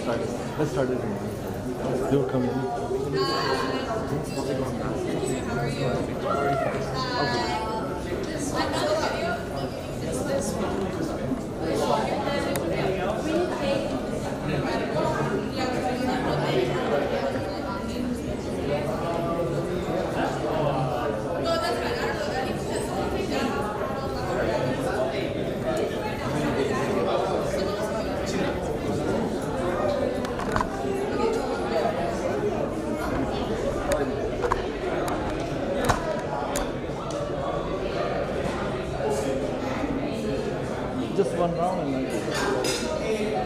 start. Let's start it. You'll come in. Just one round and like.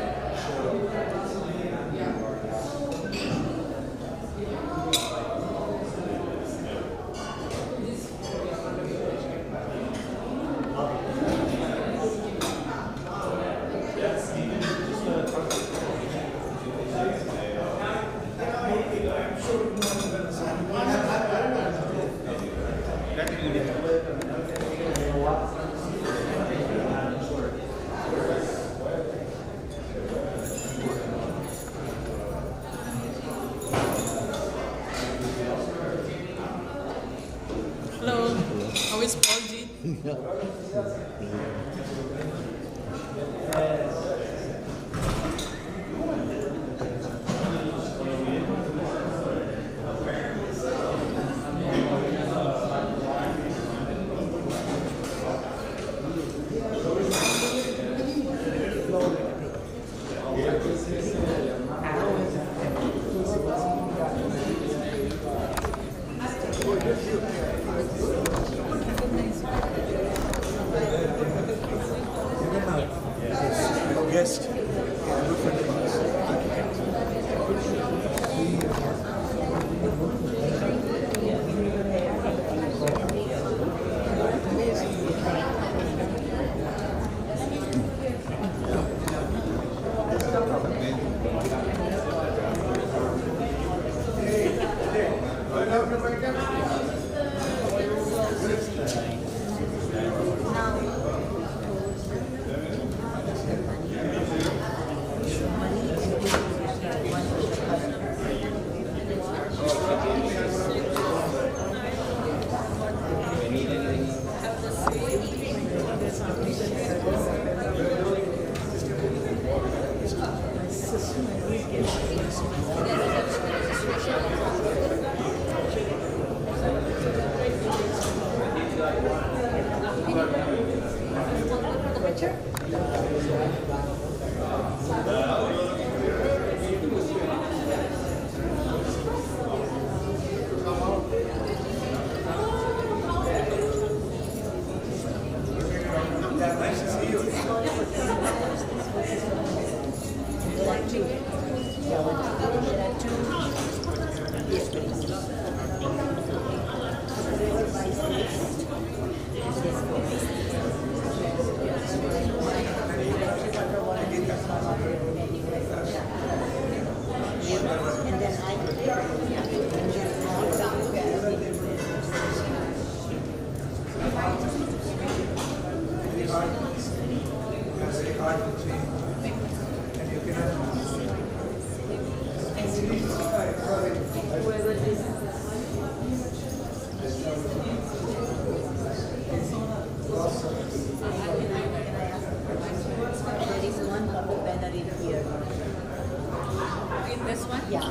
Hello, how is Paul G? Guest. This one? Yeah.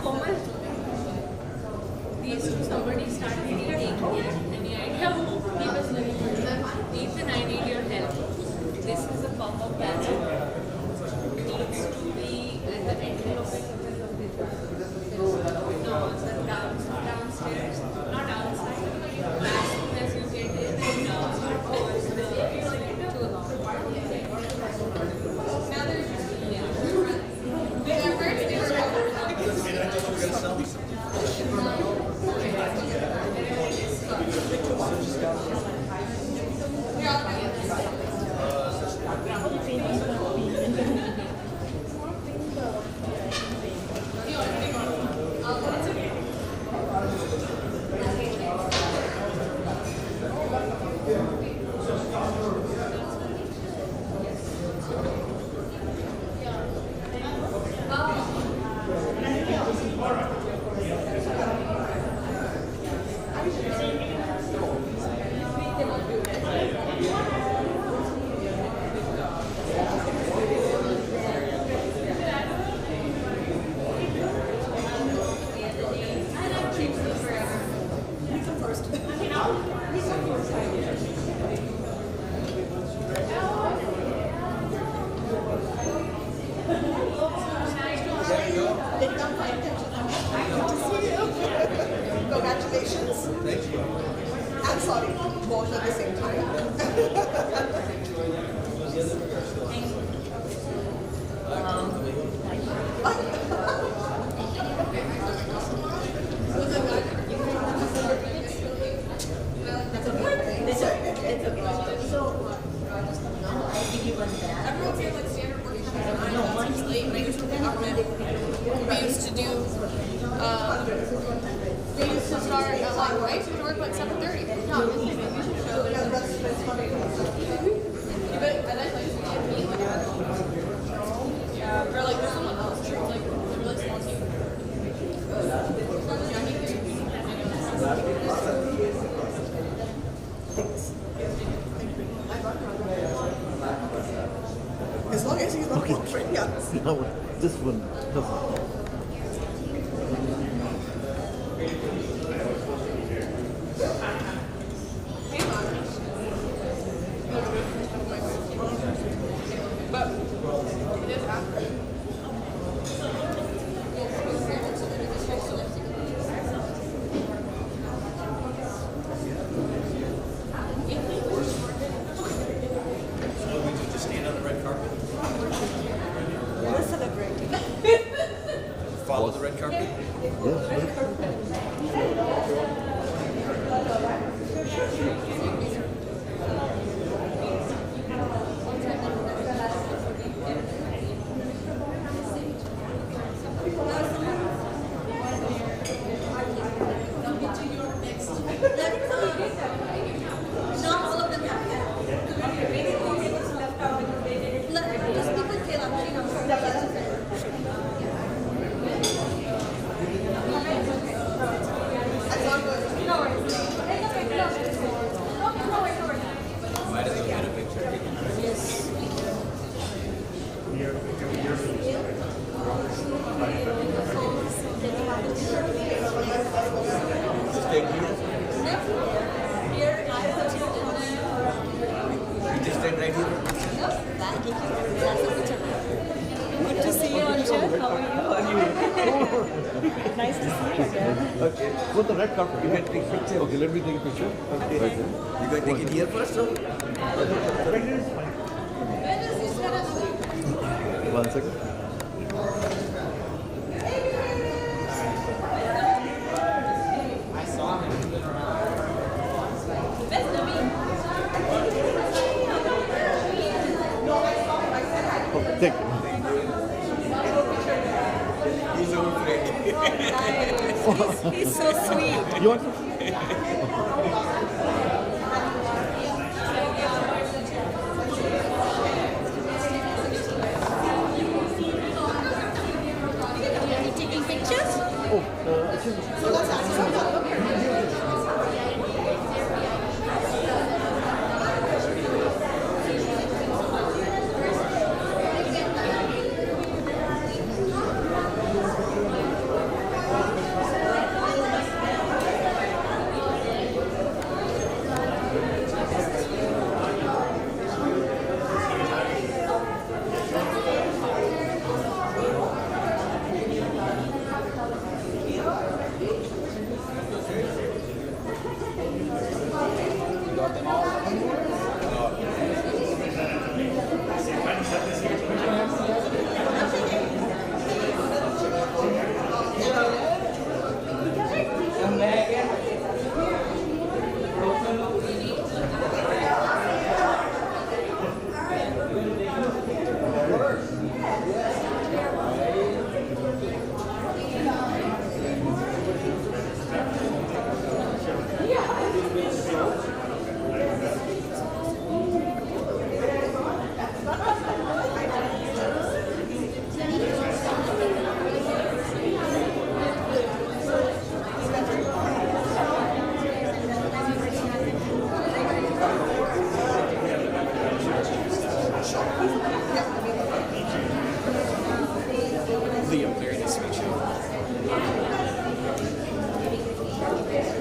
Komal, somebody started eating any idea who he was living with? Ethan, I need your help. This is a pop-up bathroom. Needs to be at the end of it. No, the downstairs. Not outside. As soon as you get in, then towards the too long. Now there's congratulations. Thank you. I'm sorry, both at the same time. We used to do, we used to start at like, right? We work like 7:30. Yeah, or like there's someone else, it's like a really small team. As long as he's not watching, yeah. No, this one doesn't. But it is after. Just stand on the red carpet. We're celebrating. Follow the red carpet. Might as well get a picture. Just take you. red carpet. You can take picture. Okay, let me take a picture. Okay. Right there. You can take it here first, or? Right here is fine. One second. Okay, thank you. He's so afraid. He's so sweet. You want some? Are you taking pictures? Oh, actually, So that's actually Liam, very nice to meet you.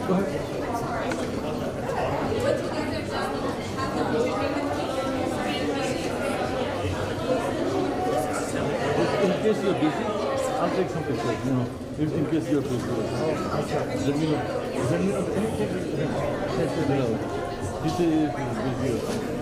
go ahead. In case you're busy, I'll take some pictures, you know, in case you're busy. Oh, okay. Let me know. Let me know. Let me know. This is busy or something.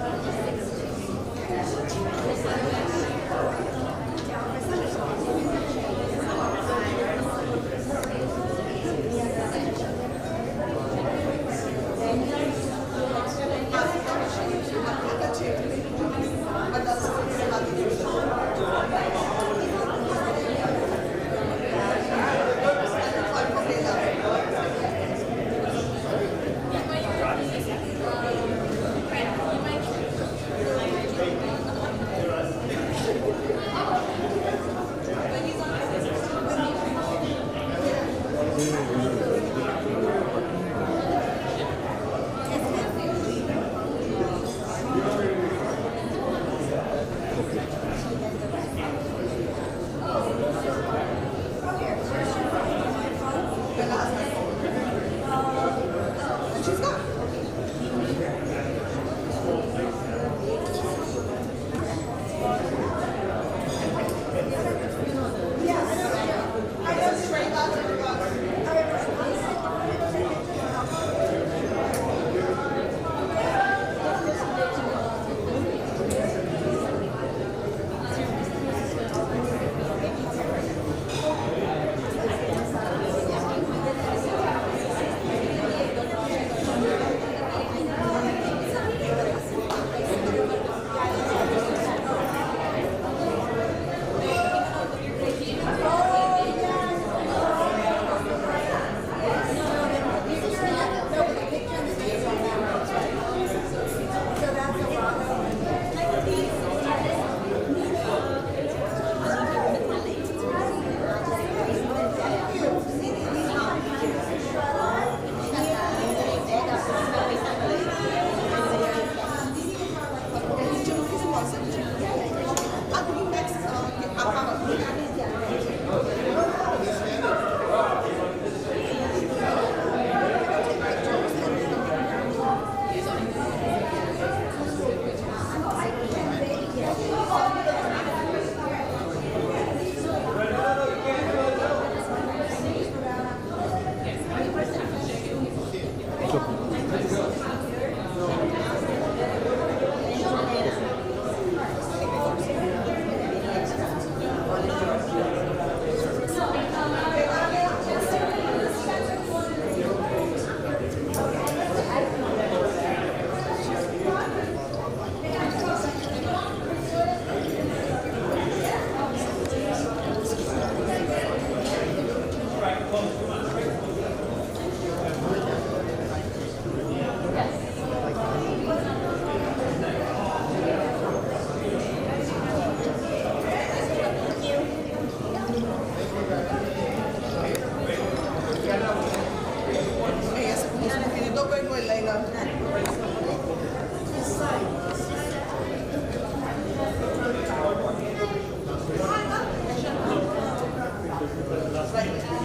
Finito per quella in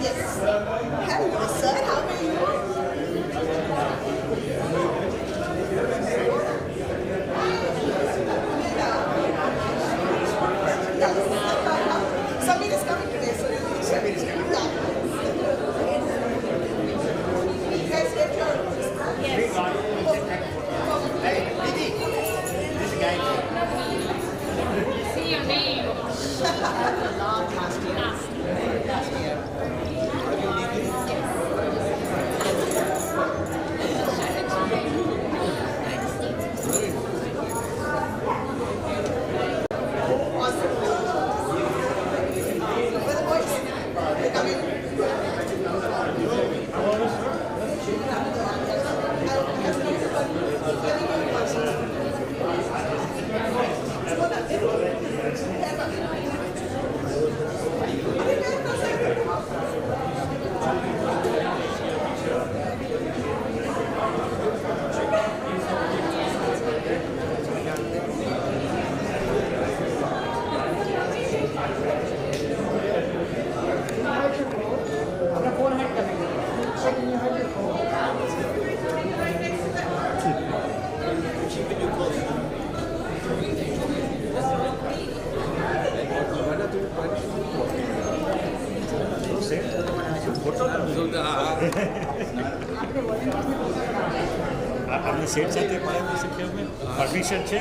Yes. Hello, sir. How are you? Yes. Samir is coming today, so Samir is coming. You guys get your See your name. Where the boys? They're coming. આપને set સાથે મળે છે film permission છે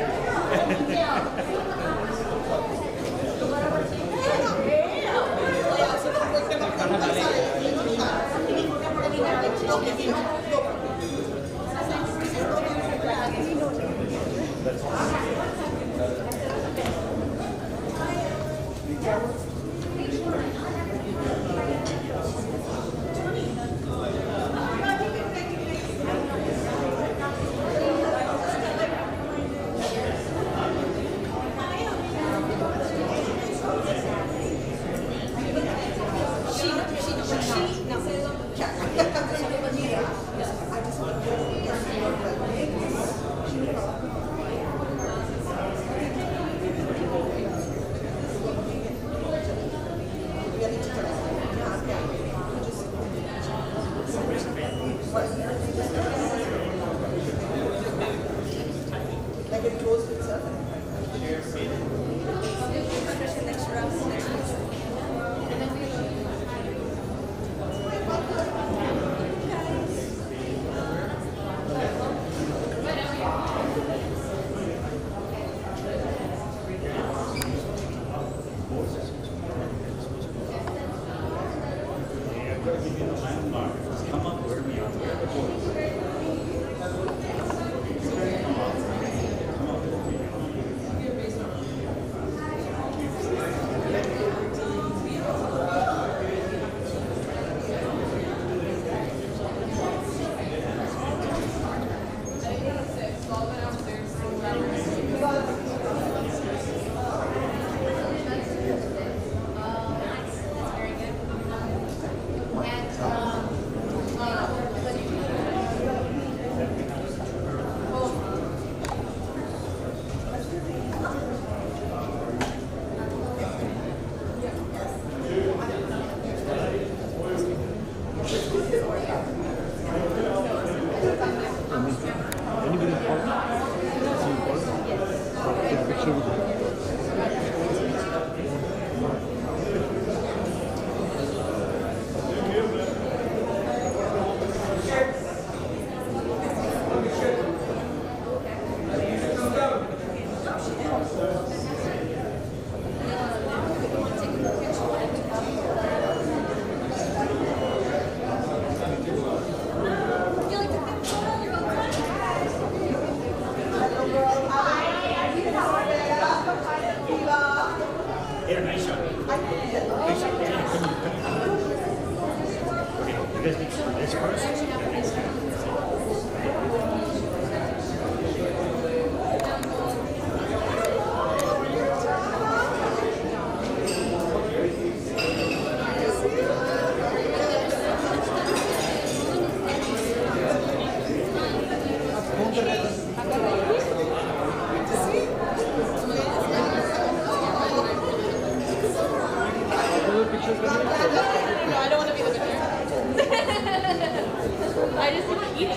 Like it closed itself.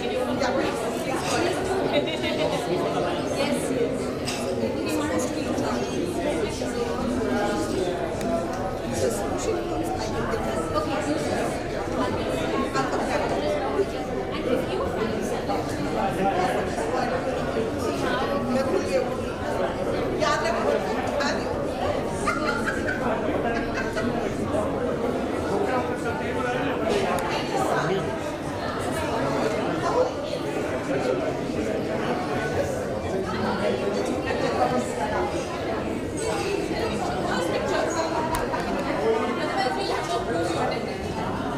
Yeah, please. Please go ahead. Yes. He's supposed to be in charge. Just pushing close. I can get this. Okay. I'll come back. And if you find मैं भूल गई हूँ। याद रखो। आदि। otherwise we'll have to approach you.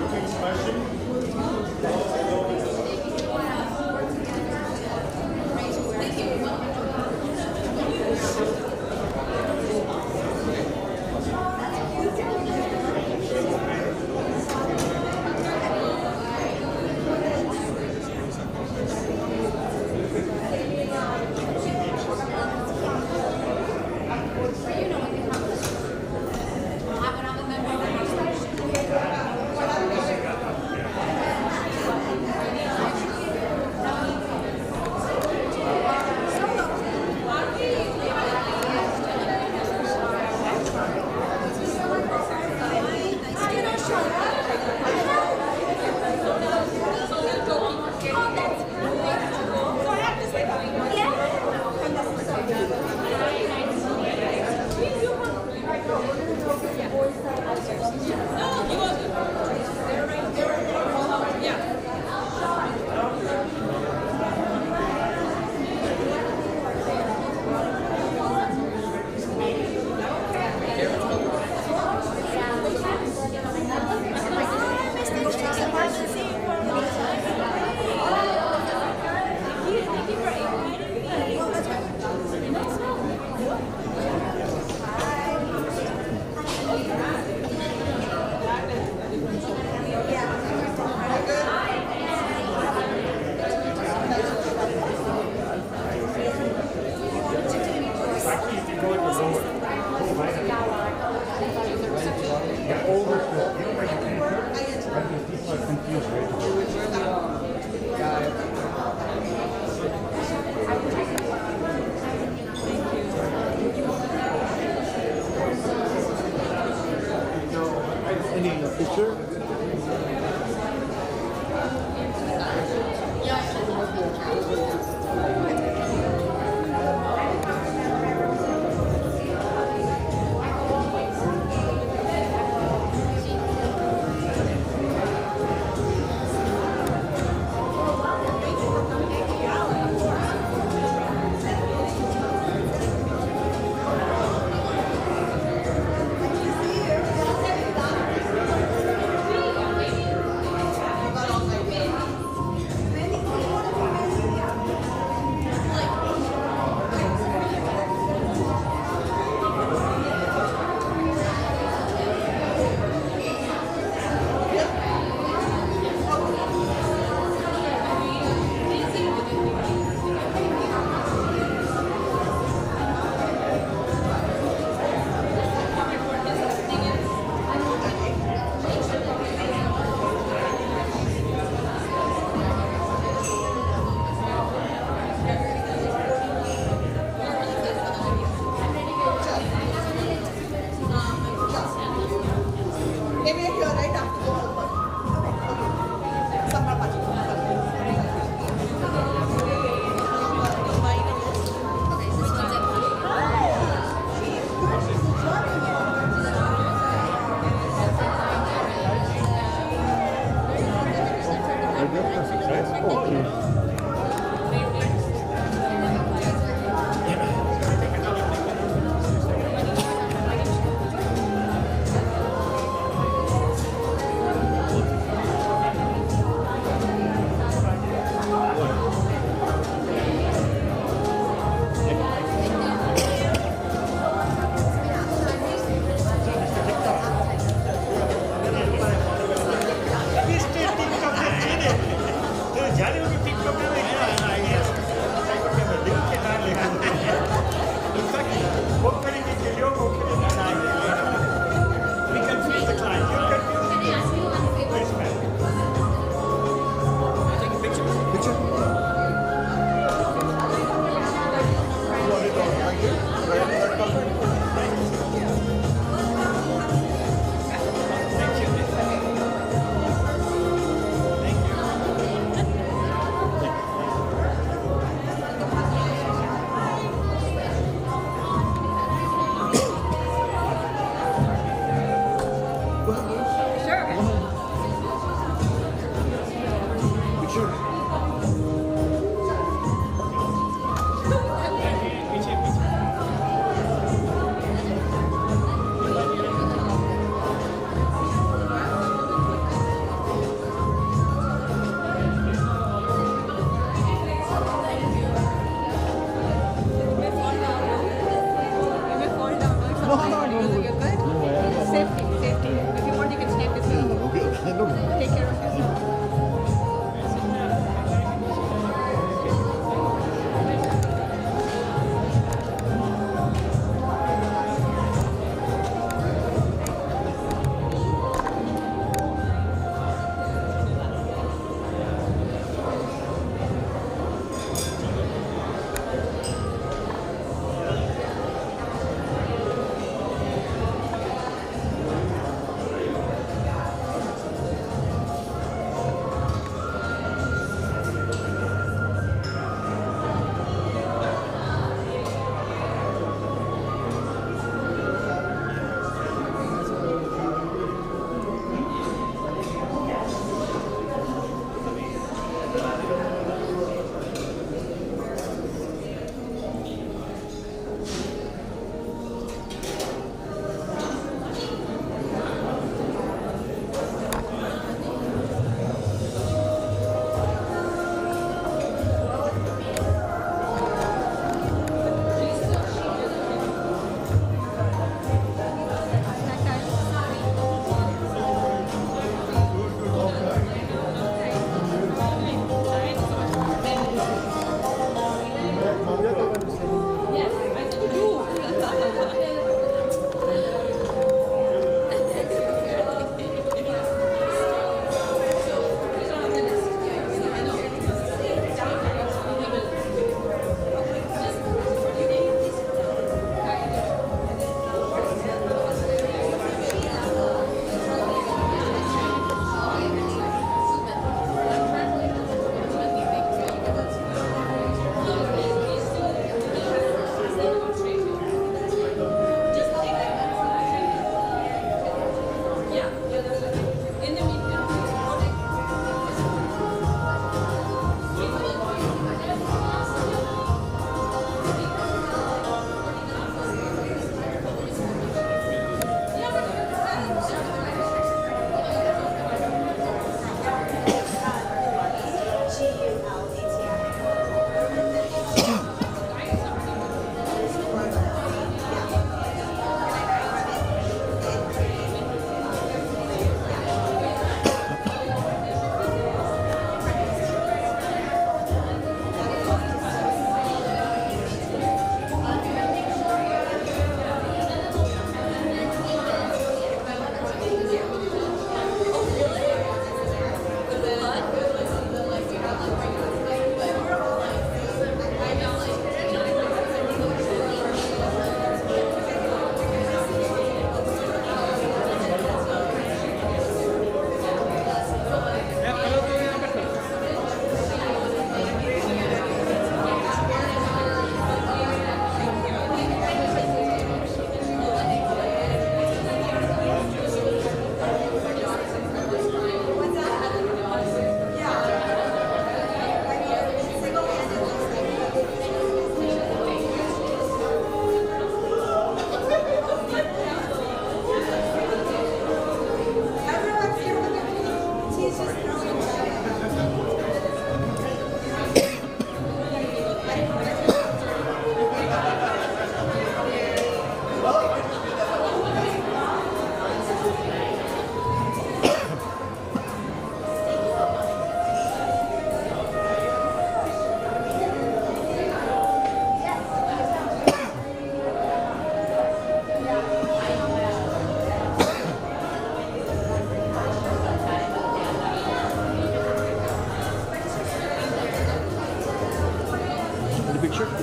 picture?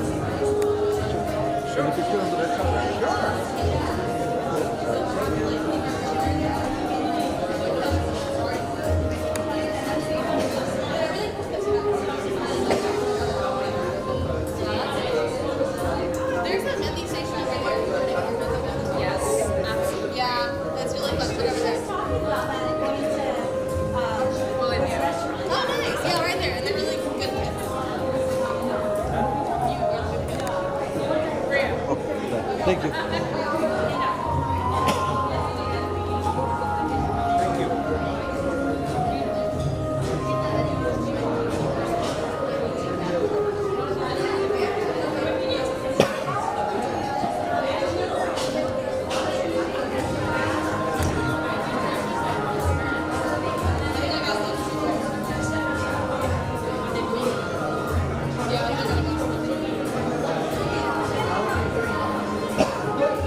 Sure. Any picture on the red carpet? There's a vending station over there. Yes, absolutely. Yeah, that's really fun. Right over there. Well, in the restaurant. Oh, nice. Yeah, right there. And they're really good. Okay, thank you. Yeah,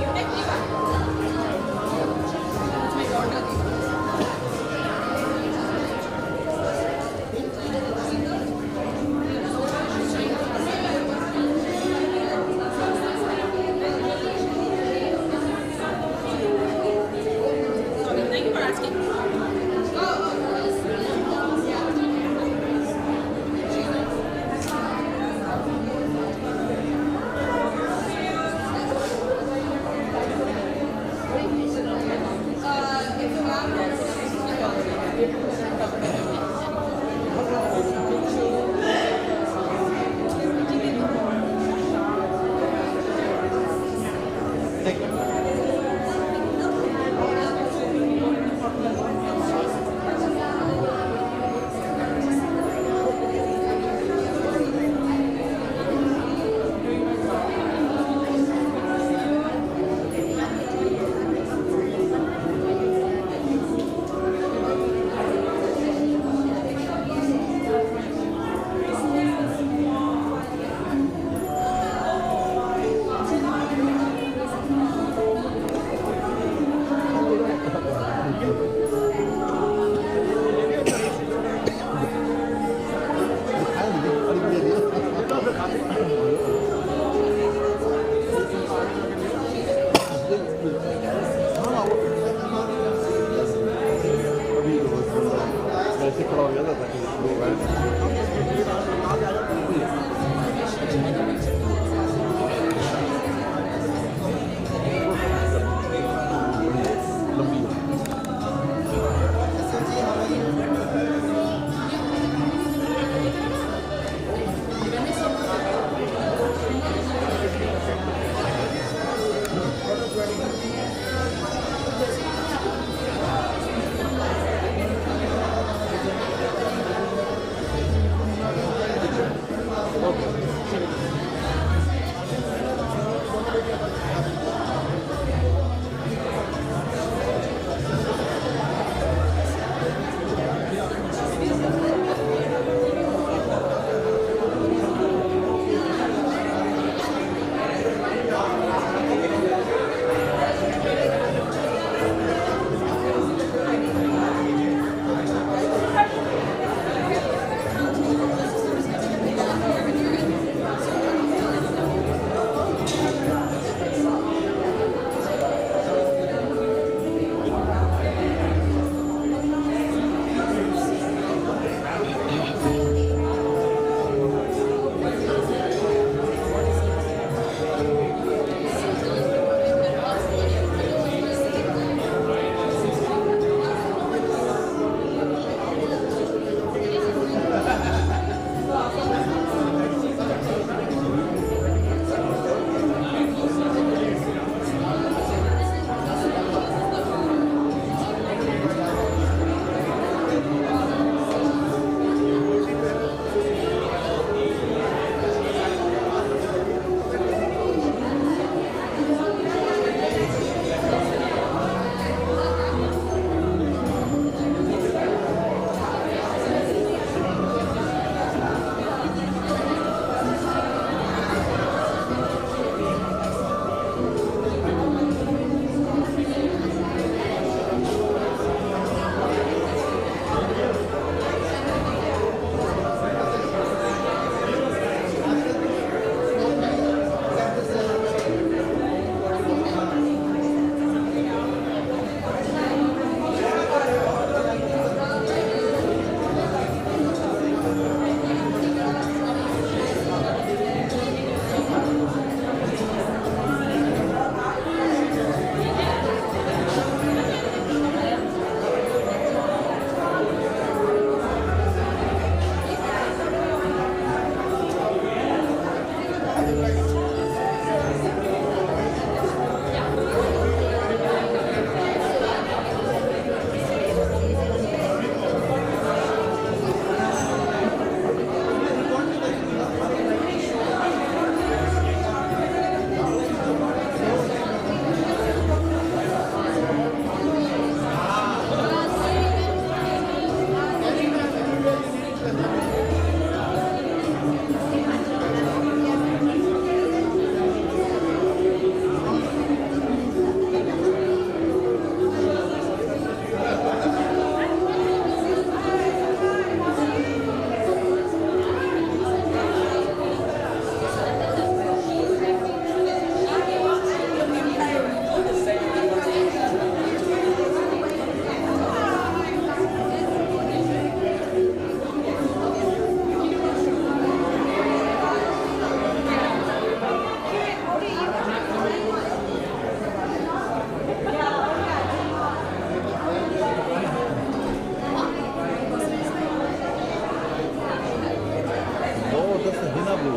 that's the henna blue.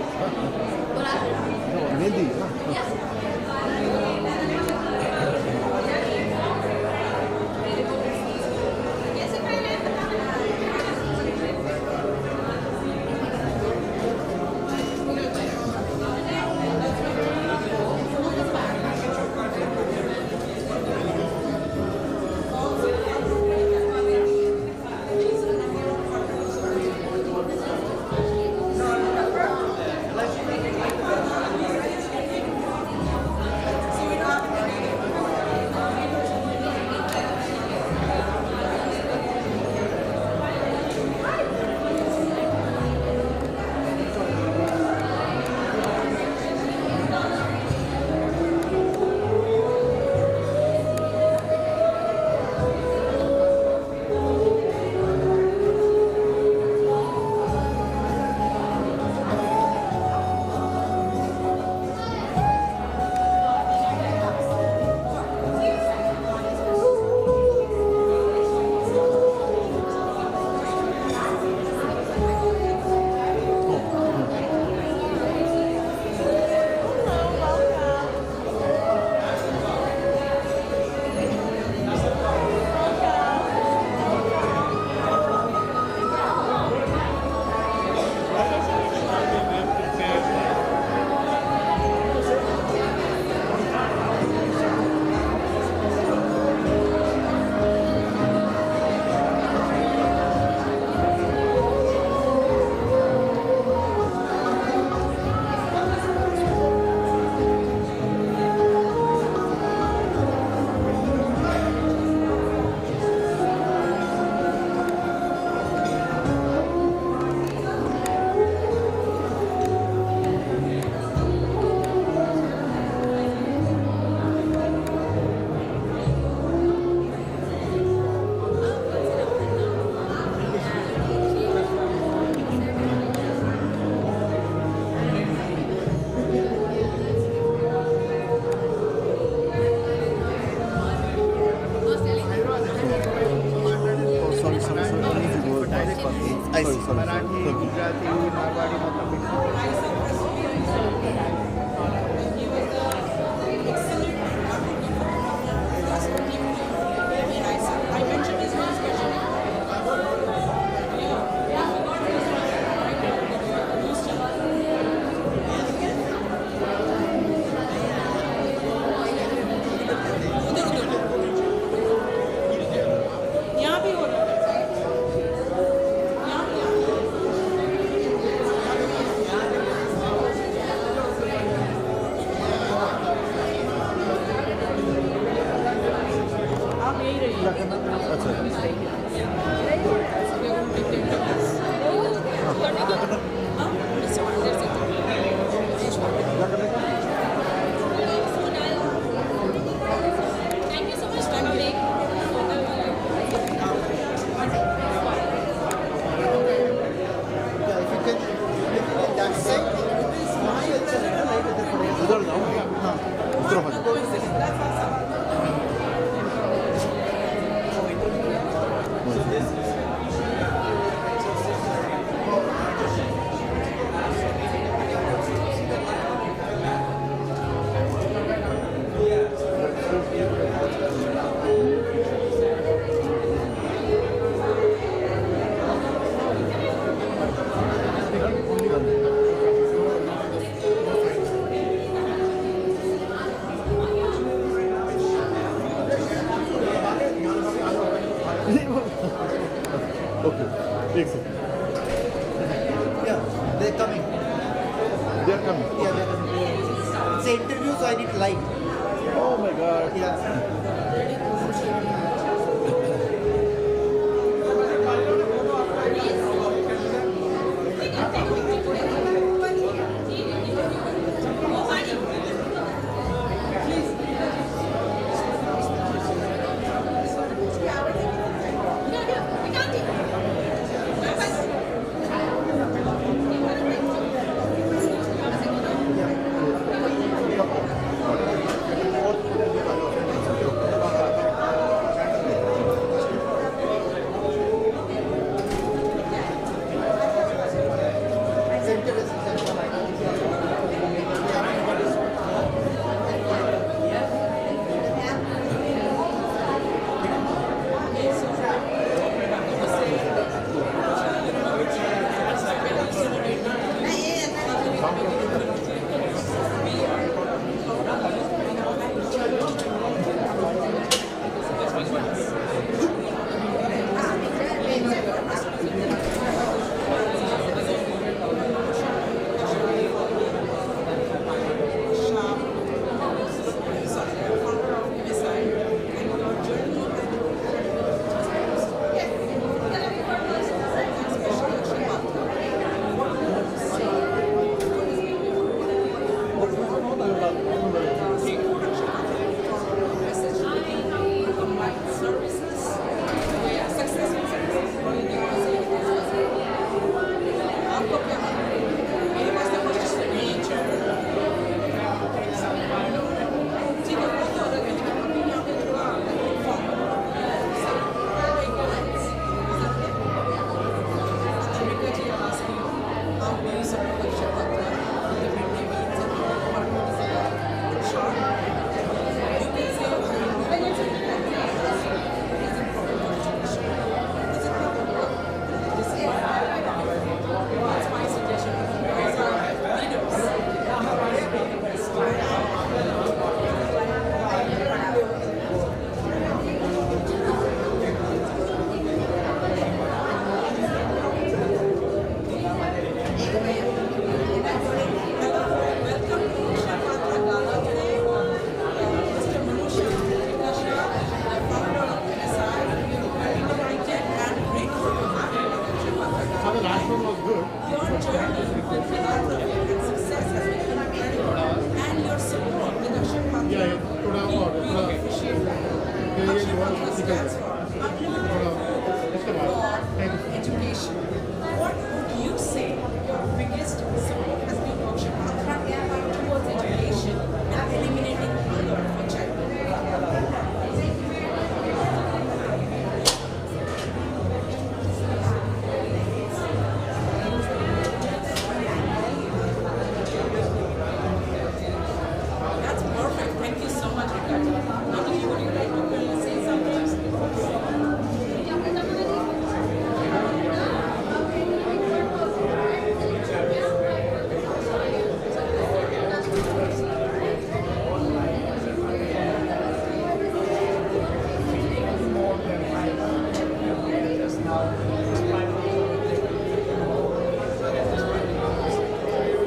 What happened? No, Mehndi. Yes. Marathi Gujarati Marwari मतलब यहाँ भी हो रहा है। आप यही रहिए। Thank you so much for coming. उधर जाओ हाँ उधर हो जाओ Okay, takes it. yeah, they're coming. They are coming. Yeah, they're coming. It's an interview, so I need light. Oh my God. Yeah. Education. What would you say your biggest support has been Akshaya Patra towards education and eliminating hunger for children? That's perfect. Thank you so much, Rikata. Now, would you like to say something?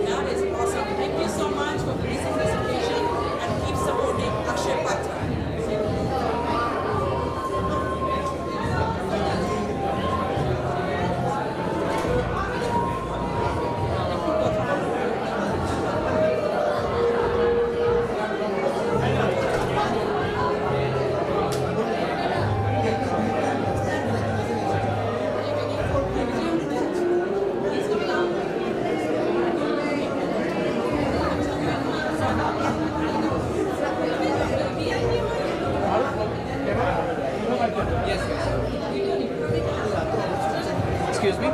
That is awesome. Thank you so much for gracing this occasion and keep supporting Akshaya Patra. Excuse me?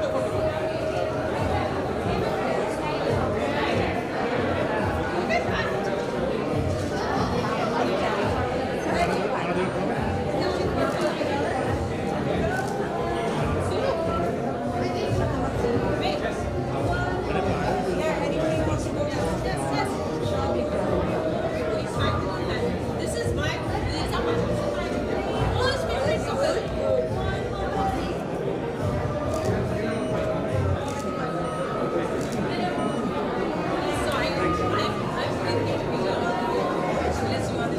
This is my most favorite couple. Sorry, I'm thinking unless you want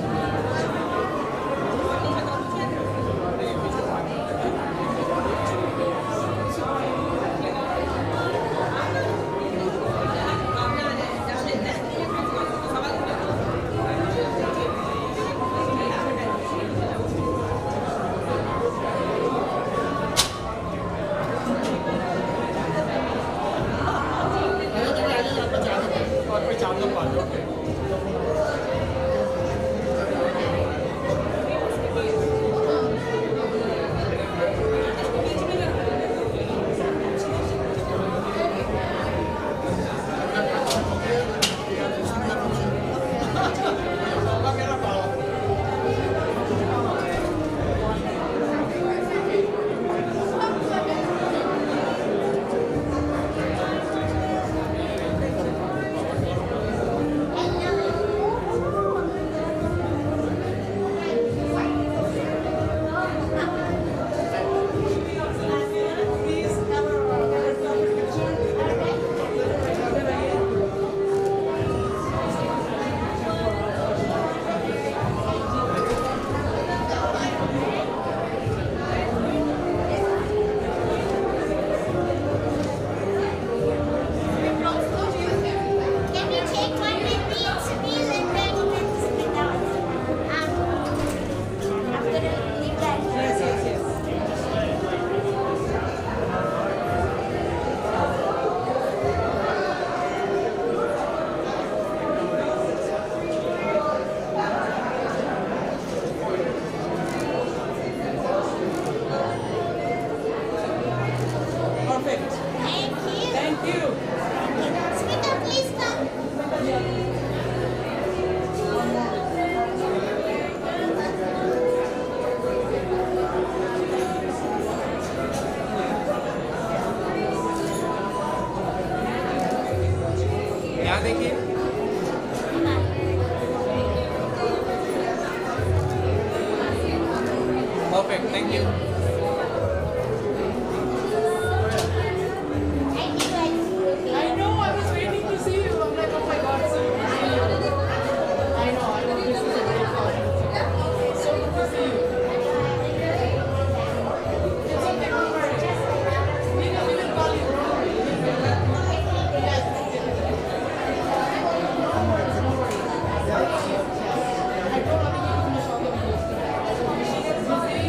यहाँ देखिए perfect thank you I know, I was waiting to see you. I'm like, oh my god, so good to see you. I know, this is a great call. So good to see you. It's okay, don't worry. We will call you. I told her to finish all the videos. She gets busy.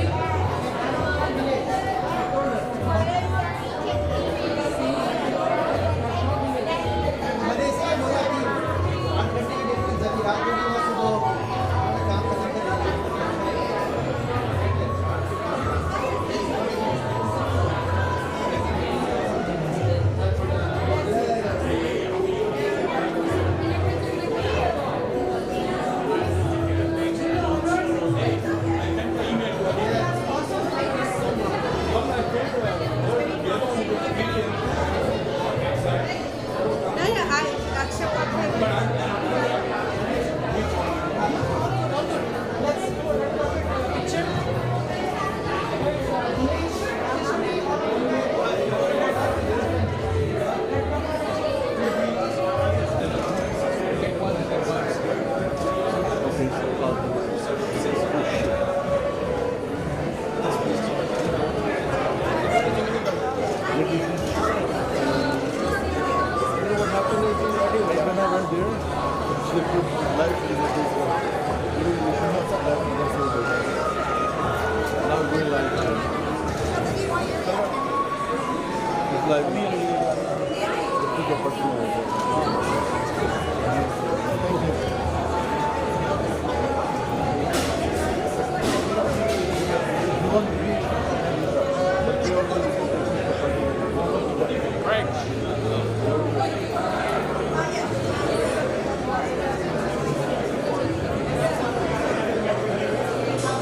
Hi, Akshaya Patra.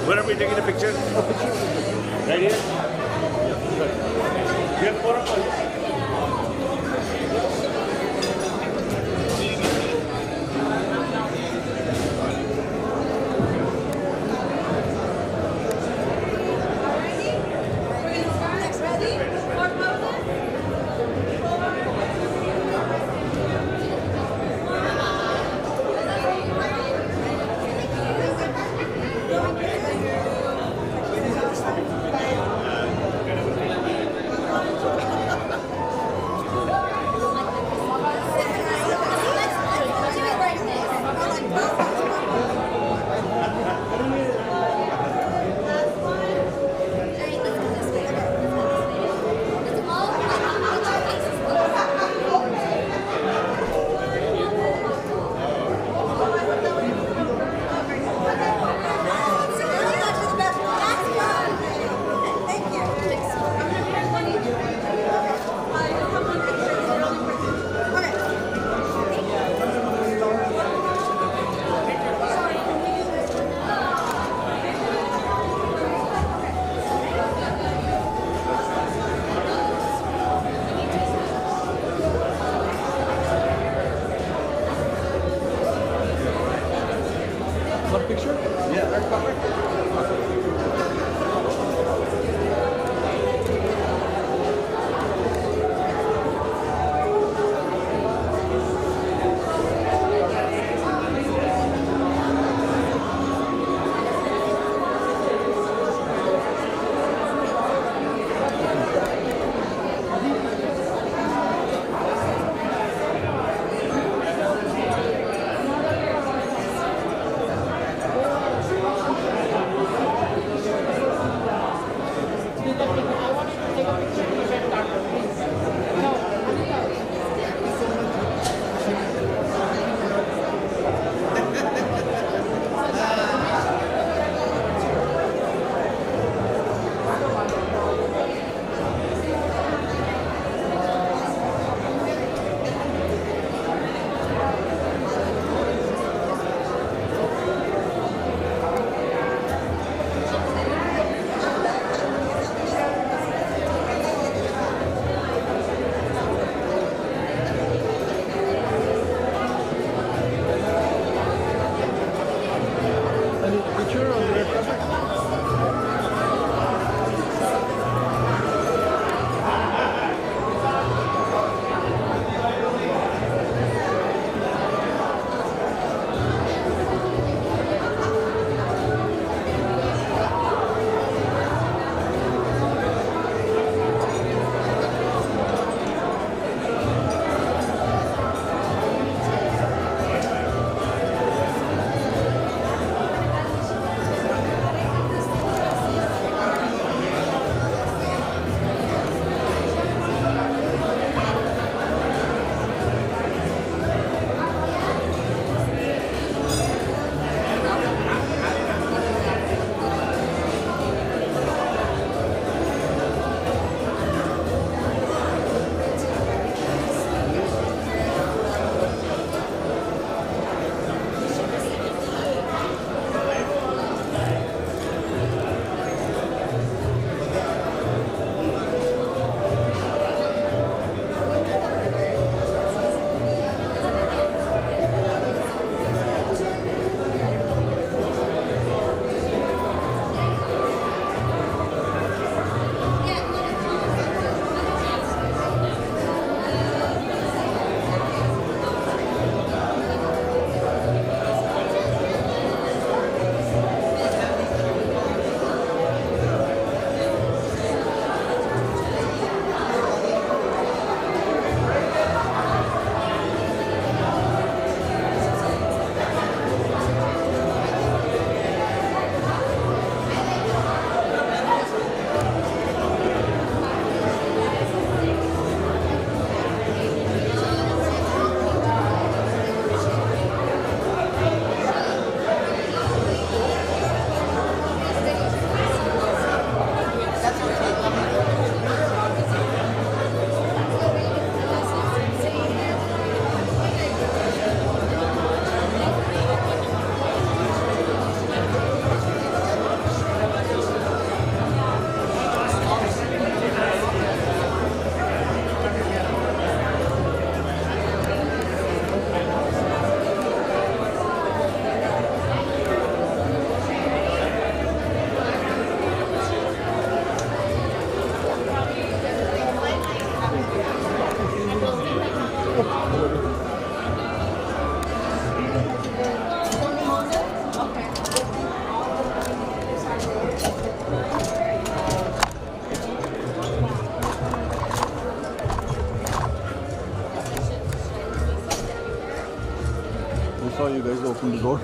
Where are we taking a picture? Right here? We have 4 of us. One picture? Yeah, red carpet. saw you guys open the door.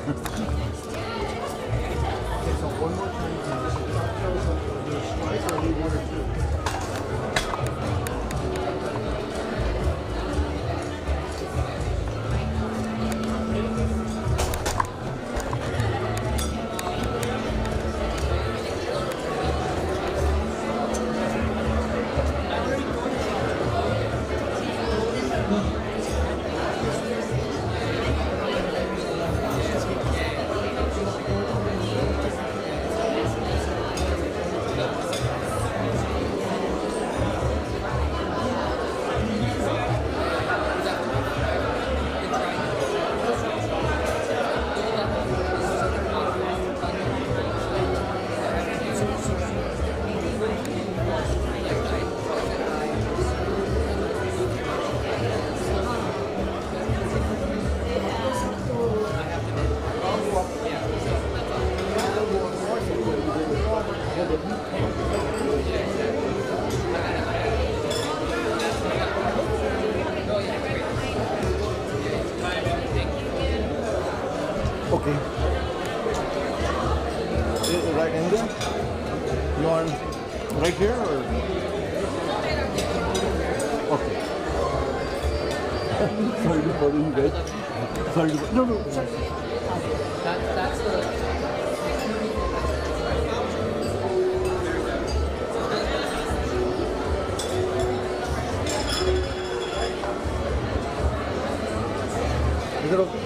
Okay. Right in there? You want right here or? Okay. Sorry to bother you guys. Sorry to no. That's the. Is it okay?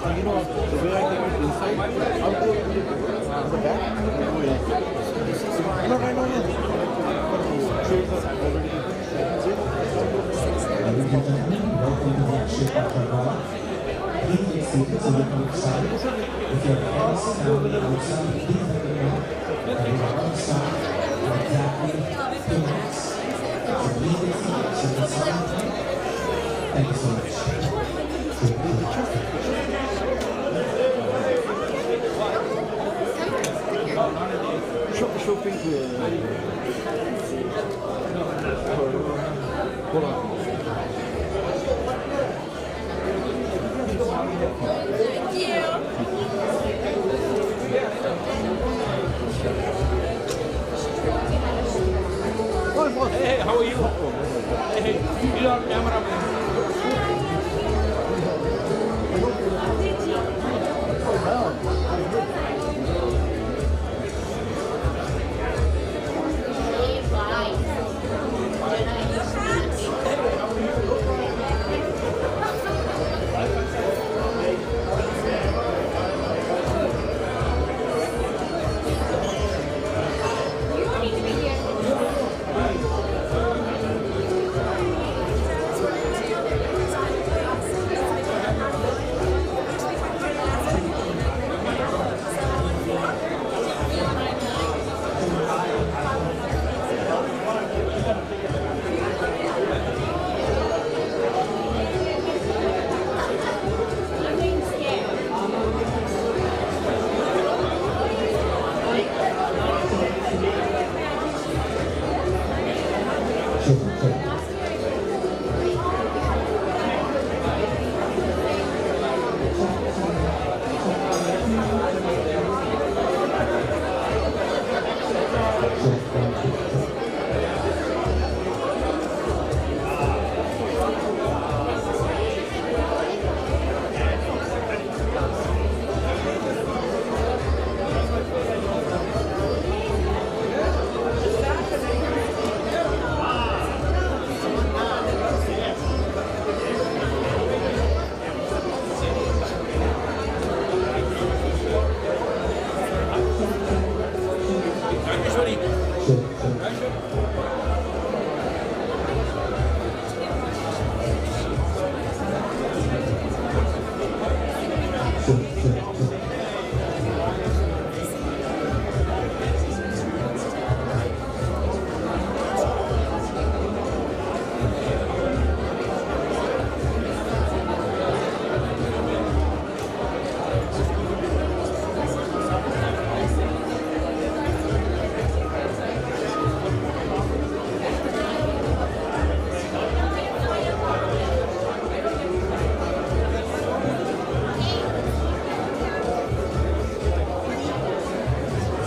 you know, the way I take it inside, I'll go to the back. No. Chairs are already. Ladies and gentlemen, welcome to the Akshaya Patra Gala. Please get seated so we can get started. If you have any family outside, please let them know that we are going to start in exactly 2 minutes. So please get seated so we can start. Thank you so much. Shopping hold on. Thank you. Hey, how are you? Hey, you're on camera, man.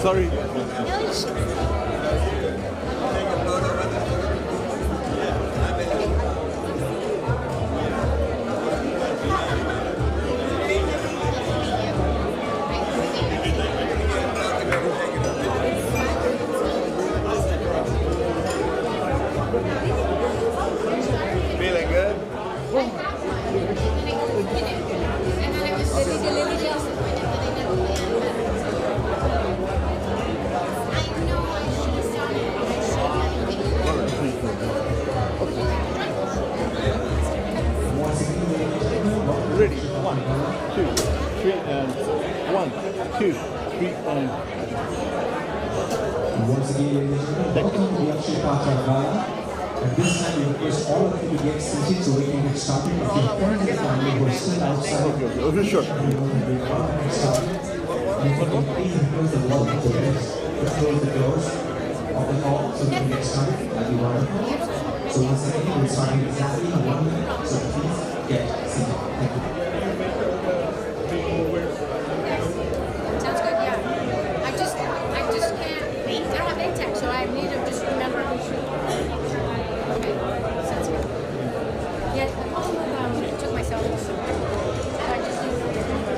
Sorry. Feeling good? Ready? 1, 2, 3, and 1, 2, 3, and Once again, ladies and gentlemen, welcome to the Akshaya Patra Gala. And this time we request all of you to get seated so we can get started. If you have friends and family who are still outside, okay, sure. we know that we are going to start. And if you can please close the door of the doors, close the doors of the hall so we can get started. That'd be wonderful. So once again, we're starting exactly in 1 minute. So please get seated. Thank you. Sounds good, yeah. I just can't, I don't have ATEC, so I need to just remember who should. Okay, sounds good. Yeah, I took myself, so I just need to remember.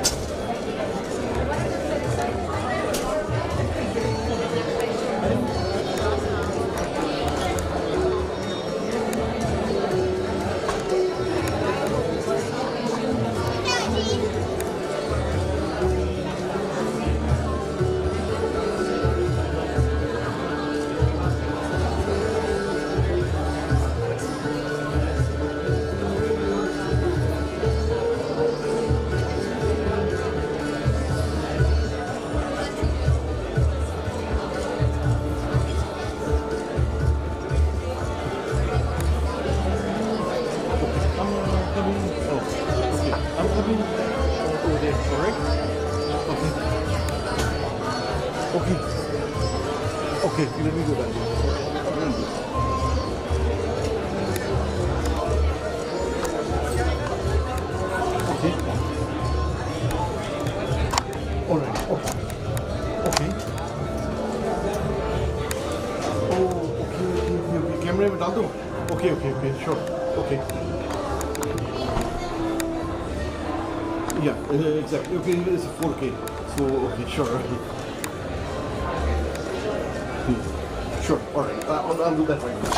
Okay. Okay, let me go back. Okay. All right. Okay. Okay. Oh, okay. Camera में डाल दो. Okay. Sure. Okay. Yeah, exactly. Okay, it's 4K. So, okay, sure. Sure, all right. I'll do that right now.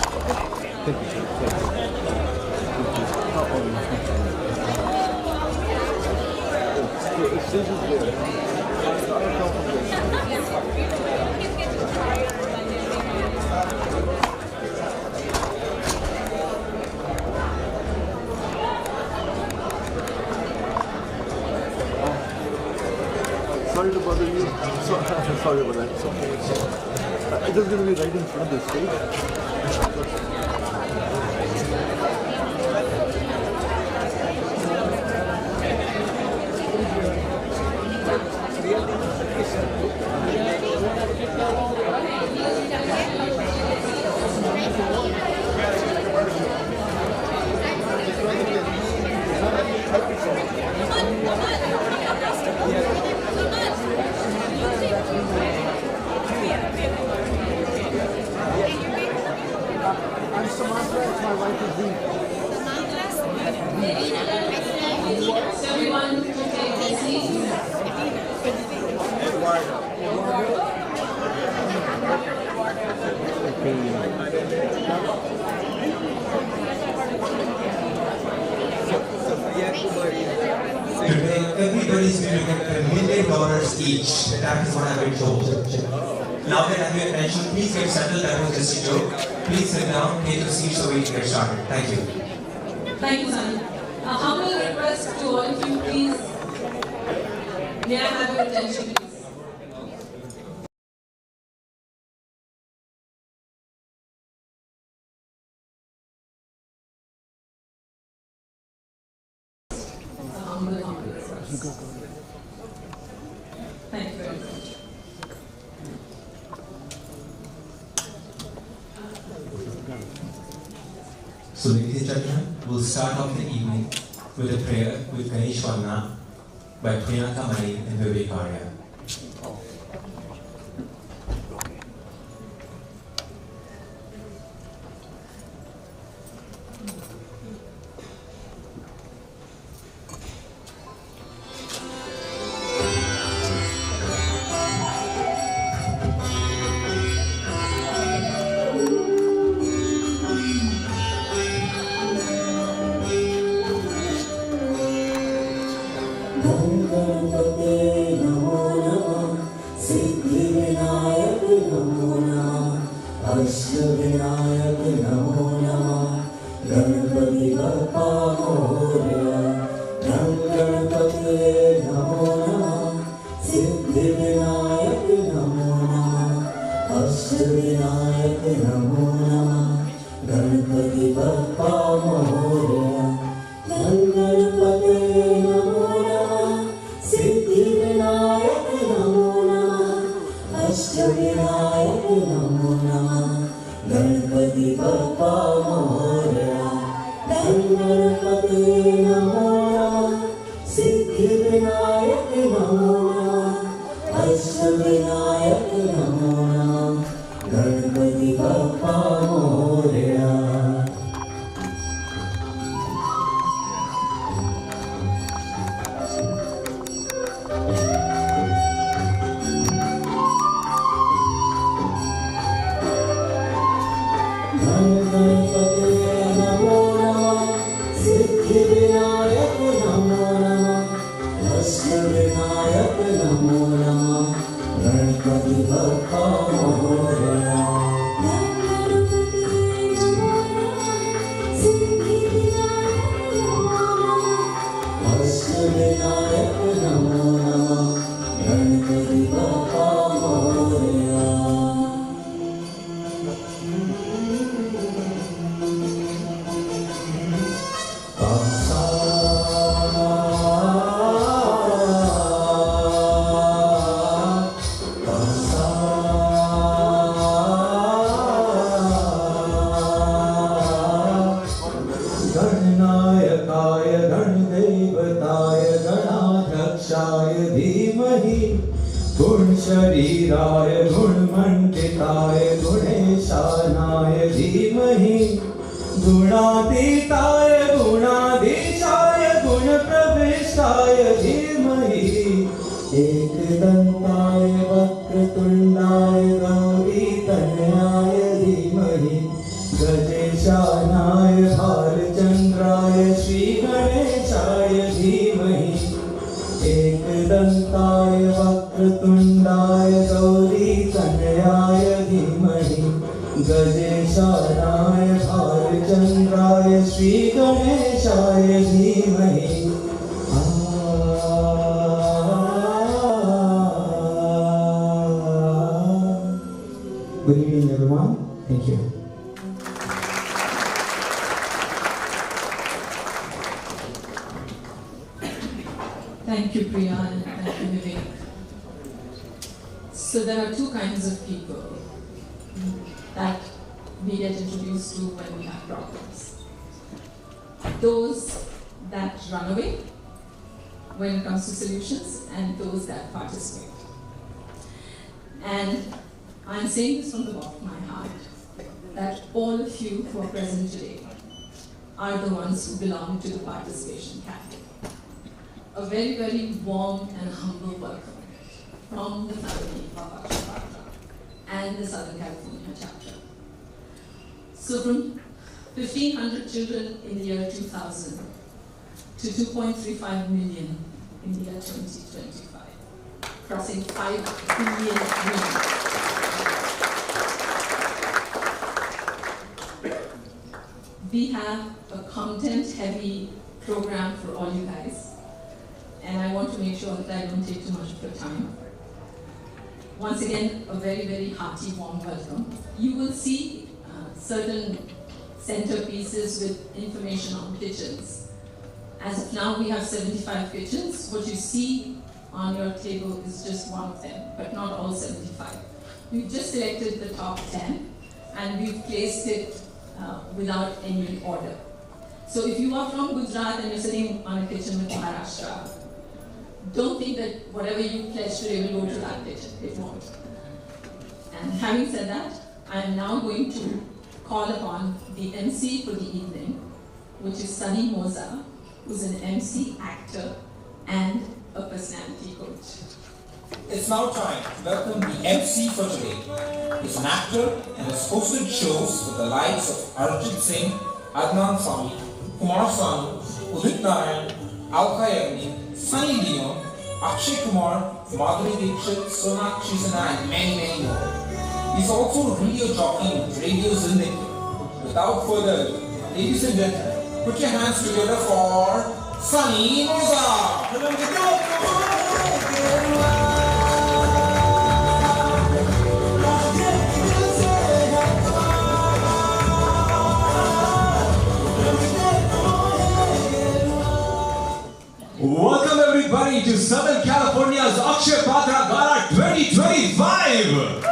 Thank you, sir. Thank you. This is there. Sorry to bother you. Sorry about that. I just going to be right in front of the stage. Today, everybody's going to get $1 million each. That is what I've been told. Now that I have your attention, please get settled. That was just a joke. Please sit down, take your seats so we can get started. Thank you. Thank you, Sunny. A humble request to all of you, please. May I have your attention, please? Thank you very much. So, ladies and gentlemen, we'll start off the evening with a prayer with Ganesh Vanna by Priyanka Mani and Vivek Arya. Sa धीमहि गुण शरीराय गुणमण्डिताय गुणेशानाय धीमहि गुणातीताय गुणाधीशाय गुणप्रविष्टाय धीमहि एकदन्ताय वक्रतुण्डाय गौरीतनयाय धीमहि गजेशानाय भालचन्द्राय श्रीगणेशाय धीमहि एकदन्ताय वक्रतुण्डाय गौरीतनयाय धीमहि गजेशानाय भालचन्द्राय श्रीगणेशाय धीमहि Good evening, everyone. Thank you. Thank you, Priya, and thank you, Vivek. So there are two kinds of people that we get introduced to when we have problems. Those that run away when it comes to solutions, and those that participate. And I'm saying this from the bottom of my heart, that all of you who are present today are the ones who belong to the participation category. A very, very warm and humble welcome from the family of Akshaya Patra and the Southern California chapter. So from 1,500 children in the year 2000 to 2.35 million in the year 2025, crossing 5 billion women. We have a content-heavy program for all you guys, and I want to make sure that I don't take too much of your time. Once again, a very, very hearty, warm welcome. You will see certain centerpieces with information on kitchens. As of now, we have 75 kitchens. What you see on your table is just one of them, but not all 75. We've just selected the top 10, and we've placed it without any order. So if you are from Gujarat and you're sitting on a kitchen with Maharashtra, don't think that whatever you pledge today will go to that kitchen. It won't. And having said that, I am now going to call upon the MC for the evening, which is Sunny Moza, who's an MC, actor, and a personality coach. It's now time to welcome the MC for today. He's an actor and has hosted shows with the likes of Arjit Singh, Adnan Sami, Kumar Sanu, Udit Narayan, Alka Yagni, Sunny Leon, Akshay Kumar, Madhuri Dixit, Sonakshi Sinha, and many, many more. He's also a radio jockey with Radio Zindagi. Without further ado, ladies and gentlemen, put your hands together for Sunny Moza. Welcome everybody to Southern California's Akshaya Patra Gala 2025!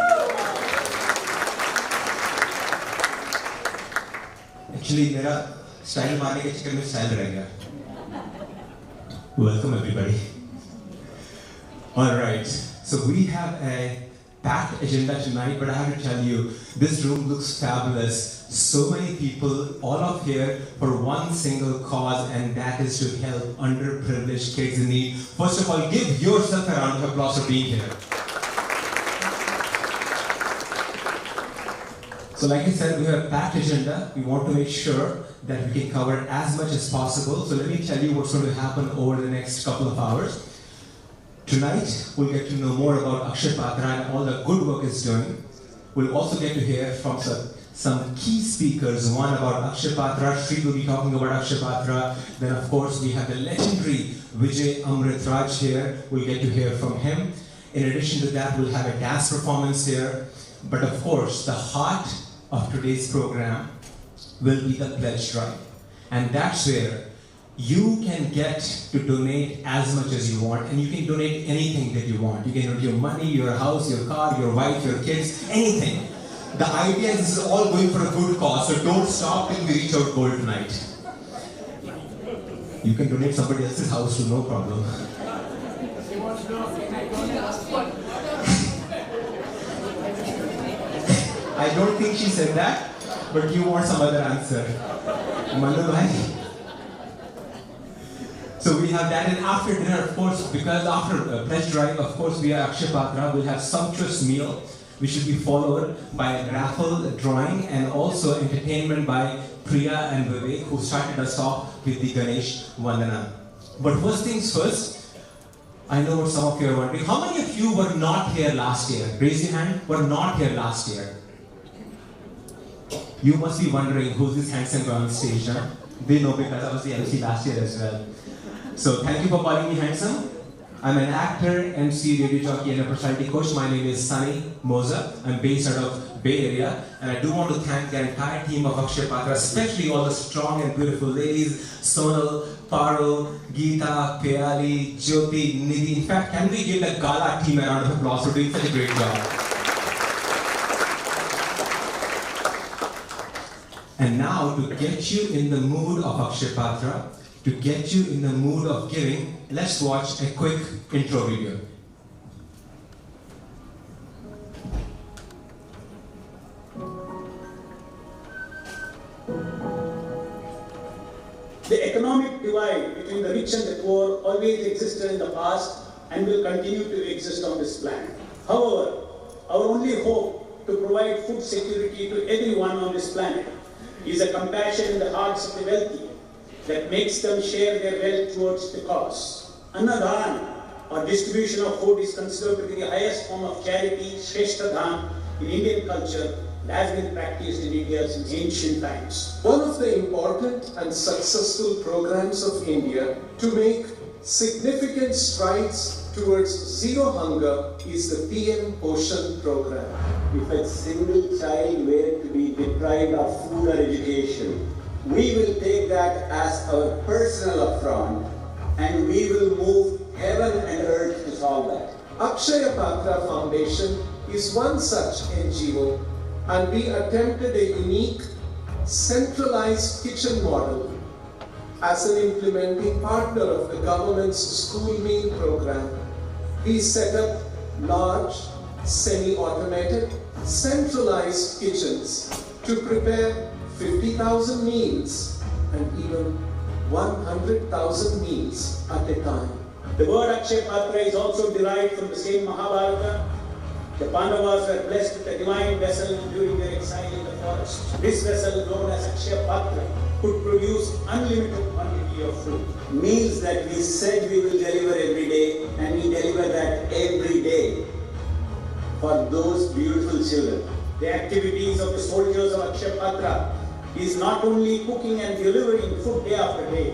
Actually, मेरा style मारने के चक्कर में style रह गया. Welcome everybody. Alright, so we have a packed agenda tonight, but I have to tell you, this room looks fabulous. So many people, all of here for one single cause, and that is to help underprivileged kids in need. First of all, give yourself a round of applause for being here. So like I said, we have a packed agenda. We want to make sure that we can cover as much as possible. So let me tell you what's going to happen over the next couple of hours. Tonight, we'll get to know more about Akshaya Patra and all the good work it's doing. We'll also get to hear from some key speakers, one about Akshaya Patra. Sri will be talking about Akshaya Patra. Then of course we have the legendary Vijay Amritraj here. We'll get to hear from him. In addition to that, we'll have a dance performance here. But of course, the heart of today's program will be the pledge drive. And that's where you can get to donate as much as you want, and you can donate anything that you want. You can donate your money, your house, your car, your wife, your kids, anything. The idea is this is all going for a good cause, so don't stop till we reach our goal tonight. You can donate somebody else's house too, no problem. I don't think she said that, but you want some other answer. Manu bhai. So we have that, and after dinner, of course, because after pledge drive, of course, we are Akshaya Patra, we'll have sumptuous meal, which will be followed by a raffle, a drawing, and also entertainment by Priya and Vivek, who started us off with the Ganesh Vandana. But first things first, I know what some of you are wondering. How many of you were not here last year? Raise your hand. Were not here last year. You must be wondering who's this handsome guy on stage, huh? They know because I was the MC last year as well. So thank you for calling me handsome. I'm an actor, MC, radio jockey, and a personality coach. My name is Sunny Moza. I'm based out of Bay Area, and I do want to thank the entire team of Akshaya Patra, especially all the strong and beautiful ladies, Sonal, Parul, Geeta, Payali, Jyoti, Nidhi. In fact, can we give the Gala team a round of applause for doing such a great job? And now, to get you in the mood of Akshaya Patra, to get you in the mood of giving, let's watch a quick intro video. The economic divide between the rich and the poor always existed in the past and will continue to exist on this planet. However, our only hope to provide food security to everyone on this planet is a compassion in the hearts of the wealthy that makes them share their wealth towards the cause. Annadhan, or distribution of food, is considered to be the highest form of charity, Shrestha in Indian culture, and has been practiced in India since ancient times. One of the important and successful programs of India to make significant strides towards zero hunger is the PM Poshan program. If a single child were to be deprived of food or education, we will take that as our personal affront and we will move heaven and earth to solve that. Akshaya Patra Foundation is one such NGO, and we attempted a unique centralized kitchen model as an implementing partner of the government's school meal program. We set up large, semi-automated, centralized kitchens to prepare 50,000 meals and even 100,000 meals at a time. The word Akshaya Patra is also derived from the same Mahabharata. The Pandavas were blessed with a divine vessel during their exile in the forest. This vessel, known as Akshaya Patra, could produce unlimited quantity of food. Meals that we said we will deliver every day, and we deliver that every day for those beautiful children. The activities of the soldiers of Akshaya Patra is not only cooking and delivering food day after day,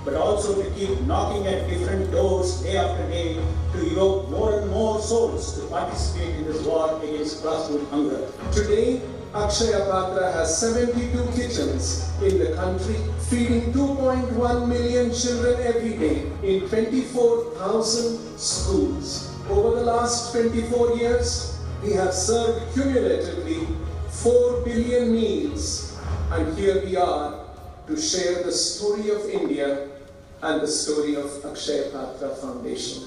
but also to keep knocking at different doors day after day to evoke more and more souls to participate in this war against grassroots hunger. Today, Akshaya Patra has 72 kitchens in the country, feeding 2.1 million children every day in 24,000 schools. Over the last 24 years, we have served cumulatively 4 billion meals. And here we are to share the story of India and the story of Akshaya Patra Foundation.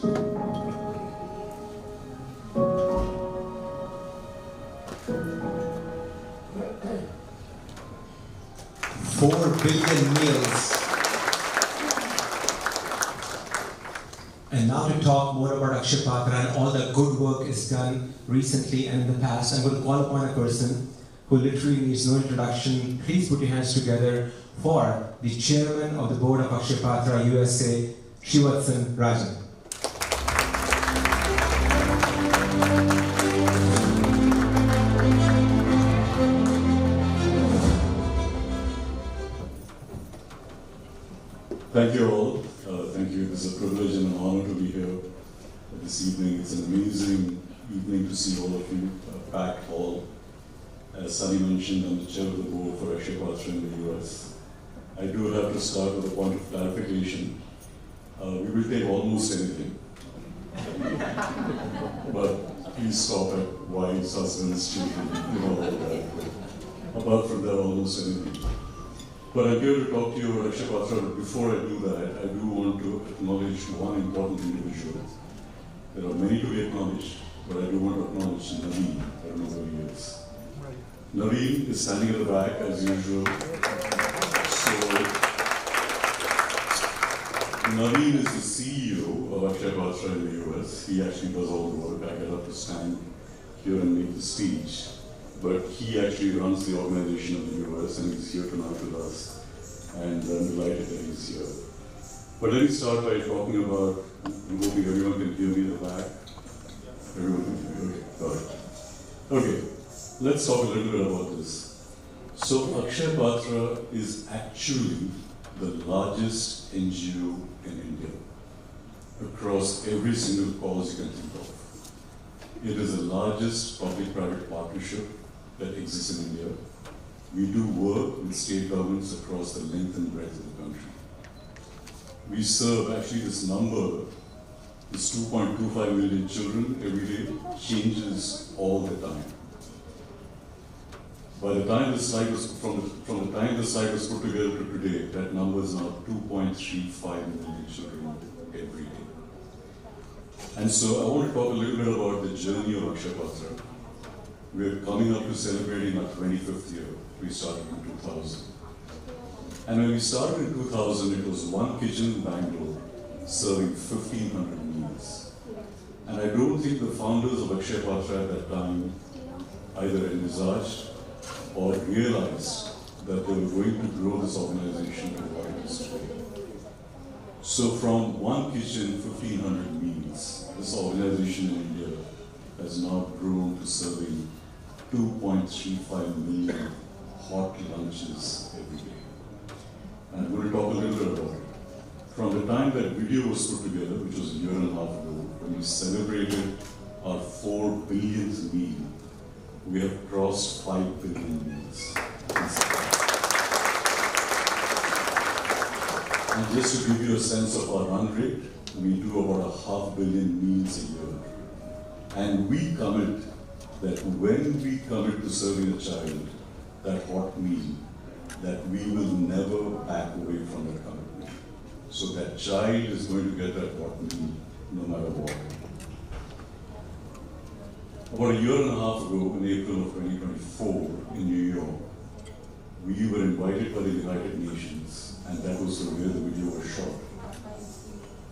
4 billion meals. And now to talk more about Akshaya Patra and all the good work is done recently and in the past, I'm going to call upon a person who literally needs no introduction. Please put your hands together for the chairman of the board of Akshaya Patra USA, Shivatsan Rajan. Thank you all. Thank you. It's a privilege and an honor to be here this evening. It's an amazing evening to see all of you. Packed hall. As Sunny mentioned, I'm the chair of the board for Akshaya Patra in the US. I do have to start with a point of clarification. We will take almost anything. But please stop at wives, husbands, children, all that. Apart from that, almost anything. But I'm here to talk to you about Akshaya Patra, but before I do that, I do want to acknowledge one important individual. There are many to be acknowledged, but I do want to acknowledge Naveen. I don't know where he is. Naveen is standing at the back as usual. So, Naveen is the CEO of Akshaya Patra in the US. He actually does all the work. I get up to stand here and make the speech. But he actually runs the organization of the US and he's here tonight with us. And I'm delighted that he's here. But let me start by talking about, I'm hoping everyone can hear me at the back. Everyone can hear me, okay, got it. Okay, let's talk a little bit about this. So Akshaya Patra is actually the largest NGO in India across every single cause you can think of. It is the largest public-private partnership that exists in India. We do work with state governments across the length and breadth of the country. We serve, actually this number, this 2.25 million children every day, changes all the time. By the time this slide was, from the time this slide was put together to today, that number is now 2.35 million children every day. And so I want to talk a little bit about the journey of Akshaya Patra. We're coming up to celebrating our 25th year. We started in 2000. And when we started in 2000, it was one kitchen in Bangalore serving 1,500 meals. And I don't think the founders of Akshaya Patra at that time either envisaged or realized that they were going to grow this organization to what it is today. So from one kitchen, 1,500 meals, this organization in India has now grown to serving 2.35 million hot lunches every day. And I'm going to talk a little bit about it. From the time that video was put together, which was a year and a half ago, when we celebrated our 4 billionth meal, we have crossed 5 billion meals. And just to give you a sense of our run rate, we do about 500 million meals a year. And we commit that when we commit to serving a child that hot meal, that we will never back away from that commitment. So that child is going to get that hot meal no matter what. About a year and a half ago, in April of 2024, in New York, we were invited by the United Nations, and that was where the video was shot.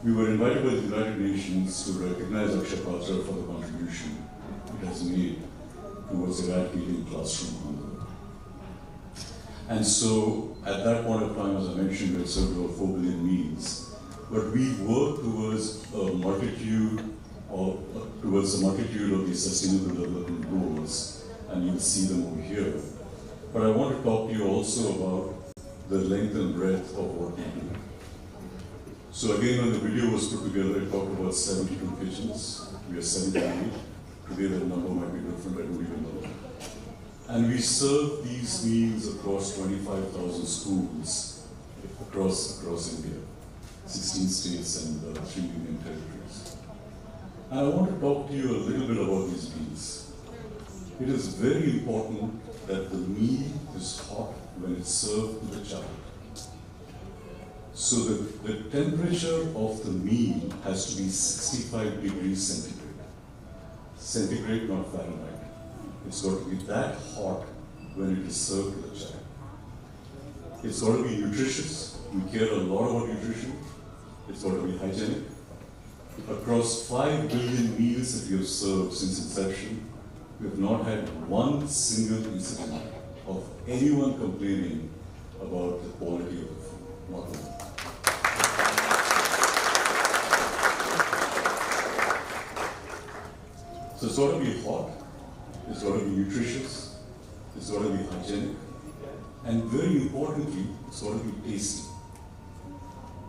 We were invited by the United Nations to recognize Akshaya Patra for the contribution it has made towards eradicating classroom hunger. And so, at that point of time, as I mentioned, we had served over 4 billion meals, but we worked towards the multitude of these sustainable development goals, and you'll see them over here. But I want to talk to you also about the length and breadth of what we do. So again, when the video was put together, it talked about 72 kitchens. We are 78. Today that number might be different, I don't even know. And we serve these meals across 25,000 schools across India, 16 states and 3 union territories. And I want to talk to you a little bit about these meals. It is very important that the meal is hot when it's served to the child. So the temperature of the meal has to be 65 degrees centigrade. Centigrade, not Fahrenheit. It's got to be that hot when it is served to the child. It's got to be nutritious. We care a lot about nutrition. It's got to be hygienic. Across 5 billion meals that we have served since inception, we have not had one single incident of anyone complaining about the quality of the food. Not one. So it's got to be hot, it's got to be nutritious, it's got to be hygienic, and very importantly, it's got to be tasty.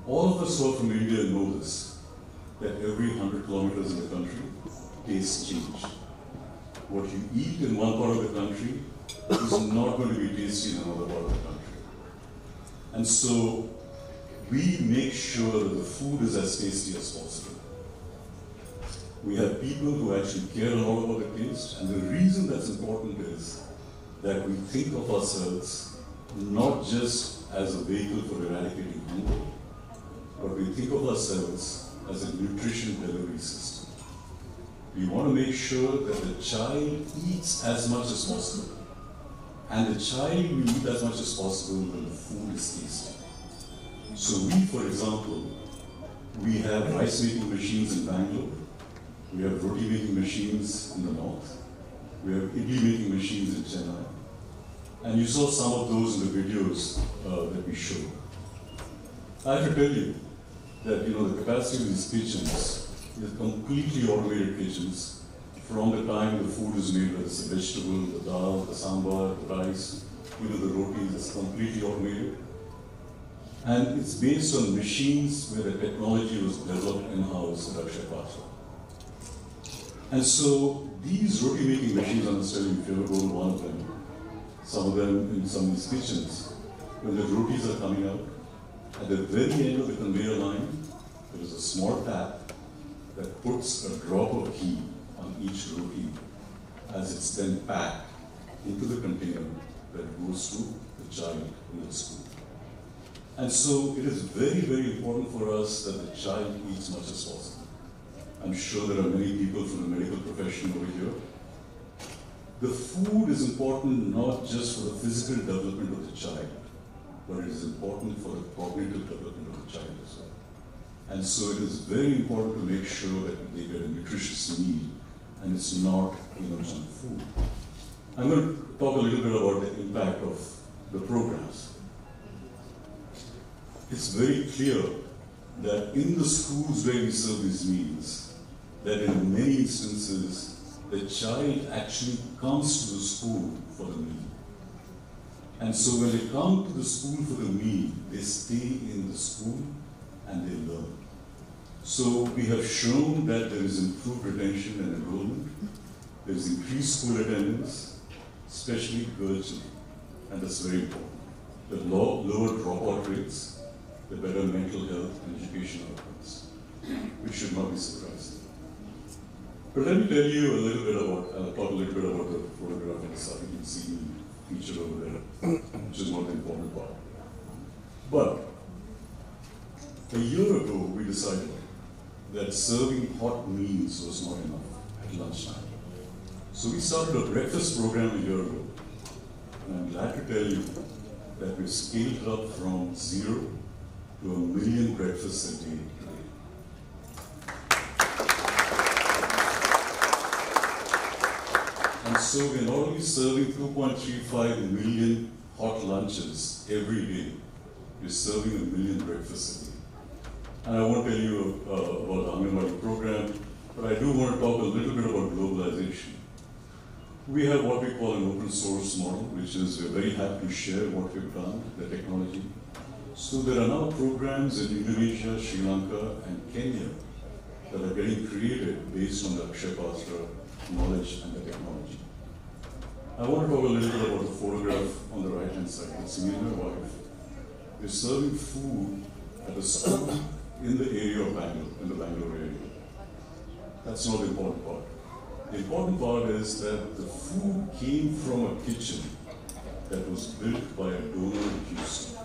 All of us who are from India know this, that every 100 kilometers in the country, tastes change. What you eat in one part of the country is not going to be tasty in another part of the country. And so, we make sure that the food is as tasty as possible. We have people who actually care a lot about the taste, and the reason that's important is that we think of ourselves not just as a vehicle for eradicating hunger, but we think of ourselves as a nutrition delivery system. We want to make sure that the child eats as much as possible. And the child will eat as much as possible when the food is tasty. So we, for example, we have rice making machines in Bangalore. We have roti making machines in the north. We have idli making machines in Chennai. And you saw some of those in the videos that we showed. I have to tell you that the capacity of these kitchens is completely automated kitchens. From the time the food is made, whether it's the vegetable, the dal, the sambar, the rice, the rotis, it's completely automated. And it's based on machines where the technology was developed in-house at Akshaya Patra. And so these roti making machines, I'm just telling you, if you ever go to one of them, some of them in some of these kitchens, when the rotis are coming out, at the very end of the conveyor line, there is a small tap that puts a drop of ghee on each roti as it's then packed into the container that goes to the child in the school. And so it is very, very important for us that the child eats much as possible. I'm sure there are many people from the medical profession over here. The food is important not just for the physical development of the child, but it is important for the cognitive development of the child as well. And so it is very important to make sure that they get a nutritious meal and it's not junk food. I'm going to talk a little bit about the impact of the programs. It's very clear that in the schools where we serve these meals, that in many instances, the child actually comes to the school for the meal. And so when they come to the school for the meal, they stay in the school and they learn. So we have shown that there is improved retention and enrollment. There is increased school attendance, especially girl children, and that's very important. The lower dropout rates, the better mental health and education outcomes, which should not be surprising. But let me tell you a little bit about, I'll talk a little bit about the photograph inside. You can see me featured over there, which is not the important part. But a year ago, we decided that serving hot meals was not enough at lunchtime. So we started a breakfast program a year ago. And I'm glad to tell you that we've scaled up from 0 to 1 million breakfasts a day today. And so we're not only serving 2.35 million hot lunches every day, we're serving 1 million breakfasts a day. And I won't tell you about the Anganwadi program, but I do want to talk a little bit about globalization. We have what we call an open source model, which is we're very happy to share what we've done, the technology. So there are now programs in Indonesia, Sri Lanka, and Kenya that are getting created based on the Akshaya Patra knowledge and the technology. I want to talk a little bit about the photograph on the right-hand side. It's me and my wife. We're serving food at a school in the area of Bangalore, in the Bangalore area. That's not the important part. The important part is that the food came from a kitchen that was built by a donor in Houston.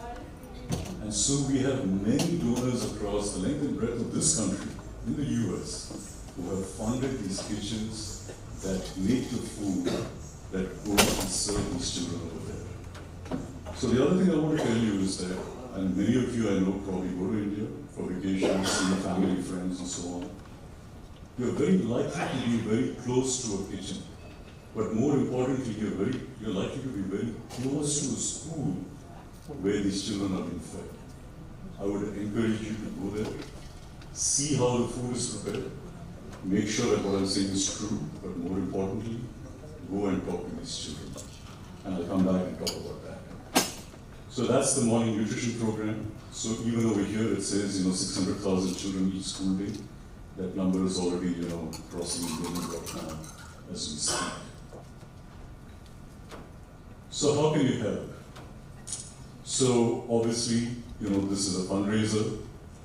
And so we have many donors across the length and breadth of this country, in the US, who have funded these kitchens that make the food that go and serve these children over there. So the other thing I want to tell you is that, and many of you I know probably go to India for vacations, see family, friends, and so on. You're very likely to be very close to a kitchen. But more importantly, you're likely to be very close to a school where these children are being fed. I would encourage you to go there, see how the food is prepared, make sure that what I'm saying is true, but more importantly, go and talk to these children. And I'll come back and talk about that. So that's the morning nutrition program. So even over here it says, 600,000 children each school day. That number is already, crossing the million right now as we speak. So how can you help? So obviously, this is a fundraiser.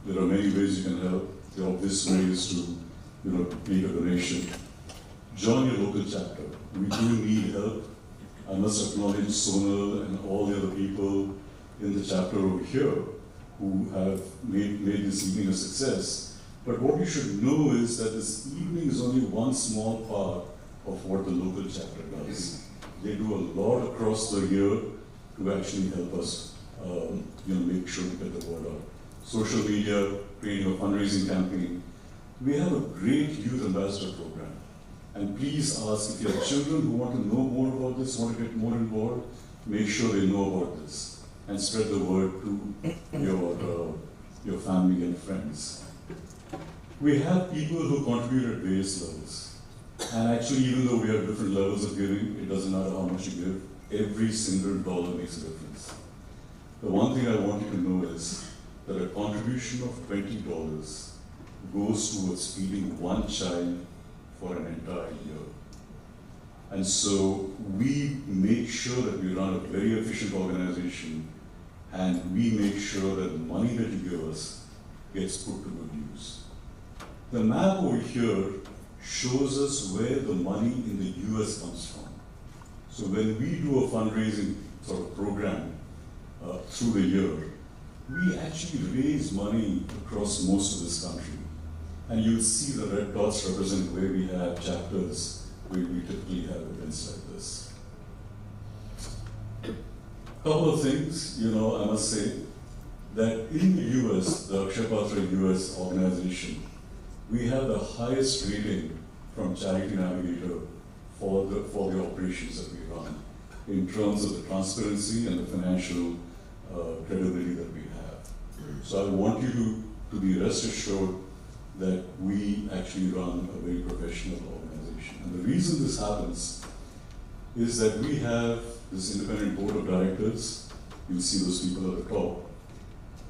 There are many ways you can help. The obvious way is to, make a donation. Join your local chapter. We do need help. I must acknowledge Sonal and all the other people in the chapter over here who have made this evening a success. But what you should know is that this evening is only one small part of what the local chapter does. They do a lot across the year to actually help us, make sure we get the word out. Social media, creating a fundraising campaign. We have a great youth ambassador program. And please ask if you have children who want to know more about this, want to get more involved, make sure they know about this and spread the word to your family and friends. We have people who contribute at various levels. And actually, even though we have different levels of giving, it doesn't matter how much you give, every single dollar makes a difference. The one thing I want you to know is that a contribution of $20 goes towards feeding one child for an entire year. And so we make sure that we run a very efficient organization, and we make sure that the money that you give us gets put to good use. The map over here shows us where the money in the US comes from. So when we do a fundraising sort of program through the year, we actually raise money across most of this country. And you'll see the red dots represent where we have chapters, where we typically have events like this. Couple of things, I must say, that in the US, the Akshaya Patra US organization, we have the highest rating from Charity Navigator for the operations that we run, in terms of the transparency and the financial credibility that we have. So I want you to be rest assured that we actually run a very professional organization. And the reason this happens is that we have this independent board of directors. You'll see those people at the top.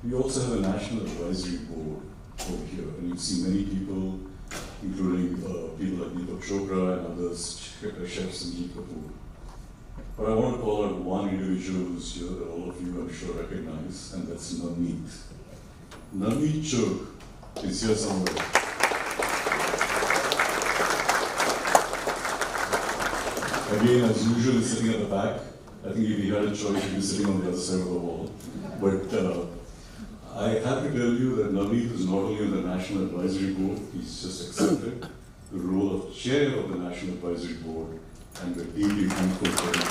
We also have a national advisory board over here, and you see many people, including people like Deepak Chopra and others, chefs and Jeet Kapoor. But I want to call out one individual who's here that all of you I'm sure recognize, and that's Navneet. Navneet Chok is here somewhere. Again, as usual, sitting at the back. I think if he had a choice, he'd be sitting on the other side of the wall. But I have to tell you that Navneet is not only on the National Advisory Board, he's just accepted the role of chair of the National Advisory Board, and we're deeply thankful for him.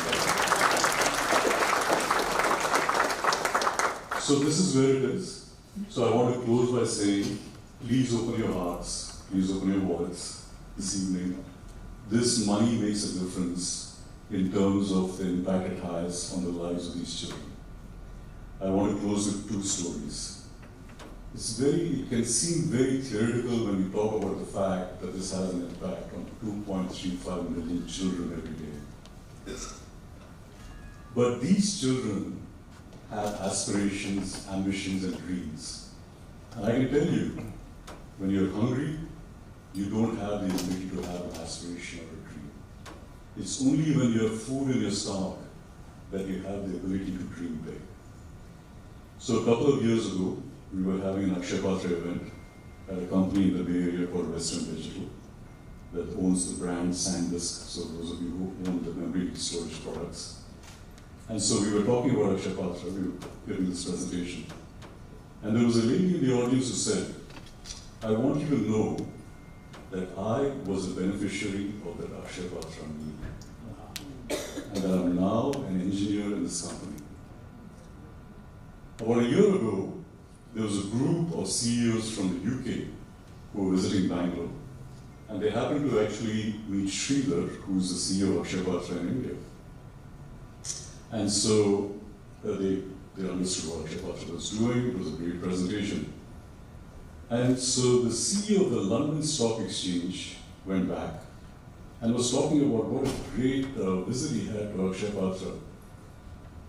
So this is where it is. So I want to close by saying, please open your hearts, please open your wallets this evening. This money makes a difference in terms of the impact it has on the lives of these children. I want to close with two stories. It can seem very theoretical when we talk about the fact that this has an impact on 2.35 million children every day. But these children have aspirations, ambitions, and dreams. And I can tell you, when you're hungry, you don't have the ability to have an aspiration or a dream. It's only when you have food in your stomach that you have the ability to dream big. So a couple of years ago, we were having an Akshaya Patra event at a company in the Bay Area called Western Digital that owns the brand SanDisk, so those of you who own the memory storage products. And so we were talking about Akshaya Patra, we were giving this presentation. And there was a lady in the audience who said, I want you to know that I was a beneficiary of that Akshaya Patra meal, and that I'm now an engineer in this company. About a year ago, there was a group of CEOs from the UK who were visiting Bangalore, and they happened to actually meet Sridhar, who's the CEO of Akshaya Patra in India. And so they understood what Akshaya Patra was doing. It was a great presentation. And so the CEO of the London Stock Exchange went back and was talking about what a great visit he had to Akshaya Patra,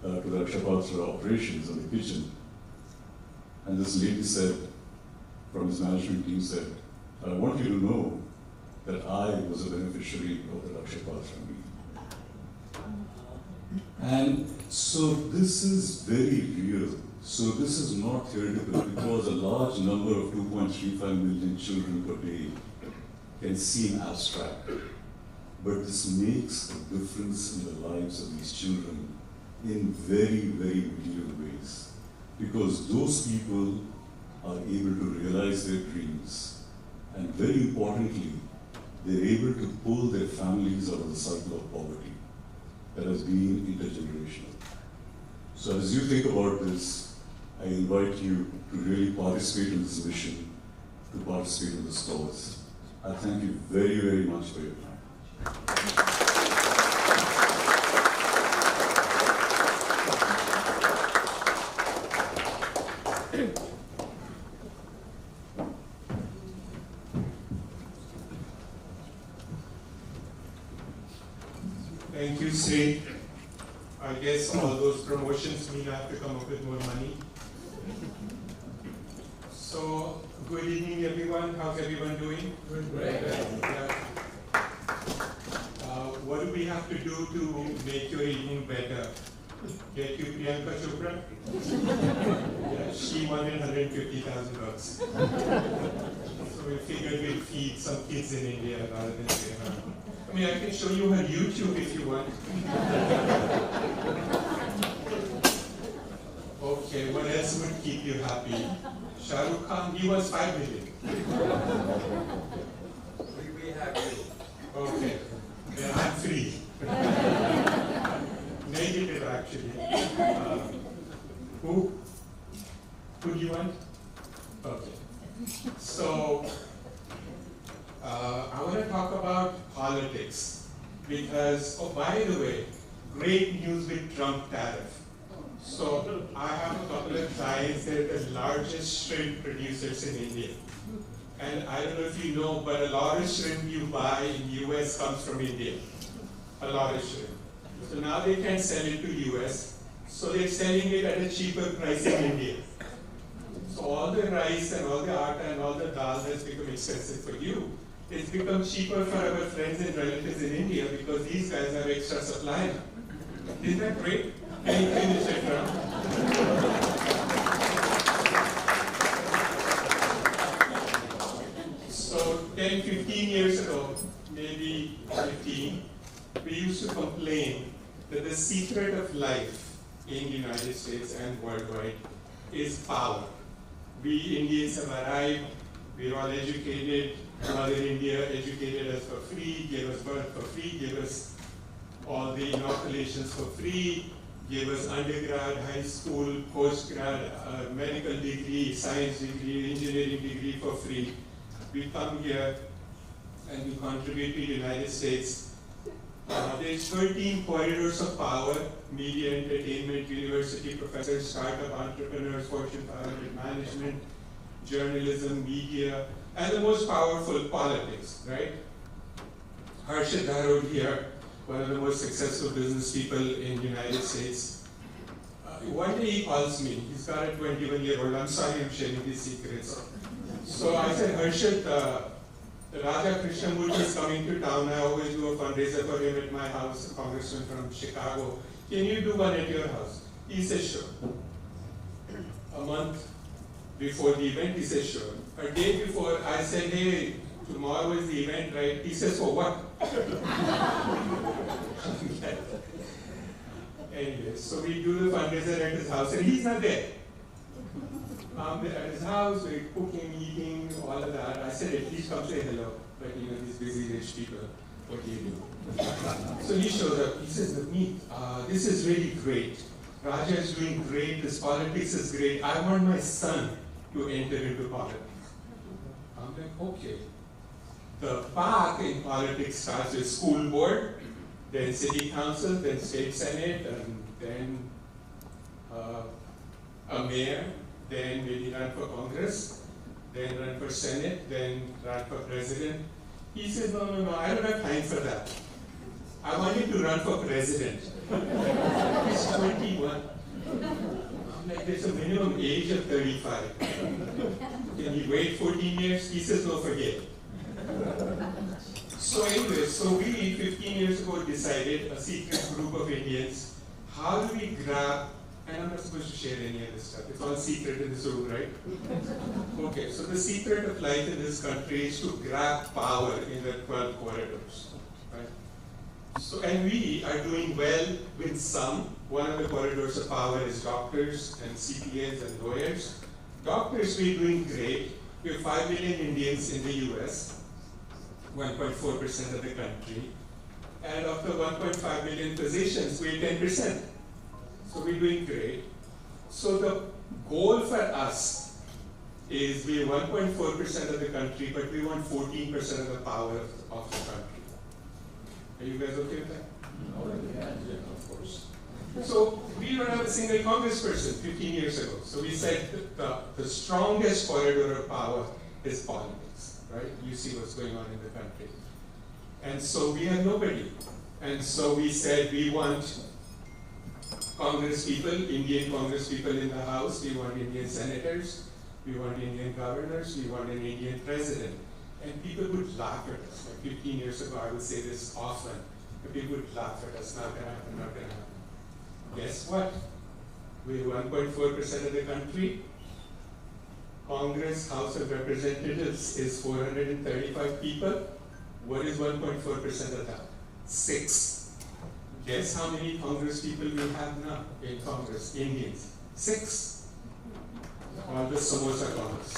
to the Akshaya Patra operations in the kitchen. And this lady said, from his management team said, I want you to know that I was a beneficiary of the Akshaya Patra meal. And so this is very real. So this is not theoretical, because a large number of 2.35 million children per day can seem abstract. But this makes a difference in the lives of these children in very, very real ways. Because those people are able to realize their dreams, And very importantly, they're able to pull their families out of the cycle of poverty that has been intergenerational. So as you think about this, I invite you to really participate in this mission, to participate in this cause. I thank you very, very much for your time. Thank you, Sri. I guess all those promotions mean I have to come up with more money. So, good evening, everyone. How's everyone doing? Great. Yeah. What do we have to do to make your evening better? Get you Priyanka Chopra? Yeah, she wanted $150,000. So we figured we'd feed some kids in India rather than stay home. I mean, I can show you her YouTube if you want. Okay, what else would keep you happy? Shah Rukh Khan, he was $5 million. We have you. Okay, then I'm free. Negative, actually. Who do you want? Okay. So, I want to talk about politics because, oh, by the way, great news with Trump tariff. So, I have a couple of clients, they're the largest shrimp producers in India. And I don't know if you know, but a lot of shrimp you buy in the US comes from India. A lot of shrimp. So now they can sell it to US, so they're selling it at a cheaper price in India. So all the rice and all the atta and all the dal has become expensive for you. It's become cheaper for our friends and relatives in India because these guys have extra supply. Isn't that great? Can you finish it now? So 10, 15 years ago, maybe 15, we used to complain that the secret of life in the United States and worldwide is power. We Indians have arrived, we're all educated, Mother India educated us for free, gave us birth for free, gave us all the inoculations for free, gave us undergrad, high school, postgrad, medical degree, science degree, engineering degree for free. We come here and we contribute to the United States. There's 13 corridors of power: media, entertainment, university professors, startup entrepreneurs, Fortune 500 management, journalism, media, and the most powerful, politics, right? Harshad Dharod here, one of the most successful business people in the United States. One day he calls me, he's got a 21-year-old, I'm sorry I'm sharing these secrets. So I said, Harshad, Raja Krishnamurti is coming to town. I always do a fundraiser for him at my house, a congressman from Chicago. Can you do one at your house? He said, sure. A month before the event, he said, sure. A day before, I said, hey, tomorrow is the event, right? He says, for what? Anyway, so we do the fundraiser at his house, and he's not there. At his house, we're cooking, eating, all of that. I said, at least come say hello. But you know, these busy rich people, what do you do? So he shows up, he says, this is really great. Raja is doing great, this politics is great. I want my son to enter into politics. I'm like, okay. The path in politics starts with school board, then city council, then state senate, and then a mayor, then maybe run for Congress, then run for Senate, then run for president. He says, no, I don't have time for that. I want him to run for president. He's 21. I'm like, there's a minimum age of 35. Can he wait 14 years? He says, no, forget it. So anyway, so we 15 years ago decided, a secret group of Indians, how do we grab, and I'm not supposed to share any of this stuff, it's all secret in this room, right? Okay, so the secret of life in this country is to grab power in the 12 corridors, right? So, and we are doing well with some. One of the corridors of power is doctors and CPAs and lawyers. Doctors, we're doing great. We have 5 million Indians in the US, 1.4% of the country. And of the 1.5 million positions, we're 10%. So we're doing great. So the goal for us is we're 1.4% of the country, but we want 14% of the power of the country. Are you guys okay with that? Oh, yeah, of course. So we don't have a single congressperson 15 years ago. So we said that the strongest corridor of power is politics, right? You see what's going on in the country. And so we have nobody. And so we said we want Congress people, Indian Congress people in the House, we want Indian senators, we want Indian governors, we want an Indian president. And people would laugh at us. Like 15 years ago, I would say this often, but people would laugh at us, not gonna happen, not gonna happen. Guess what? We're 1.4% of the country. Congress, House of Representatives is 435 people. What is 1.4% of that? 6. Guess how many Congress people we have now in Congress? Indians. 6. All the samosa Congress.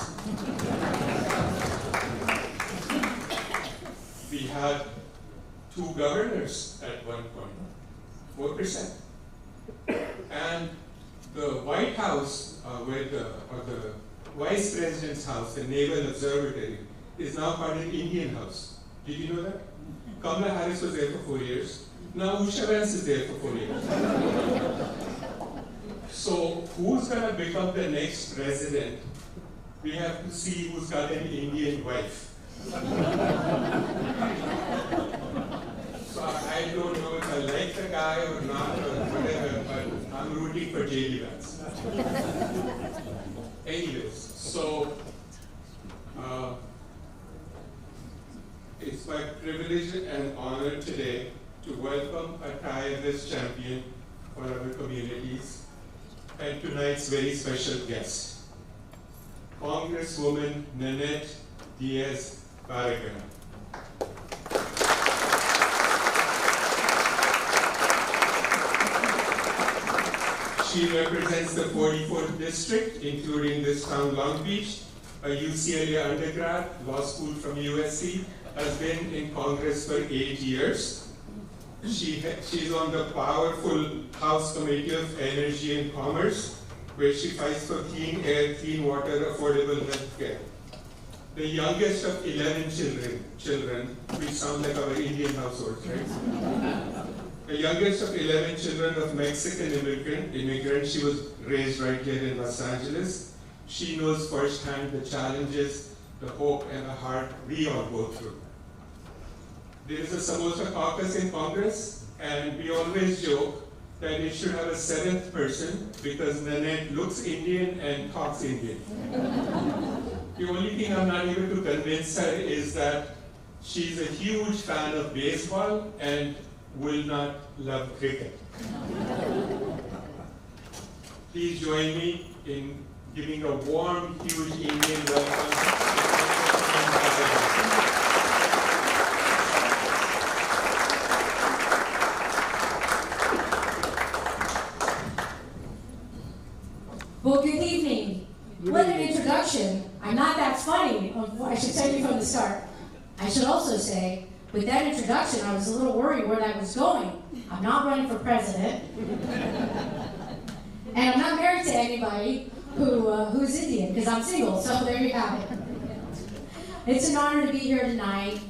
We had 2 governors at one point, 4%. And the White House, or the Vice President's house, the Naval Observatory, is now part of the Indian House. Did you know that? Kamala Harris was there for 4 years. Now Usha Vance is there for 4 years. So who's going to become the next president? We have to see who's got an Indian wife. So I don't know if I like the guy or not or whatever, but I'm rooting for J.D. Vance. Anyways, so it's my privilege and honor today to welcome a tireless champion for our communities and tonight's very special guest, Congresswoman Nanette Diaz-Barragán. She represents the 44th district, including this town, Long Beach, a UCLA undergrad, law school from USC, has been in Congress for 8 years. She's on the powerful House Committee of Energy and Commerce, where she fights for clean air, clean water, affordable health care. The youngest of 11 children, which sound like our Indian households, right? The youngest of 11 children of Mexican immigrants, she was raised right here in Los Angeles. She knows firsthand the challenges, the hope, and the heart we all go through. There is a Samosa caucus in Congress, and we always joke that it should have a 7th person because Nanette looks Indian and talks Indian. The only thing I'm not able to convince her is that she's a huge fan of baseball and will not love cricket. Please join me in giving a warm, huge Indian welcome. Well, good evening. What an introduction. I'm not that funny. I should tell you from the start. I should also say, with that introduction, I was a little worried where that was going. I'm not running for president. And I'm not married to anybody who's Indian, because I'm single, so there you have it. It's an honor to be here tonight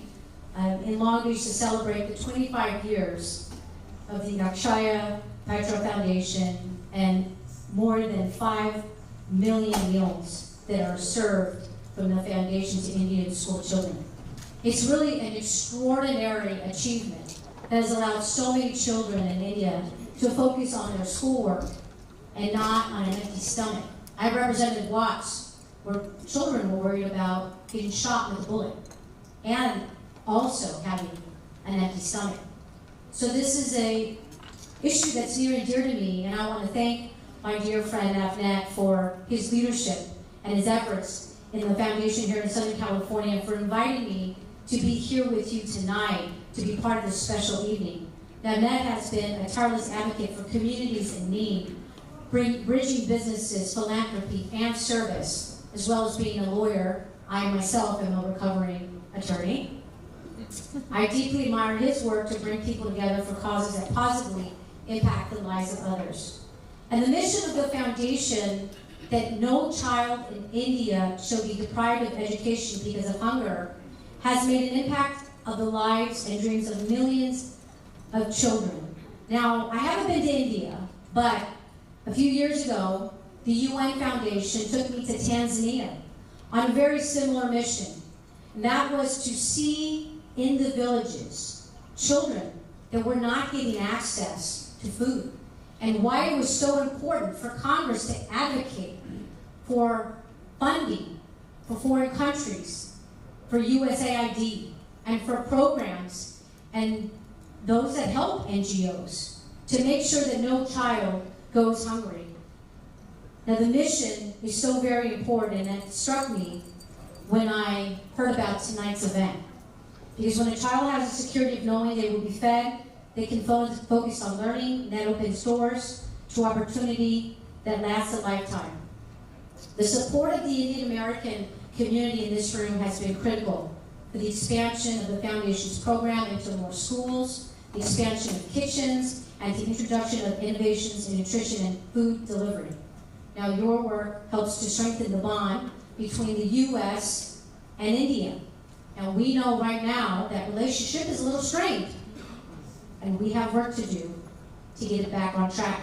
in Long Beach to celebrate the 25 years of the Akshaya Patra Foundation and more than 5 million meals that are served from the foundation to Indian school children. It's really an extraordinary achievement that has allowed so many children in India to focus on their schoolwork and not on an empty stomach. I represented Watts, where children were worried about getting shot with a bullet and also having an empty stomach. So this is an issue that's near and dear to me, and I want to thank my dear friend Avnet for his leadership and his efforts in the foundation here in Southern California and for inviting me to be here with you tonight to be part of this special evening. Avnet has been a tireless advocate for communities in need, bridging businesses, philanthropy, and service, as well as being a lawyer I myself am a recovering attorney. I deeply admire his work to bring people together for causes that positively impact the lives of others. And the mission of the foundation, that no child in India shall be deprived of education because of hunger, has made an impact of the lives and dreams of millions of children. Now, I haven't been to India, but a few years ago, the UN Foundation took me to Tanzania on a very similar mission. And that was to see in the villages children that were not getting access to food, and why it was so important for Congress to advocate for funding for foreign countries, for USAID, and for programs and those that help NGOs to make sure that no child goes hungry. Now, the mission is so very important, and that struck me when I heard about tonight's event. Because when a child has the security of knowing they will be fed, they can focus on learning, and that opens doors to opportunity that lasts a lifetime. The support of the Indian American community in this room has been critical for the expansion of the Foundation's program into more schools, the expansion of kitchens, and the introduction of innovations in nutrition and food delivery. Now, your work helps to strengthen the bond between the U.S. and India. And we know right now that relationship is a little strained, and we have work to do to get it back on track.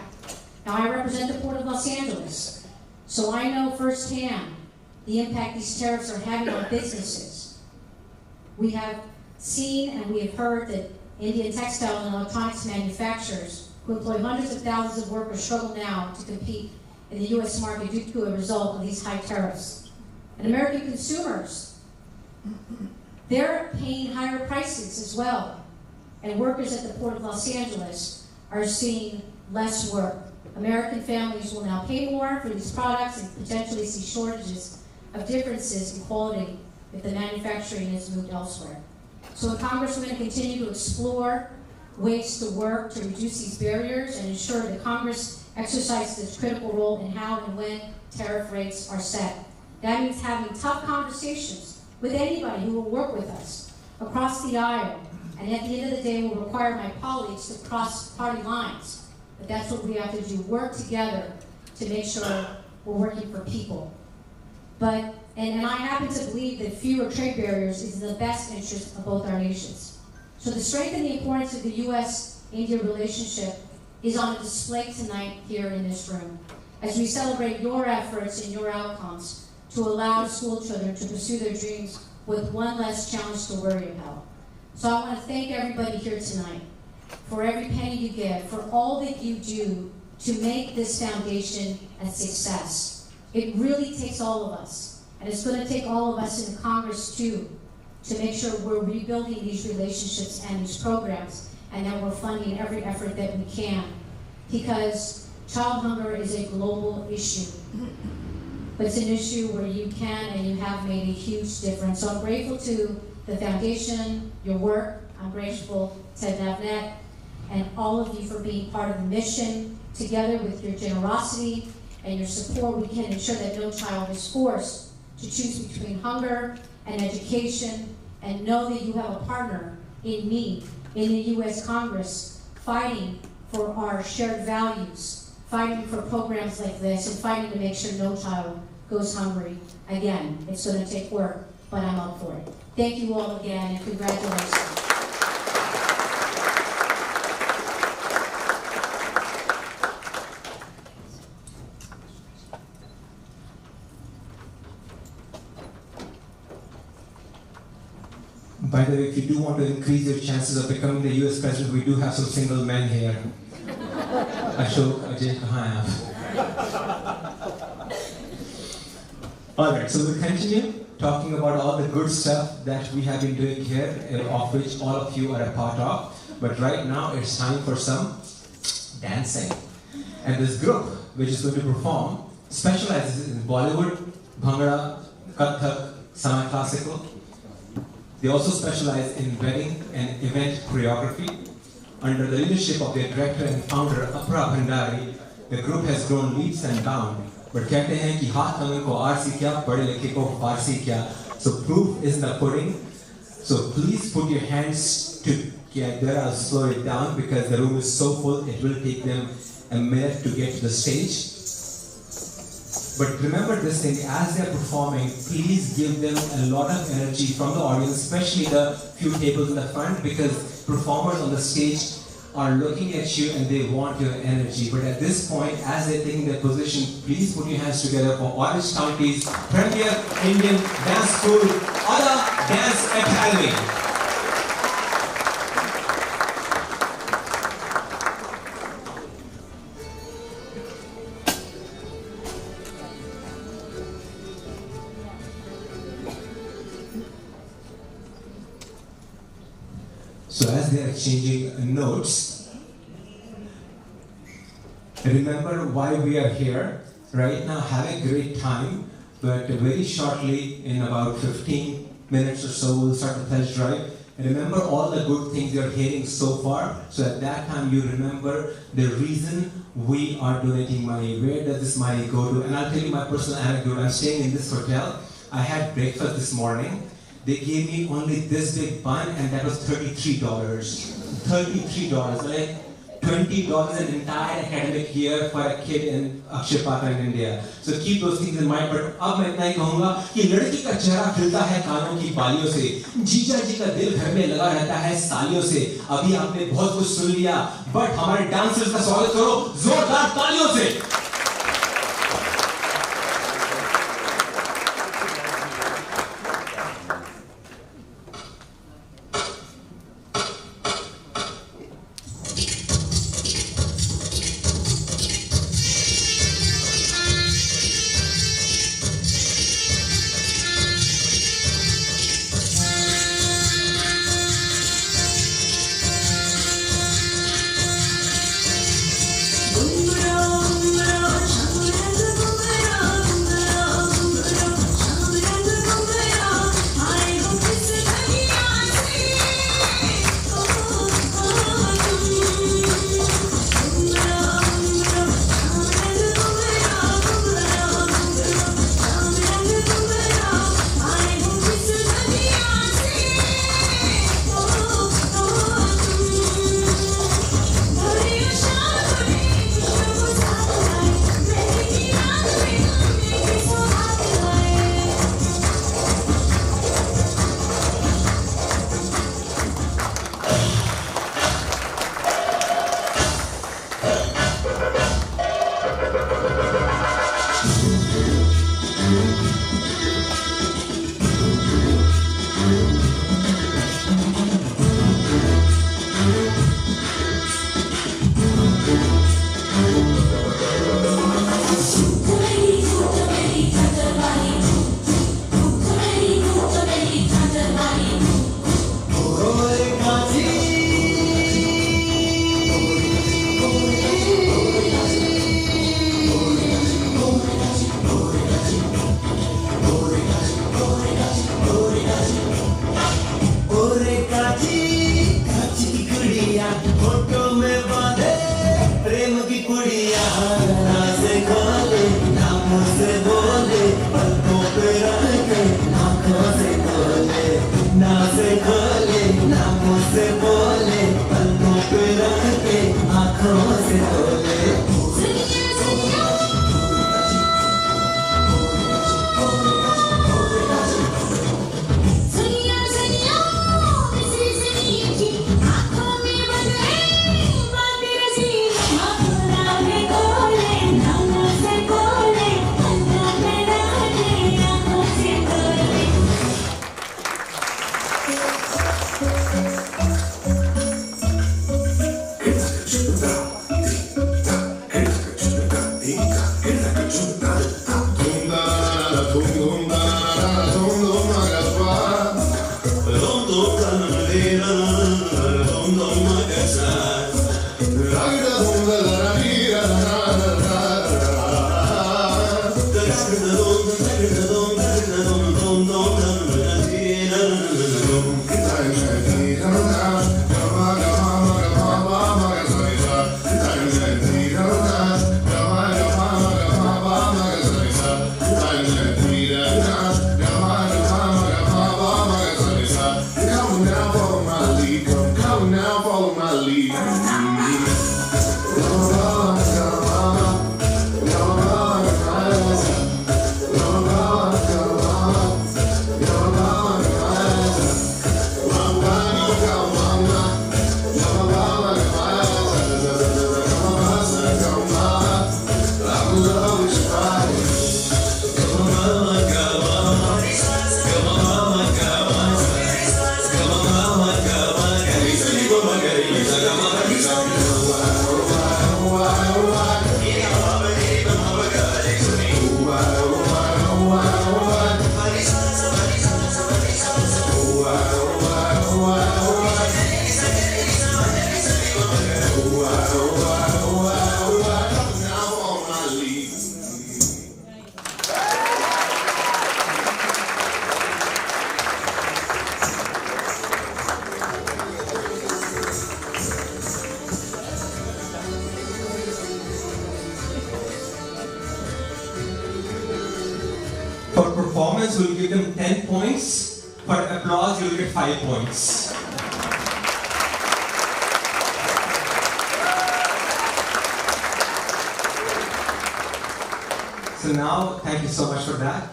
Now, I represent the Port of Los Angeles, so I know firsthand the impact these tariffs are having on businesses. We have seen and we have heard that Indian textile and electronics manufacturers, who employ hundreds of thousands of workers, struggle now to compete in the U.S. market due to a result of these high tariffs. And American consumers, they're paying higher prices as well. And workers at the Port of Los Angeles are seeing less work. American families will now pay more for these products and potentially see shortages of differences in quality if the manufacturing is moved elsewhere. So in Congress, we're going to continue to explore ways to work to reduce these barriers and ensure that Congress exercises its critical role in how and when tariff rates are set. That means having tough conversations with anybody who will work with us across the aisle, and at the end of the day will require my colleagues to cross party lines. But that's what we have to do, work together to make sure we're working for people. But, and I happen to believe that fewer trade barriers is in the best interest of both our nations. So the strength and the importance of the U.S.-India relationship is on display tonight here in this room, as we celebrate your efforts and your outcomes to allow school children to pursue their dreams with one less challenge to worry about. So I want to thank everybody here tonight for every penny you give, for all that you do to make this foundation a success. It really takes all of us, and it's going to take all of us in Congress too, to make sure we're rebuilding these relationships and these programs, and that we're funding every effort that we can, because child hunger is a global issue. But it's an issue where you can and you have made a huge difference. So I'm grateful to the foundation, your work. I'm grateful to NAVNet and all of you for being part of the mission. Together with your generosity and your support, we can ensure that no child is forced to choose between hunger and education, and know that you have a partner in me, in the U.S. Congress, fighting for our shared values, fighting for programs like this, and fighting to make sure no child goes hungry again. It's going to take work, but I'm up for it. Thank you all again, and congratulations. By the way, if you do want to increase your chances of becoming the US president, we do have some single men here. Ashok, Ajay, kahan hai aap? Alright, so we'll continue talking about all the good stuff that we have been doing here, of which all of you are a part of. But right now, it's time for some dancing. And this group, which is going to perform, specializes in Bollywood, Bhangra, Kathak, semi-classical. They also specialize in wedding and event choreography. Under the leadership of their director and founder, Apra Bhandari, the group has grown leaps and bounds. But कहते हैं कि हाथ कंगन को RC क्या, पढ़े लिखे को फारसी क्या. So proof is in the pudding. So please put your hands together. I'll slow it down because the room is so full, it will take them a minute to get to the stage. But remember this thing, as they're performing, please give them a lot of energy from the audience, especially the few tables in the front, because performers on the stage are looking at you and they want your energy. But at this point, as they're taking their position, please put your hands together for Orange County's premier Indian dance school, Ada Dance Academy. So as they are exchanging notes, remember why we are here. Right now, have a great time, but very shortly, in about 15 minutes or so, we'll start the pledge drive. And remember all the good things you're hearing so far, so at that time you remember the reason we are donating money. Where does this money go to? And I'll tell you my personal anecdote. I'm staying in this hotel. I had breakfast this morning. They gave me only this big bun, and that was $33. $33, like $20 an entire academic year for a kid in Akshaya Patra in India. So keep those things in mind. But अब मैं इतना ही कहूँगा कि लड़की का चेहरा खिलता है कानों की बालियों से, जीजा जी का दिल घर में लगा रहता है सालियों से. अभी आपने बहुत कुछ सुन लिया, but हमारे डांसर्स का स्वागत करो जोरदार तालियों से. on my leave. For performance, we'll give them 10 points. For applause, you'll get 5 points. So now, thank you so much for that.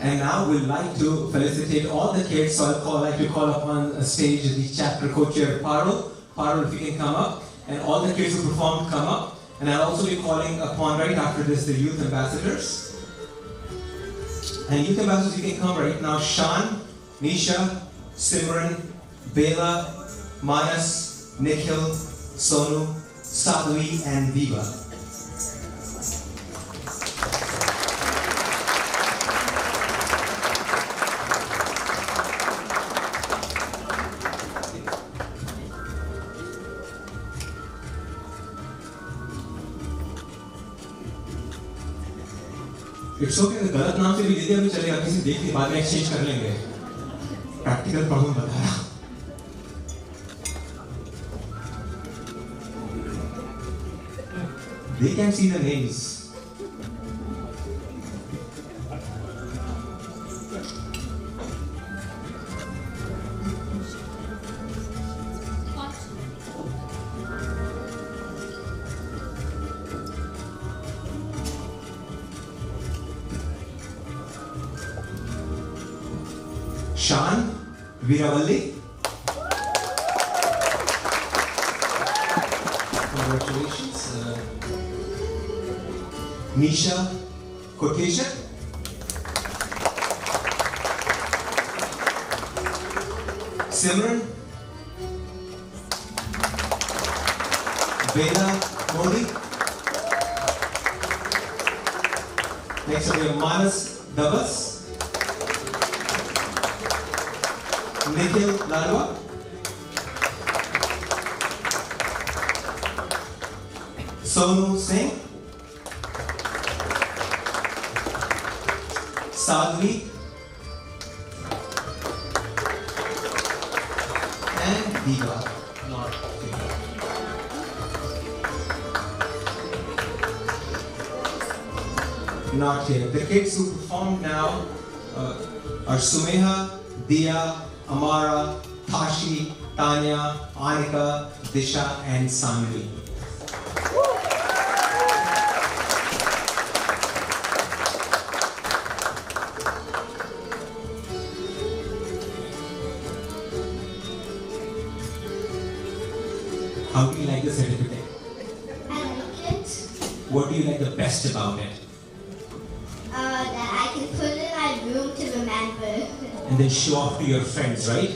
And now we'd like to felicitate all the kids. So I'd like to call upon stage the chapter co-chair Parul. Parul, if you can come up. And all the kids who performed, come up. And I'll also be calling upon right after this the youth ambassadors. And youth ambassadors, you can come right now. Shan, Nisha, Simran, Bela, Manas, Nikhil, Sonu, Sadhvi, and Viva. It's okay, the गलत नाम से भी दे दिया भी चलेगा, किसी देख के बाद में exchange कर लेंगे. Practical problem बता रहा. They can see the names. Shan, Veeravalli. Congratulations. Nisha, Kotesha. Simran. Bela Modi. Next up we have Manas Davas. Nikhil Lalwa. Sonu Singh. Sadhvi. And Diva. Not here. The kids who performed now are Sumeha, Dia, Amara, Tashi, Tanya, Anika, Disha, and Sanvi. How do you like the certificate? I like it. What do you like the best about it? That I can put it in my room to remember. And then show off to your friends, right?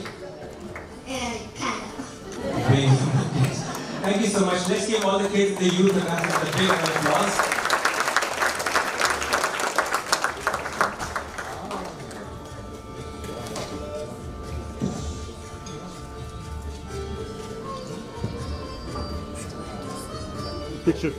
Kind of. Very good. Thank you so much. Let's give all the kids, the youth, and a big round of applause. Picture.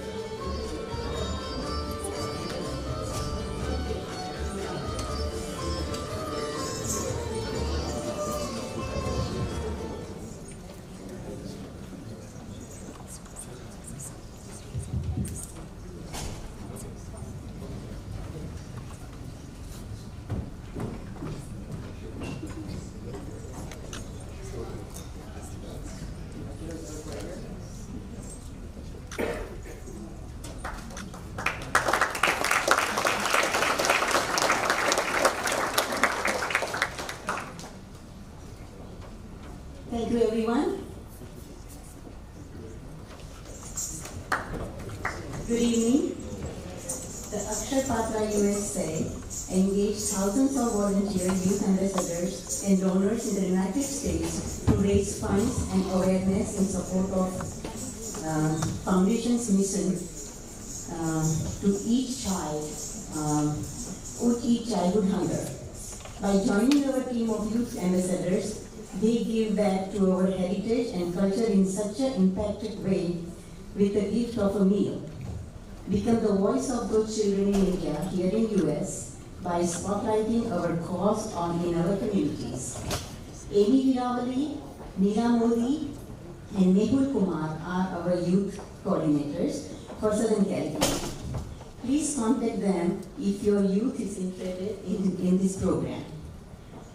Good evening. The Akshaya Patra USA engaged thousands of volunteer youth ambassadors and donors in the United States to raise funds and awareness in support of Foundation's mission to each child, childhood hunger. By joining our team of youth ambassadors, they give back to our heritage and culture in such an impacted way with the gift of a meal. Become the voice of those children in India, here in US, by spotlighting our cause in our communities. Amy Viravali, Neela Modi, and Mehul Kumar are our youth coordinators for Southern California. Please contact them if your youth is interested in this program.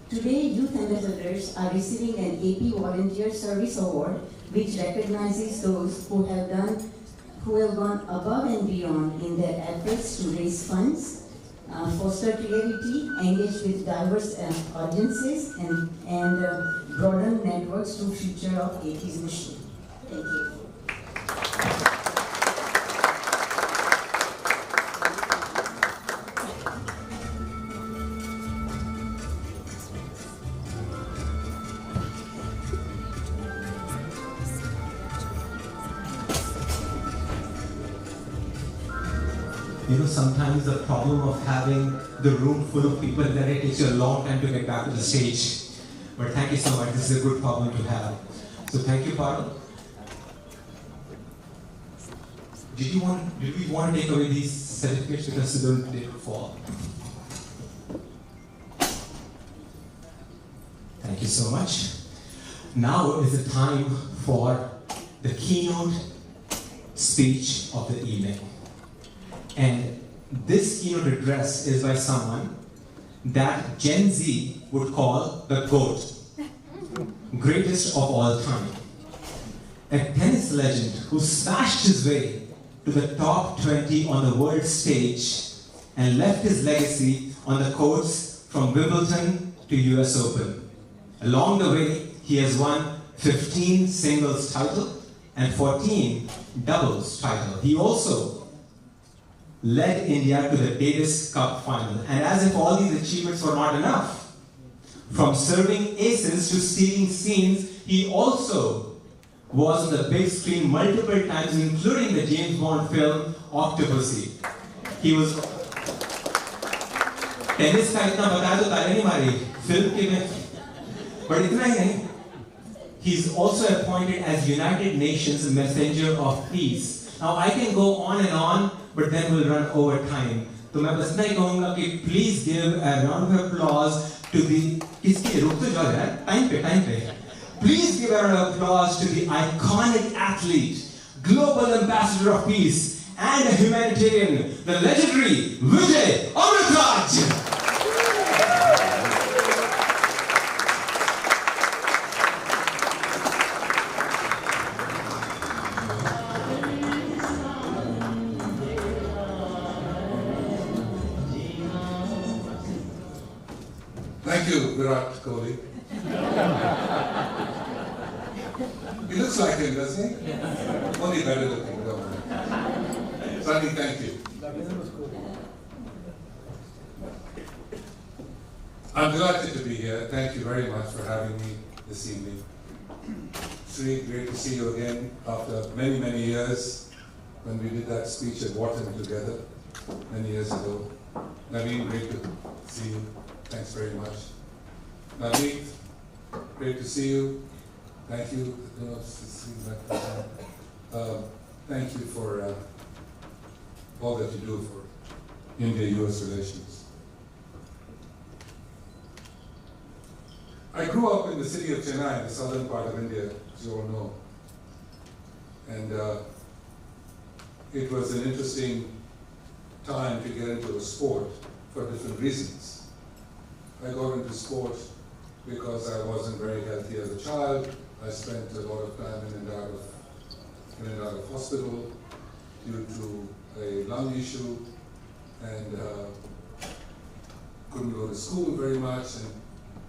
Today, youth ambassadors are receiving an AP Volunteer Service Award, which recognizes those who have gone above and beyond in their efforts to raise funds, foster creativity, engage with diverse audiences, and broaden networks to future of AP's mission. Thank you. You know, sometimes the problem of having the room full of people, then it takes you a long time to get back to the stage. But thank you so much. This is a good problem to have. So thank you, Parul. Did we want to take away these certificates because they don't fall? Thank you so much. Now is the time for the keynote speech of the evening. And this keynote address is by someone that Gen Z would call the GOAT, greatest of all time. A tennis legend who smashed his way to the top 20 on the world stage and left his legacy on the courts from Wimbledon to US Open. Along the way, he has won 15 singles title and 14 doubles title. He also led India to the Davis Cup final. And as if all these achievements were not enough, from serving aces to stealing scenes, he also was on the big screen multiple times, including the James Bond film Octopussy. He was tennis का इतना बताया तो ताले नहीं मारी film के में, but इतना ही नहीं. He's also appointed as United Nations Messenger of Peace. Now I can go on, but then we'll run over time. तो मैं बस इतना ही कहूँगा कि please give a round of applause to the किसके रुक तो जाओ यार time पे. Please give a round of applause to the iconic athlete, global ambassador of peace, and a humanitarian, the legendary Vijay Amritraj. Thank you, Virat Kohli. He looks like him, doesn't he? Only better looking, don't worry. Sunny, thank you. I'm delighted to be here. Thank you very much for having me this evening. Sri, great to see you again after many, many years when we did that speech at Wharton together many years ago. Naveen, great to see you. Thanks very much. Naveen, great to see you. Thank you. Thank you for all that you do for India-US relations. I grew up in the city of Chennai, the southern part of India, as you all know. And it was an interesting time to get into a sport for different reasons. I got into sport because I wasn't very healthy as a child. I spent a lot of time in and out of hospital due to a lung issue, and couldn't go to school very much. And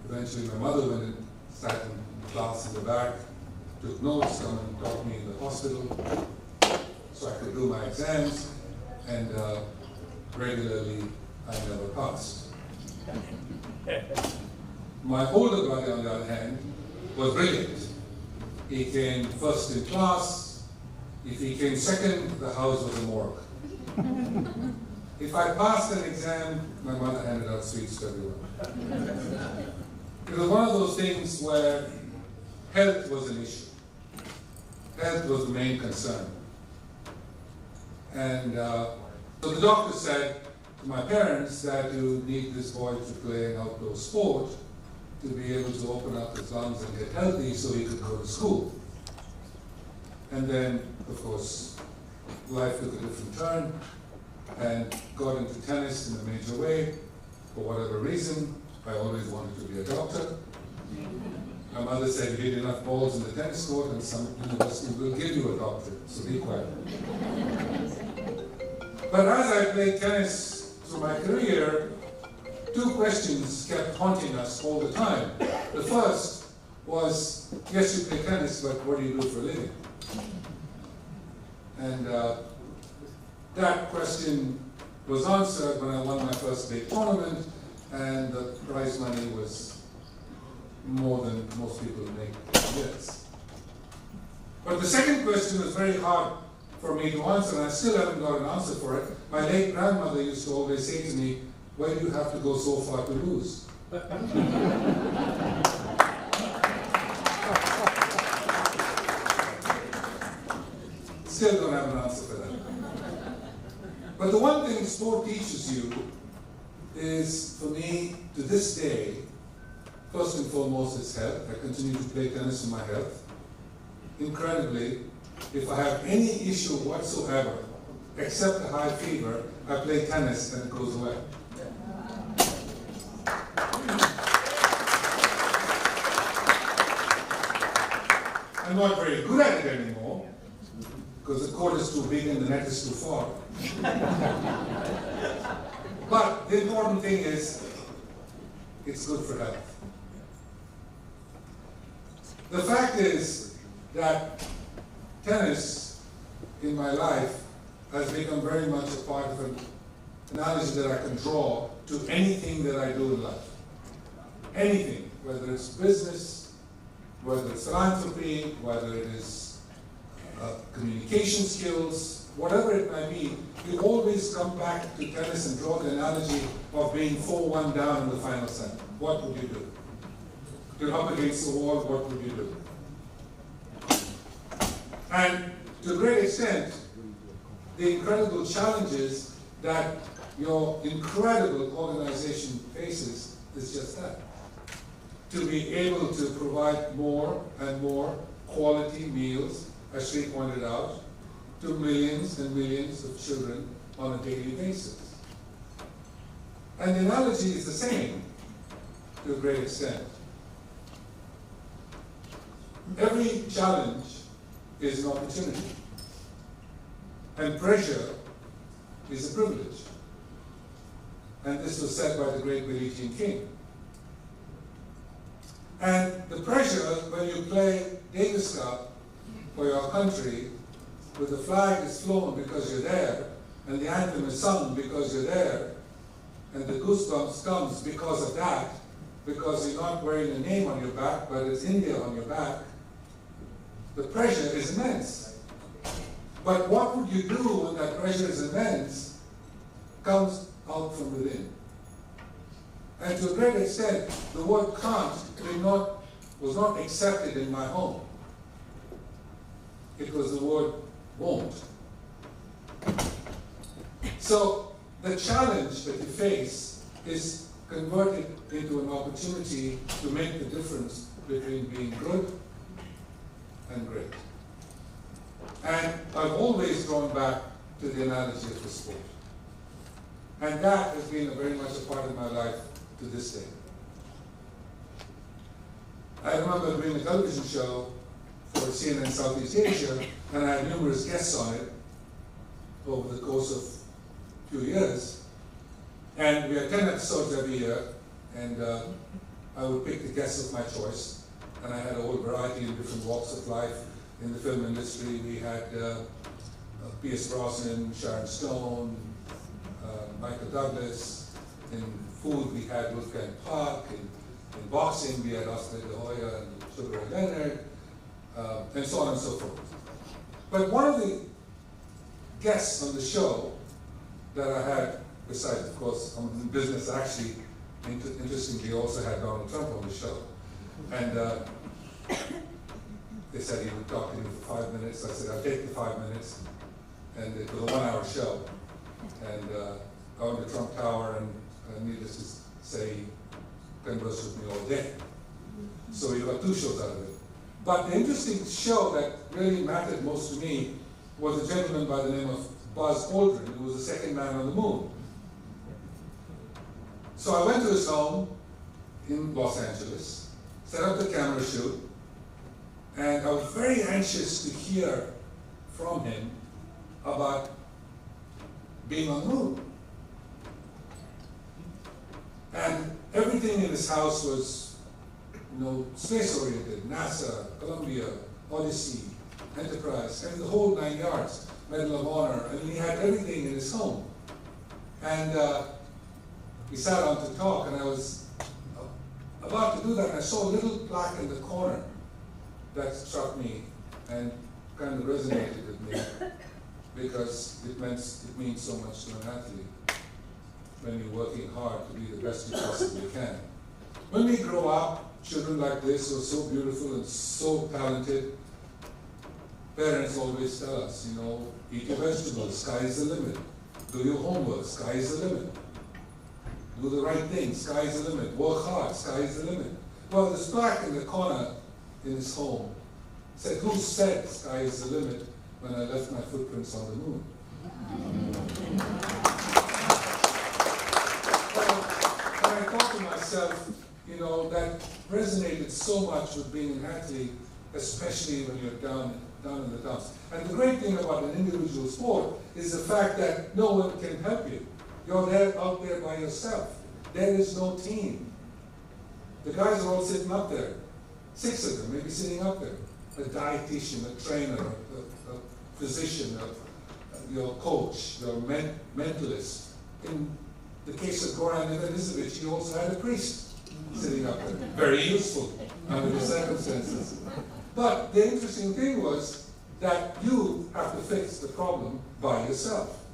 eventually my mother went and sat in class in the back, took notes, come and taught me in the hospital, so I could do my exams. and regularly I never passed. My older brother, on the other hand, was brilliant. He came first in class. If he came second, the house was a morgue. If I passed an exam, my mother handed out sweets to everyone. It was one of those things where health was an issue. Health was the main concern. And so the doctor said to my parents that you need this boy to play an outdoor sport to be able to open up his lungs and get healthy so he could go to school. And then, of course, life took a different turn and got into tennis in a major way. For whatever reason, I always wanted to be a doctor. My mother said, you hit enough balls in the tennis court and some university will give you a doctorate, so be quiet. But as I played tennis through my career, two questions kept haunting us all the time. The first was, yes, you play tennis, but what do you do for a living? And that question was answered when I won my first big tournament, and the prize money was more than most people make years. But the second question was very hard for me to answer, and I still haven't got an answer for it. My late grandmother used to always say to me, why do you have to go so far to lose? Still don't have an answer for that. But the one thing sport teaches you is, for me, to this day, first and foremost, it's health. I continue to play tennis for my health. Incredibly, if I have any issue whatsoever, except a high fever, I play tennis and it goes away. I'm not very good at it anymore, because the court is too big and the net is too far. But the important thing is, it's good for health. The fact is that tennis in my life has become very much a part of an analogy that I can draw to anything that I do in life. Anything, whether it's business, whether it's philanthropy, whether it is communication skills, whatever it might be, you always come back to tennis and draw the analogy of being 4-1 down in the final set. What would you do? You're up against the wall, what would you do? And to a great extent, the incredible challenges that your incredible organization faces is just that. To be able to provide more and more quality meals, as Sri pointed out, to millions and millions of children on a daily basis. And the analogy is the same to a great extent. Every challenge is an opportunity, and pressure is a privilege. And this was said by the great Billie Jean King. And the pressure when you play Davis Cup for your country, where the flag is flown because you're there, and the anthem is sung because you're there, and the goosebumps comes because of that, because you're not wearing a name on your back, but it's India on your back, the pressure is immense. But what would you do when that pressure is immense comes out from within? And to a great extent, the word can't was not accepted in my home. It was the word won't. So the challenge that you face is converted into an opportunity to make the difference between being good and great. And I've always drawn back to the analogy of the sport. And that has been very much a part of my life to this day. I remember doing a television show for CNN Southeast Asia, and I had numerous guests on it over the course of a few years. And we had 10 episodes every year, and I would pick the guests of my choice. And I had a whole variety of different walks of life in the film industry. We had Pierce Brosnan, Sharon Stone, Michael Douglas. In food, we had Wolfgang Puck. In boxing, we had Oscar De Hoya and Sugar Ray Leonard, and so on and so forth. But one of the guests on the show that I had, besides, of course, in business, actually, interestingly, also had Donald Trump on the show. And they said he would talk to me for 5 minutes. I said, I'll take the 5 minutes. And it was a 1-hour show. And I went to Trump Tower, and needless to say, he conversed with me all day. So we got 2 shows out of it. But the interesting show that really mattered most to me was a gentleman by the name of Buzz Aldrin, who was the second man on the moon. So I went to his home in Los Angeles, set up the camera shoot, and I was very anxious to hear from him about being on the moon. And everything in his house was, space-oriented: NASA, Columbia, Odyssey, Enterprise, and the whole 9 yards, Medal of Honor. I mean, he had everything in his home. And we sat down to talk, and I was about to do that, and I saw a little plaque in the corner that struck me and kind of resonated with me, because it means so much to an athlete when you're working hard to be the best you possibly can. When we grow up, children like this who are so beautiful and so talented, parents always tell us, eat your vegetables, sky is the limit. Do your homework, sky is the limit. Do the right thing, sky is the limit. Work hard, sky is the limit. Well, this plaque in the corner in his home said, who said sky is the limit when I left my footprints on the moon? When I thought to myself, that resonated so much with being an athlete, especially when you're down in the dumps. And the great thing about an individual sport is the fact that no one can help you. You're there, out there by yourself. There is no team. The guys are all sitting up there. 6 of them, maybe sitting up there. A dietitian, a trainer, a physician, your coach, your mentalist. In the case of Goran Ivanisevic, he also had a priest sitting up there. Very useful under the circumstances. But the interesting thing was that you have to fix the problem by yourself.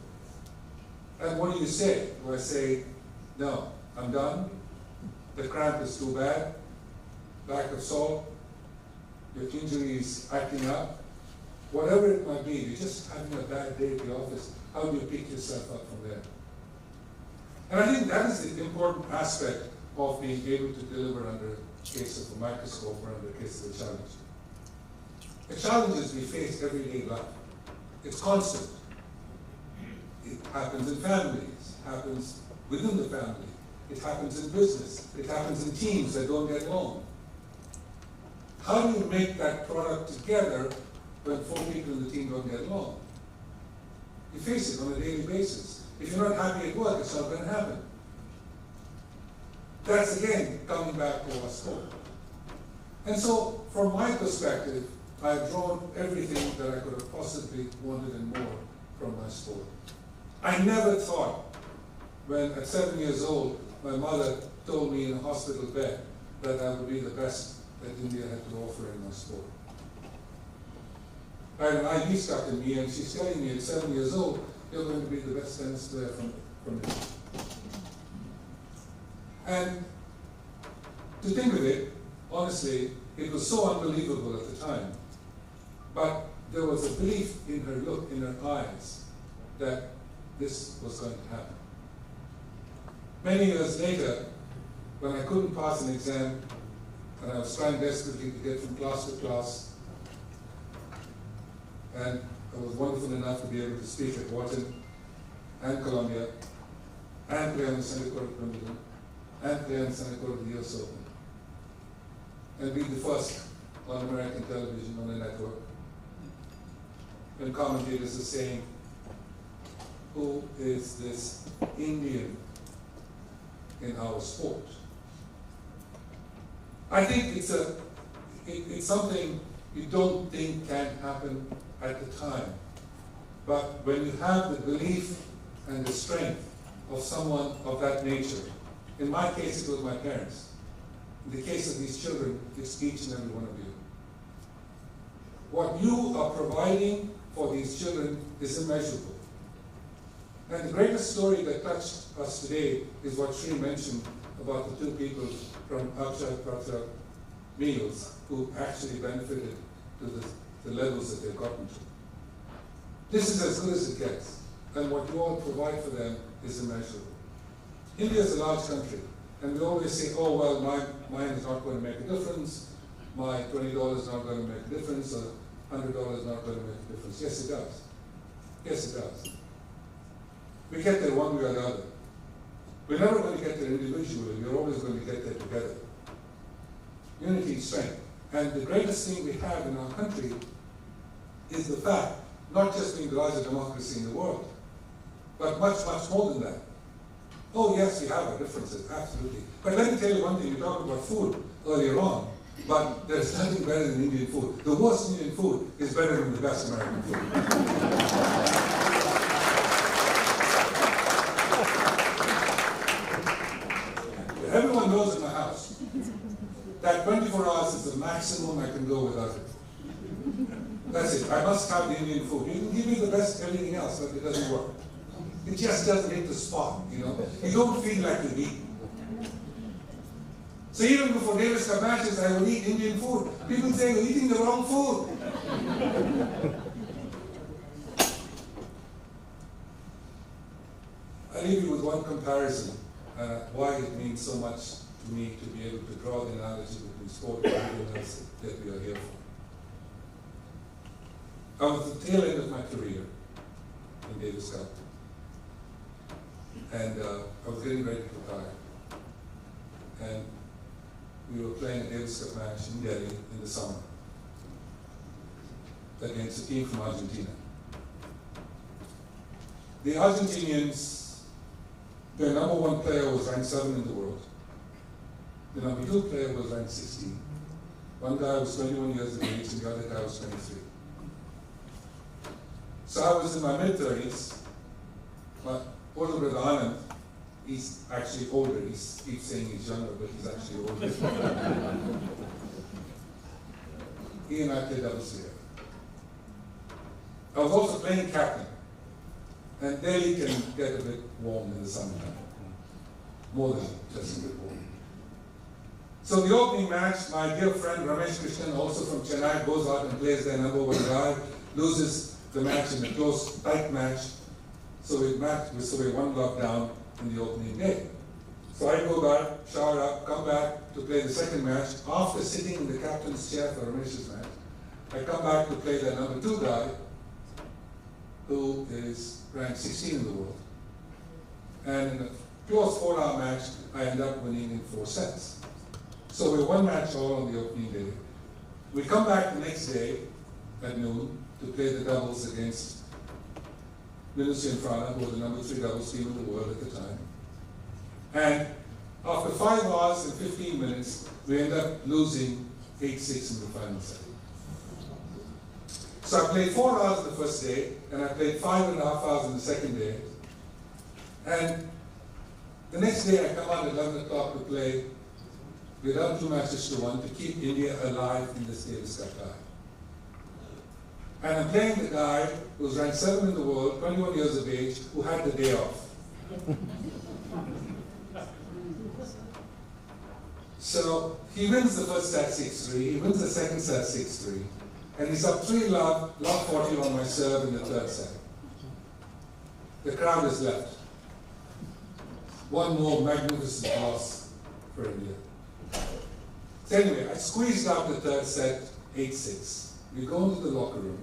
And what do you say? Do I say, no, I'm done, the cramp is too bad, lack of salt, your injury is acting up, whatever it might be, you're just having a bad day at the office, how do you pick yourself up from there? And I think that is the important aspect of being able to deliver under the case of a microscope or under the case of a challenge. The challenges we face everyday life, it's constant. It happens in families, it happens within the family, it happens in business, it happens in teams that don't get along. How do you make that product together when 4 people in the team don't get along? You face it on a daily basis. If you're not happy at work, it's not going to happen. That's again coming back to our sport. And so, from my perspective, I've drawn everything that I could have possibly wanted and more from my sport. I never thought, when at 7 years old, my mother told me in a hospital bed that I would be the best that India had to offer in my sport. I had an ID stuck in me, and she's telling me at 7 years old, you're going to be the best tennis player from India. And to think of it, honestly, it was so unbelievable at the time. But there was a belief in her look, in her eyes, that this was going to happen. Many years later, when I couldn't pass an exam, and I was trying desperately to get from class to class, and I was wonderful enough to be able to speak at Wharton and Columbia, and play on the Senate Court at Wimbledon, and play on the Senate Court at the US Open, and be the first on American television on a network, when commentators are saying, who is this Indian in our sport? I think it's something you don't think can happen at the time. But when you have the belief and the strength of someone of that nature, in my case it was my parents. In the case of these children, it's each and every one of you. What you are providing for these children is immeasurable. And the greatest story that touched us today is what Shri mentioned about the two people from Akshaya Patra meals who actually benefited to the levels that they've gotten to. This is as good as it gets, and what you all provide for them is immeasurable. India is a large country, and we always say, oh, well, mine is not going to make a difference, my $20 is not going to make a difference, or $100 is not going to make a difference. Yes, it does. Yes, it does. We get there one way or the other. We're never going to get there individually, we're always going to get there together. Unity is strength. And the greatest thing we have in our country is the fact, not just being the largest democracy in the world, but much, much more than that. Oh yes, we have our differences, absolutely. But let me tell you one thing, you talked about food earlier on, but there's nothing better than Indian food. The worst Indian food is better than the best American food. Everyone knows in my house that 24 hours is the maximum I can go without it. That's it. I must have the Indian food. You can give me the best everything else, but it doesn't work. It just doesn't hit the spot, you know. You don't feel like you eat. So even before Davis Cup matches, I would eat Indian food. People say, you're eating the wrong food. I'll leave you with one comparison, why it means so much to me to be able to draw the analogy between sport and everything else that we are here for. I was at the tail end of my career in Davis Cup. And I was getting ready to retire. And we were playing a Davis Cup match in Delhi in the summer against a team from Argentina. The Argentinians, their number one player was ranked 7 in the world. The number 2 player was ranked 16. One guy was 21 years of age and the other guy was 23. So I was in my mid-30s. My older brother Anand, he's actually older. He keeps saying he's younger, but he's actually older. He and I played doubles together. I was also playing captain. And Delhi can get a bit warm in the summertime. More than just a bit warm. So the opening match, my dear friend Ramesh Krishnan, also from Chennai, goes out and plays their number 1 guy, loses the match in a close, tight match. So we're 1 love down in the opening game. So I go back, shower up, come back to play the second match. After sitting in the captain's chair for Ramesh's match, I come back to play the number 2 guy, who is ranked 16 in the world. And in a close 4-hour match, I end up winning in 4 sets. So we're 1 match all on the opening day. We come back the next day at noon to play the doubles against Minus and Frana, who were the number 3 doubles team in the world at the time. And after 5 hours and 15 minutes, we end up losing 8-6 in the final set. So I played 4 hours the first day, and I played 5.5 hours in the second day. And the next day I come out at 11 o'clock to play. We're down 2 matches to 1 to keep India alive in this Davis Cup tie. And I'm playing the guy who's ranked 7 in the world, 21 years of age, who had the day off. So he wins the first set 6-3, he wins the second set 6-3, and he's up 3-love, love 40 on my serve in the third set. The crowd is left. One more magnificent loss for India. So anyway, I squeezed out the third set 8-6. We go into the locker room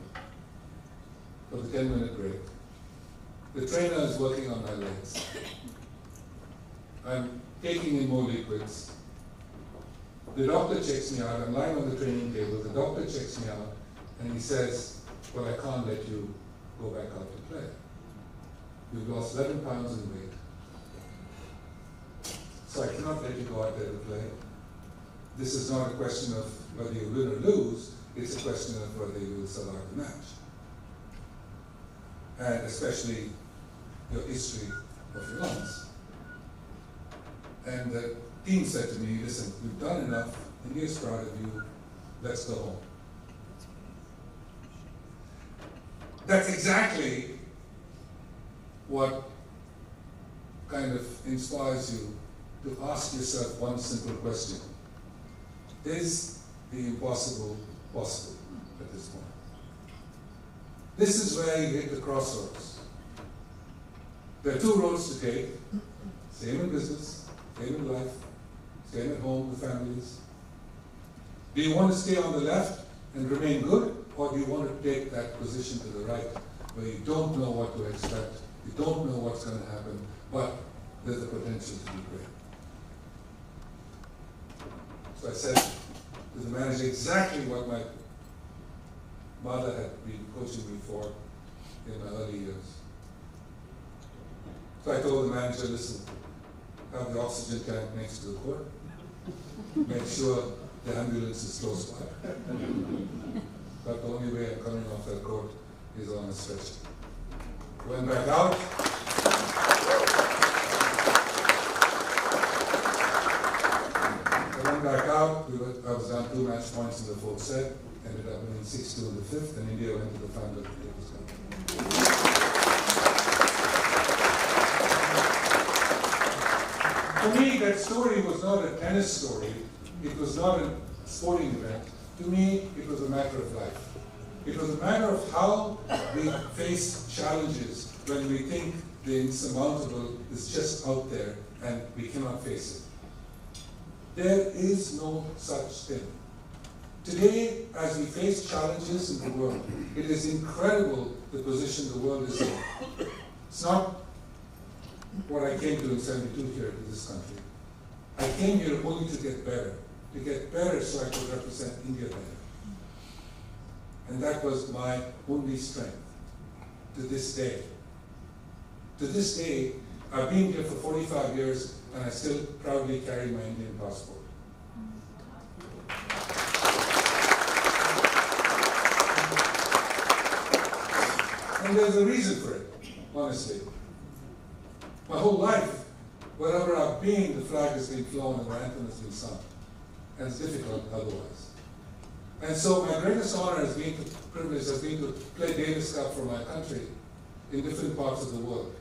for the 10-minute break. The trainer is working on my legs. I'm taking in more liquids. The doctor checks me out. I'm lying on the training table. The doctor checks me out and he says, well, I can't let you go back out to play. You've lost 11 pounds in weight. So I cannot let you go out there to play. This is not a question of whether you win or lose. It's a question of whether you will survive the match. and especially your history of your lungs. And the team said to me, listen, you've done enough, India is proud of you, let's go home. That's exactly what kind of inspires you to ask yourself one simple question. Is the impossible possible at this point? This is where you hit the crossroads. There are two roads to take, same in business, same in life, same at home with families. Do you want to stay on the left and remain good, or do you want to take that position to the right, where you don't know what to expect, you don't know what's going to happen, but there's the potential to be great? So I said to the manager exactly what my mother had been coaching me for in my early years. So I told the manager, listen, have the oxygen tank next to the court, make sure the ambulance is close by. But the only way I'm coming off that court is on a stretcher. Went back out. I went back out. I was down 2 match points in the fourth set. Ended up winning 6-2 in the fifth, and India went to the final of the Davis Cup. For me, that story was not a tennis story. It was not a sporting event. To me, it was a matter of life. It was a matter of how we face challenges when we think the insurmountable is just out there and we cannot face it. There is no such thing. Today, as we face challenges in the world, it is incredible the position the world is in. It's not what I came to in 72 here to this country. I came here only to get better so I could represent India better. And that was my only strength to this day. To this day, I've been here for 45 years and I still proudly carry my Indian passport. And there's a reason for it, honestly. My whole life, wherever I've been, the flag has been flown and the anthem has been sung. And it's difficult otherwise. And so my greatest honor has been privilege has been to play Davis Cup for my country in different parts of the world.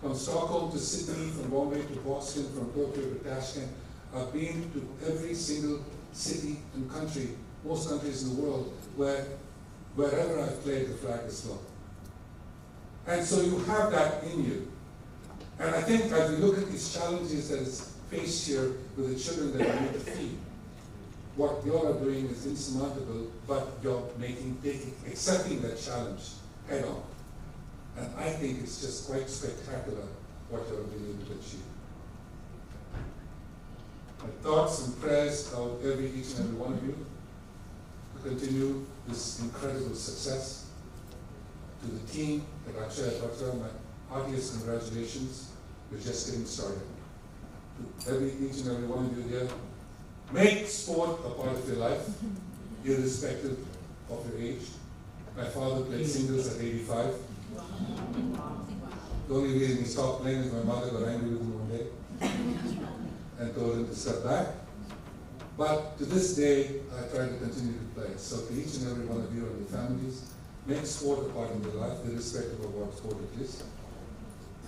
From Stockholm to Sydney, from Bombay to Boston, from Tokyo to Tashkent. I've been to every single city and country, most countries in the world, wherever I've played, the flag is flown. And so you have that in you. And I think as we look at these challenges that is faced here with the children that we need to feed, what you all are doing is insurmountable, but you're accepting that challenge head on. And I think it's just quite spectacular what you're being able to achieve. My thoughts and prayers are with each and every one of you to continue this incredible success. To the team at Akshaya Patra, my heartiest congratulations. We're just getting started. To each and every one of you here, make sport a part of your life, irrespective of your age. My father played singles at 85. The only reason he stopped playing is my mother got angry with him one day and told him to step back. But to this day, I try to continue to play. So to each and every one of you and your families, make sport a part of your life, irrespective of what sport it is.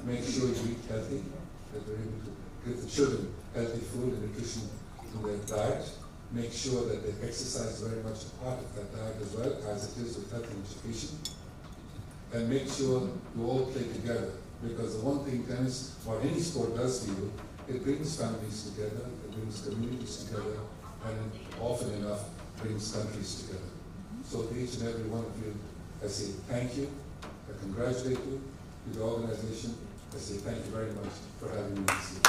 Make sure you eat healthy, that you're able to give the children healthy food and nutrition in their diet. Make sure that they exercise very much a part of that diet as well, as it is with health and education. And make sure you all play together, because the one thing tennis or any sport does for you, it brings families together, it brings communities together, and it often enough brings countries together. So to each and every one of you, I say thank you, I congratulate you, to the organization, I say thank you very much for having me this year.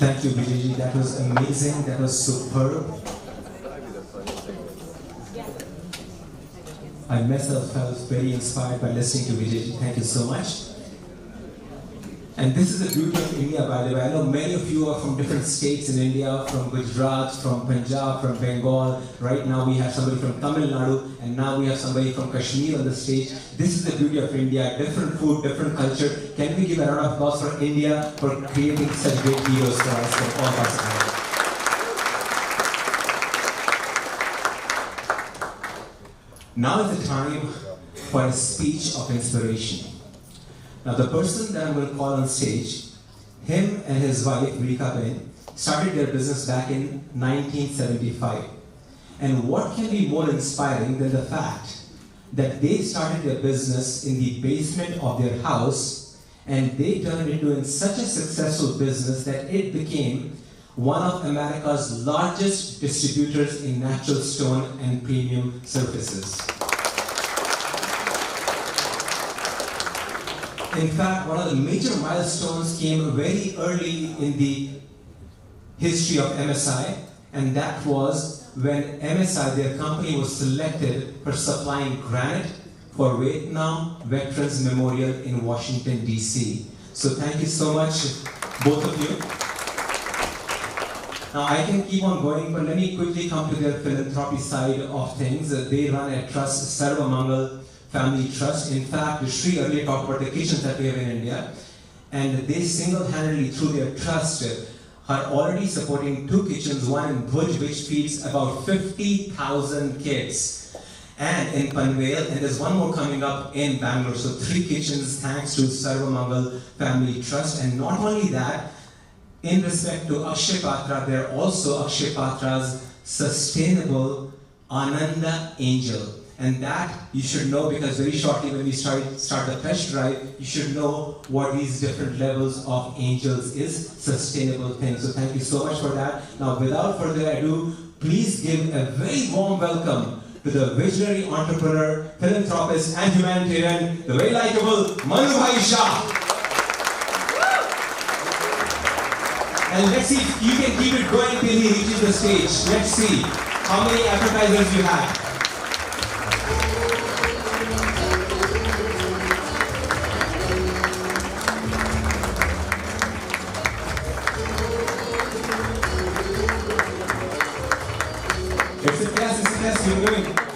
Thank you, Vijayji. That was amazing. That was superb. I myself felt very inspired by listening to Vijayji. Thank you so much. And this is the beauty of India, by the way. I know many of you are from different states in India, from Gujarat, from Punjab, from Bengal. Right now we have somebody from Tamil Nadu, and now we have somebody from Kashmir on the stage. This is the beauty of India. Different food, different culture. Can we give a round of applause for India for creating such great heroes for us, for all of us? Now is the time for a speech of inspiration. Now the person that I'm going to call on stage, him and his wife, Rika Ben, started their business back in 1975. And what can be more inspiring than the fact that they started their business in the basement of their house, and they turned it into such a successful business that it became one of America's largest distributors in natural stone and premium surfaces. In fact, one of the major milestones came very early in the history of MSI, and that was when MSI, their company, was selected for supplying granite for Vietnam Veterans Memorial in Washington, D.C. So thank you so much, both of you. Now I can keep on going, but let me quickly come to their philanthropy side of things. They run a trust, Sarva Mangal Family Trust. In fact, Shri earlier talked about the kitchens that we have in India, and they single-handedly, through their trust, are already supporting 2 kitchens, one in Bhuj, which feeds about 50,000 kids, and in Panvel, and there's one more coming up in Bangalore. So 3 kitchens thanks to Sarva Mangal Family Trust. And not only that, in respect to Akshaya Patra, they're also Akshaya Patra's sustainable Ananda Angel. And that you should know, because very shortly when we start the pledge drive, you should know what these different levels of angels is, sustainable things. So thank you so much for that. Now without further ado, please give a very warm welcome to the visionary entrepreneur, philanthropist and humanitarian, the very likable Manu Bhai Shah. And let's see if you can keep it going till he reaches the stage. Let's see how many appetizers you have.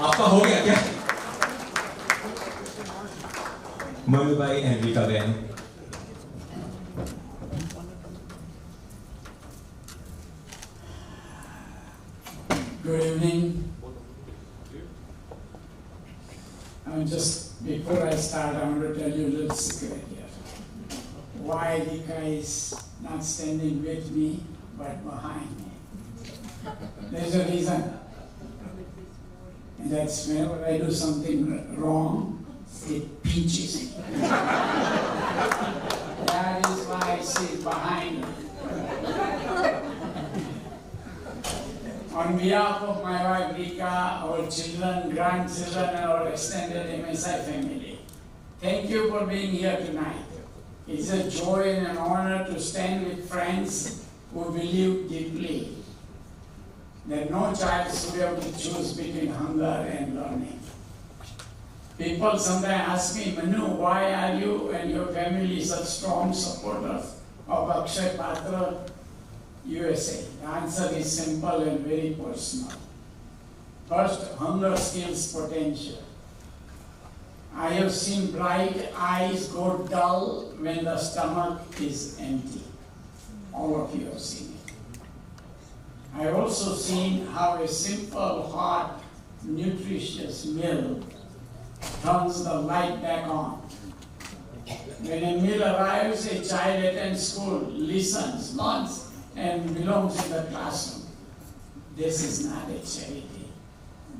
आपका हो गया क्या? Manu Bhai and Rika Ben. Good evening. Just before I start, I want to tell you a little secret here. Why Rika is not standing with me, but behind me. There's a reason. And that's whenever I do something wrong, it pinches me. That is why she's behind me. On behalf of my wife Rika, our children, grandchildren, and our extended MSI family, thank you for being here tonight. It's a joy and an honor to stand with friends who believe deeply that no child should have to choose between hunger and learning. People sometimes ask me, Manu, why are you and your family such strong supporters of Akshaya Patra USA? The answer is simple and very personal. First, hunger kills potential. I have seen bright eyes go dull when the stomach is empty. All of you have seen it. I have also seen how a simple, hot, nutritious meal turns the light back on. When a meal arrives, a child attends school, listens, learns, and belongs in the classroom. This is not a charity.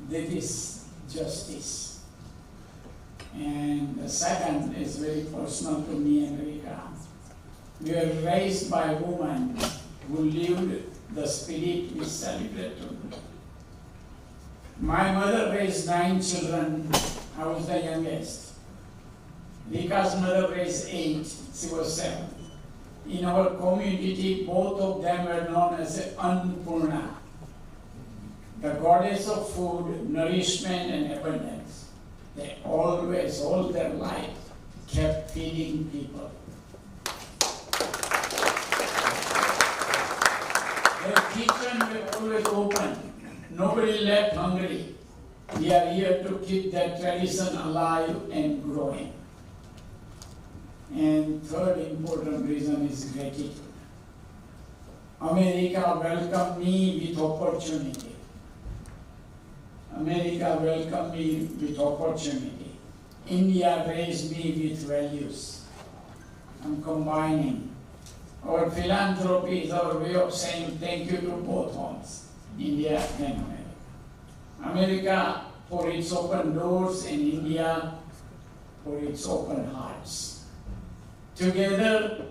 This is justice. And the second is very personal to me and Rika. We were raised by women who lived the spirit we celebrate today. My mother raised 9 children. I was the youngest. Rika's mother raised 8. She was 7. In our community, both of them were known as Annapurna, the goddess of food, nourishment, and abundance. They always, all their life, kept feeding people. Their kitchen were always open. Nobody left hungry. We are here to keep that tradition alive and growing. And third important reason is gratitude. America welcomed me with opportunity. America welcomed me with opportunity. India raised me with values. I'm combining. Our philanthropy is our way of saying thank you to both homes, India and America. America for its open doors and India for its open hearts. Together,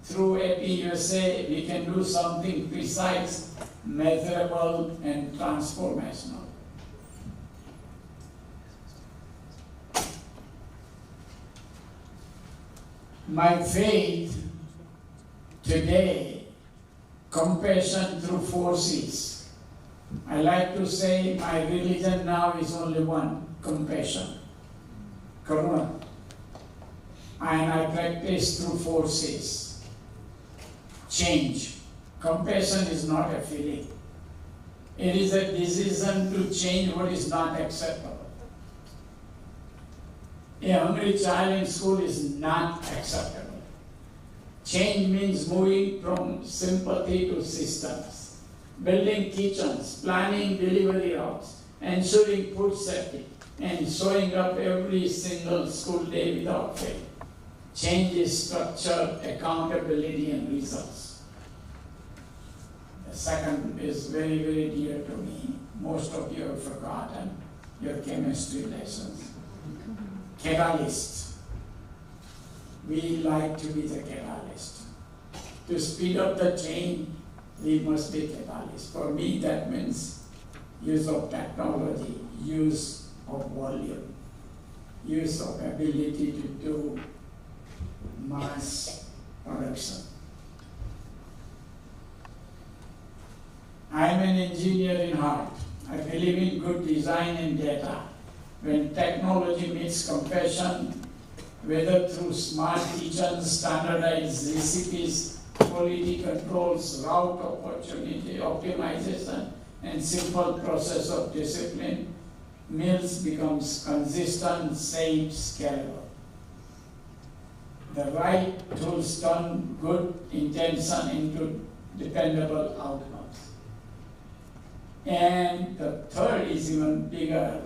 through AP USA, we can do something precise, measurable, and transformational. My faith today, compassion through forces. I like to say my religion now is only one, compassion, karuna. And I practice through forces. Change. Compassion is not a feeling. It is a decision to change what is not acceptable. A hungry child in school is not acceptable. Change means moving from sympathy to systems, building kitchens, planning delivery routes, ensuring food safety, and showing up every single school day without fail. Change is structure, accountability, and results. The second is very, very dear to me. Most of you have forgotten your chemistry lessons. Catalyst. We like to be the catalyst. To speed up the chain, we must be catalyst. For me, that means use of technology, use of volume, use of ability to do mass production. I am an engineer in heart. I believe in good design and data. When technology meets compassion, whether through smart kitchens, standardized recipes, quality controls, route opportunity optimization, and simple process of discipline, meals becomes consistent, safe, scalable. The right tools turn good intention into dependable outcomes. And the third is even bigger.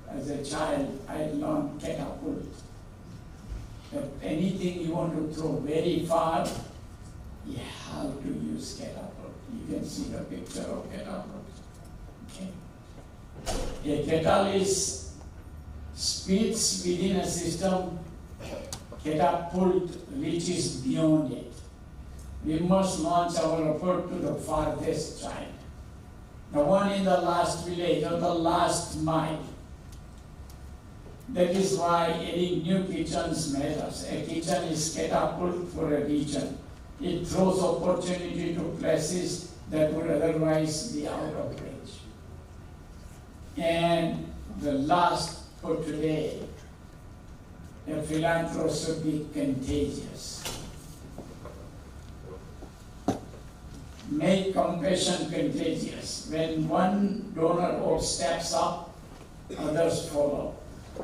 As a child, I learned catapult. That anything you want to throw very far, you have to use catapult. You can see the picture of catapult. Okay. A catalyst speeds within a system, catapult reaches beyond it. We must launch our effort to the farthest child. The one in the last village or the last mile. That is why adding new kitchens matters. A kitchen is catapult for a region. It throws opportunity to places that would otherwise be out of reach. And the last for today, a philanthropist should be contagious. Make compassion contagious. When one donor steps up, others follow.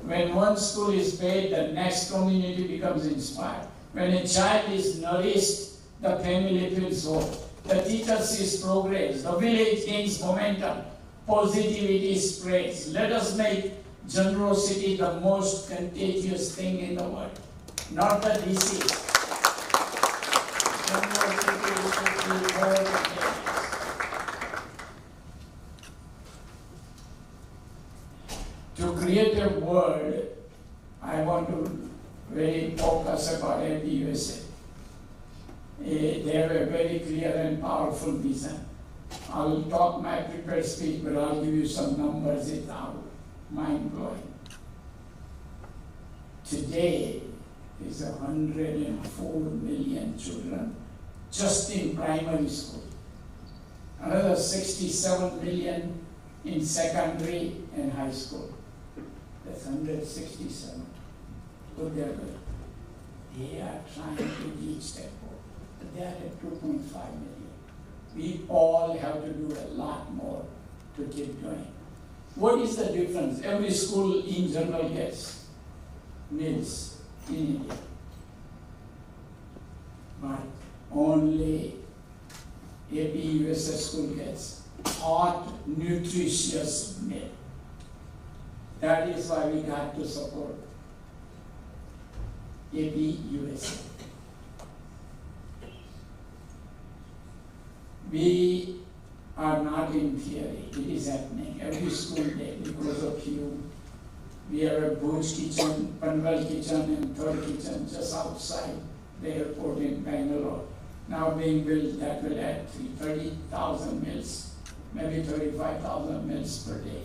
When one school is paid, the next community becomes inspired. When a child is nourished, the family feels hope. The teacher sees progress. The village gains momentum. Positivity spreads. Let us make generosity the most contagious thing in the world, not the disease. Generosity should be more contagious. To create a world, I want to very focus about AP USA. They have a very clear and powerful vision. I'll talk my prepared speech, but I'll give you some numbers. It's out, mind-blowing. Today, There's 104 million children just in primary school. Another 67 million in secondary and high school. That's 167. Put that way. They are trying to reach that goal. But they are at 2.5 million. We all have to do a lot more to keep going. What is the difference? Every school in general gets meals in India. But only AP USA school gets hot, nutritious meal. That is why we got to support AP USA. We are not in theory, it is happening every school day because of you. We have a Bhuj kitchen, Panvel kitchen and third kitchen just outside the airport in Bangalore. Now being built, that will add 30,000 meals, maybe 35,000 meals per day.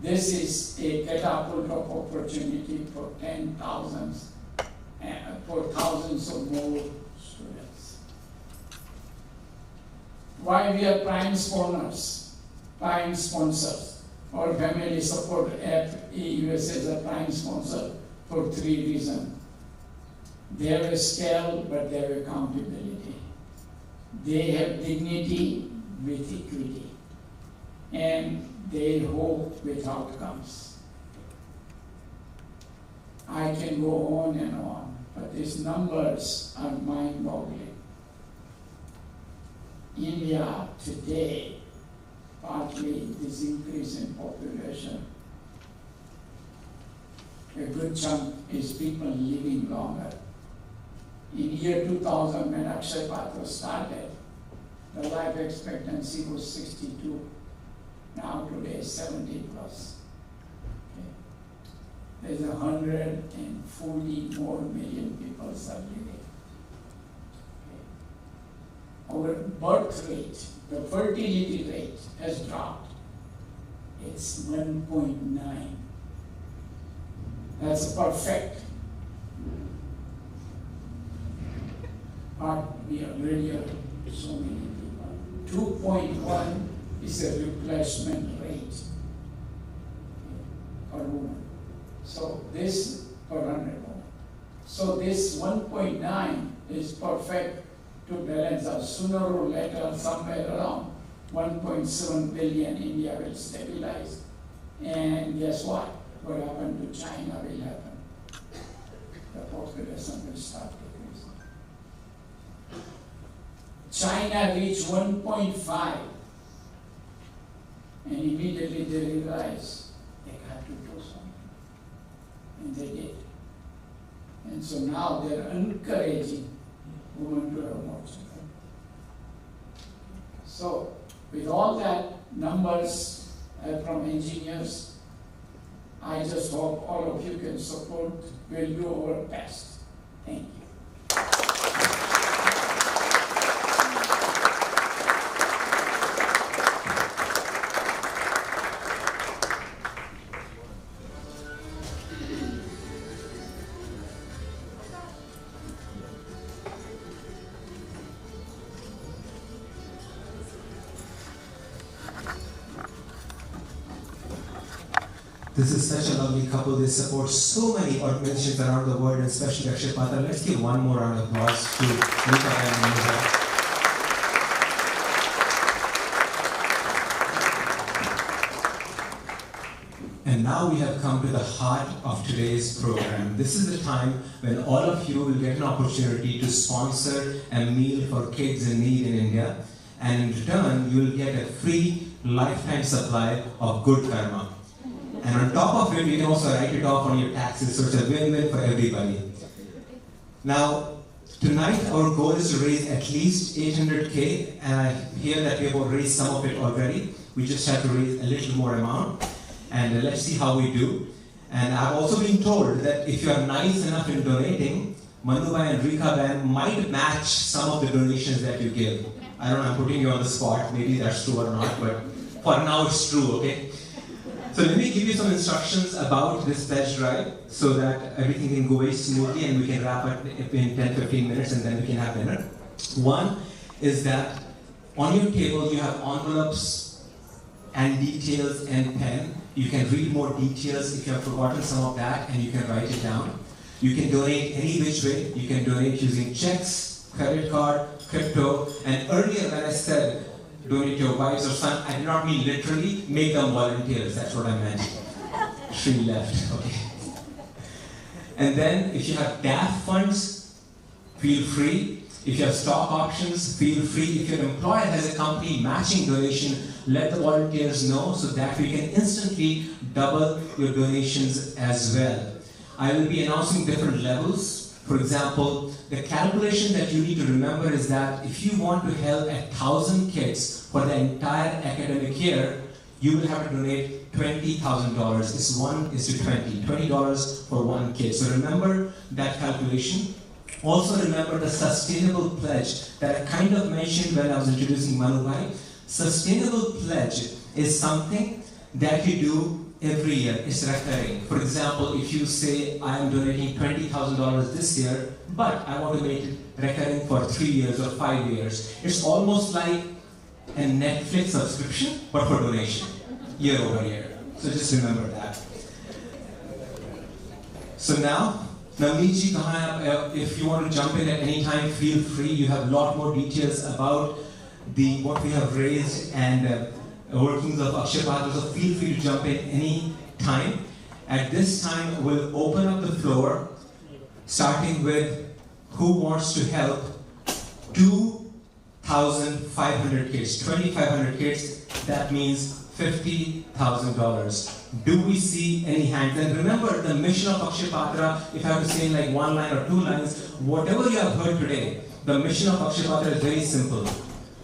This is a catapult of opportunity for thousands of more students. Why we are prime sponsors? Our family support at USA as a prime sponsor for 3 reasons. They have a scale, but they have accountability. They have dignity with equity. And they hope with outcomes. I can go on and on, but these numbers are mind-boggling. India today, partly this increase in population, a good chunk is people living longer. In year 2000, when Akshaya Patra started, the life expectancy was 62. Now today, 70 plus. Okay. There's 140 more million people are living. Okay. Our birth rate, the fertility rate has dropped. It's 1.9. That's perfect. But we already have so many people. 2.1 is a replacement rate per woman. So this per 100 women. So this 1.9 is perfect to balance out. Sooner or later, somewhere around 1.7 billion, India will stabilize. And guess what? What happened to China will happen. The population will start decreasing. China reached 1.5. And immediately they realized they had to do something. And they did. And so now they're encouraging women to have more children. So with all that numbers from engineers, I just hope all of you can support. We'll do our best. Thank you. This is such a lovely couple. They support so many organizations around the world, especially Akshaya Patra. Let's give one more round of applause to Rika and Manoj. And now we have come to the heart of today's program. This is the time when all of you will get an opportunity to sponsor a meal for kids in need in India. And in return, you will get a free lifetime supply of good karma. And on top of it, you can also write it off on your taxes, so it's a win-win for everybody. Now, tonight our goal is to raise at least 800K, and I hear that we have raised some of it already. We just have to raise a little more amount, and let's see how we do. And I've also been told that if you are nice enough in donating, Manubai and Rika Ban might match some of the donations that you give. I don't know, I'm putting you on the spot, maybe that's true or not, but for now it's true, okay? So let me give you some instructions about this pledge drive so that everything can go very smoothly and we can wrap up in 10-15 minutes and then we can have dinner. One is that on your table you have envelopes and details and pen. You can read more details if you have forgotten some of that and you can write it down. You can donate any which way. You can donate using checks, credit card, crypto, and earlier when I said donate your wives or son, I did not mean literally, make them volunteers, that's what I meant. She left, okay. And then if you have DAF funds, feel free. If you have stock options, feel free. If your employer has a company matching donation, let the volunteers know so that we can instantly double your donations as well. I will be announcing different levels. For example, the calculation that you need to remember is that if you want to help 1,000 kids for the entire academic year, you will have to donate $20,000. It's 1:20, $20 for one kid. So remember that calculation. Also remember the sustainable pledge that I kind of mentioned when I was introducing Manubhai. Sustainable pledge is something that you do every year. It's recurring. For example, if you say, I am donating $20,000 this year, but I want to make it recurring for 3 years or 5 years. It's almost like a Netflix subscription, but for donation, year over year. So just remember that. So now, Navneet ji, if you want to jump in at any time, feel free. You have a lot more details about what we have raised and workings of Akshaya Patra, so feel free to jump in any time. At this time, we'll open up the floor, starting with who wants to help 2,500 kids, 2,500 kids, that means $50,000. Do we see any hands? And remember, the mission of Akshaya Patra, if I have to say in like one line or 2 lines, whatever you have heard today, the mission of Akshaya Patra is very simple.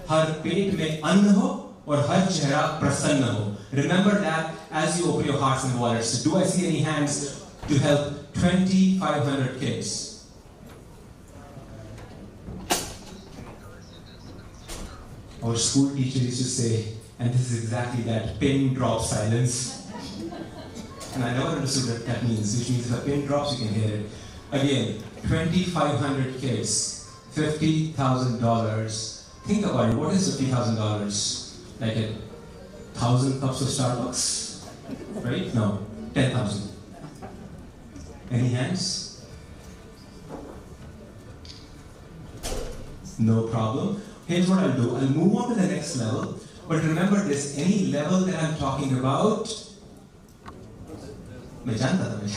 Har peet mein ann ho, or har chehra prasanna ho. Remember that as you open your hearts and wallets. Do I see any hands to help 2,500 kids? Our school teacher used to say, and this is exactly that, pin drop silence. And I never understood what that means, which means if a pin drops, you can hear it. Again, 2,500 kids, $50,000. Think about it, what is $50,000? Like 1,000 cups of Starbucks? Right? No, 10,000. Any hands? No problem. Here's what I'll do. I'll move on to the next level. But remember this, any level that I'm talking about, मैं जानता था मैं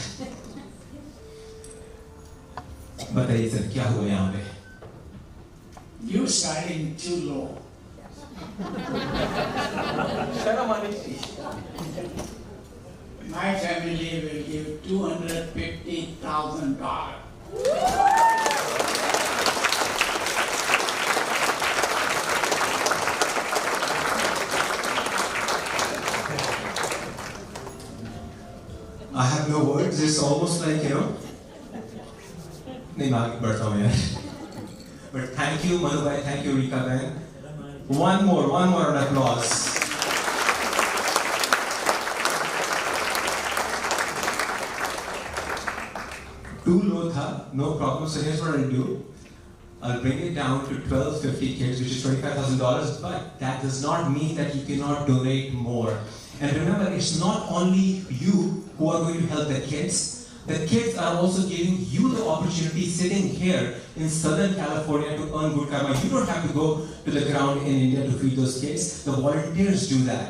बताइए sir क्या हुआ यहाँ पे? You starting too low. My family will give $250,000. I have no words. It's almost like, you know. नहीं मैं आगे बढ़ता हूँ यार. But thank you, Manu bhai. Thank you, Rika bhai. One more applause. Too low tha, no problem. So here's what I'll do. I'll bring it down to 1,250 kids, which is $25,000. But that does not mean that you cannot donate more. And remember, it's not only you who are going to help the kids. The kids are also giving you the opportunity sitting here in Southern California to earn good karma. You don't have to go to the ground in India to feed those kids. The volunteers do that.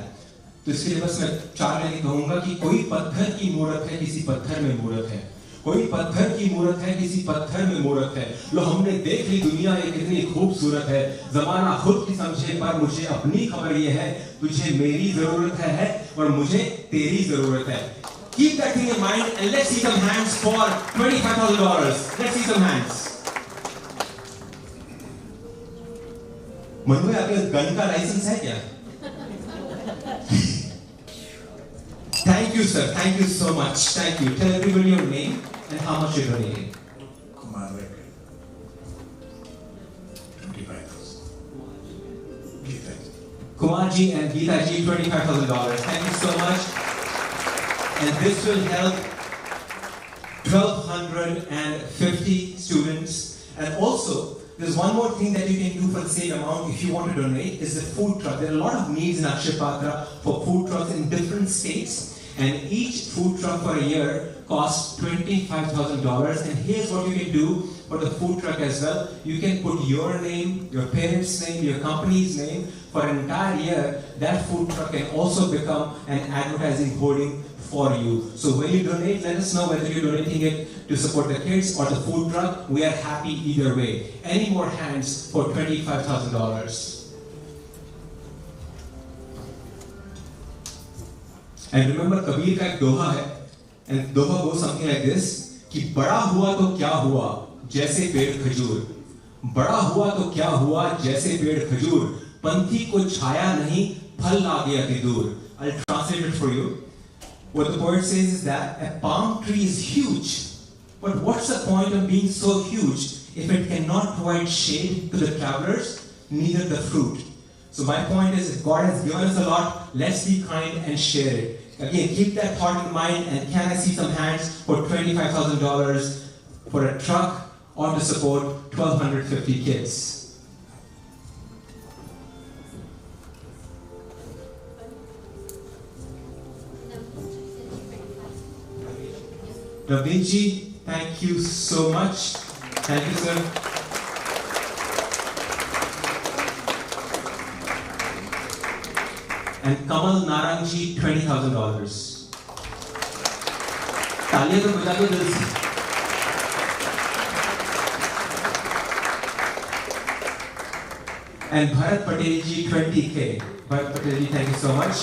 तो इसके लिए बस मैं 4 line कहूँगा कि कोई पत्थर की मूर्त है, किसी पत्थर में मूर्त है. कोई पत्थर की मूर्त है, किसी पत्थर में मूर्त है. लो हमने देख ली दुनिया ये कितनी खूबसूरत है. ज़माना खुद की समझे पर मुझे अपनी खबर ये है, तुझे मेरी ज़रूरत है और मुझे तेरी ज़रूरत है. Keep that thing in mind and let's see some hands for $25,000. Let's see some hands. Manu भाई आपके गन का लाइसेंस है क्या? Thank you, sir. Thank you so much. Thank you. Tell everybody your name and how much you're donating. Kumar Reddy. 25,000. Geeta ji. Kumar ji and Geeta ji, $25,000. Thank you so much. And this will help 1,250 students. And also, there's one more thing that you can do for the same amount if you want to donate, is the food truck. There are a lot of needs in Akshaya Patra for food trucks in different states. And each food truck for a year costs $25,000. And here's what you can do for the food truck as well. You can put your name, your parents' name, your company's name. For an entire year, that food truck can also become an advertising hoarding for you. So when you donate, let us know whether you're donating it to support the kids or the food truck. We are happy either way. Any more hands for $25,000? And remember, Kabir ka ek doha hai, and doha goes something like this: कि बड़ा हुआ तो क्या हुआ जैसे पेड़ खजूर, बड़ा हुआ तो क्या हुआ जैसे पेड़ खजूर, पंथी को छाया नहीं फल ला गया अति दूर. I'll translate it for you. What the poet says is that a palm tree is huge, but what's the point of being so huge if it cannot provide shade to the travelers, neither the fruit? So my point is, if God has given us a lot, let's be kind and share it. Again, keep that thought in mind, and can I see some hands for $25,000 for a truck or to support 1,250 kids? Ravinji, thank you so much. Thank you, sir. And Kamal Narangji, $20,000. तालियां तो बजा दो दिल से. And Bharat Patelji, 20K. Bharat Patelji, thank you so much.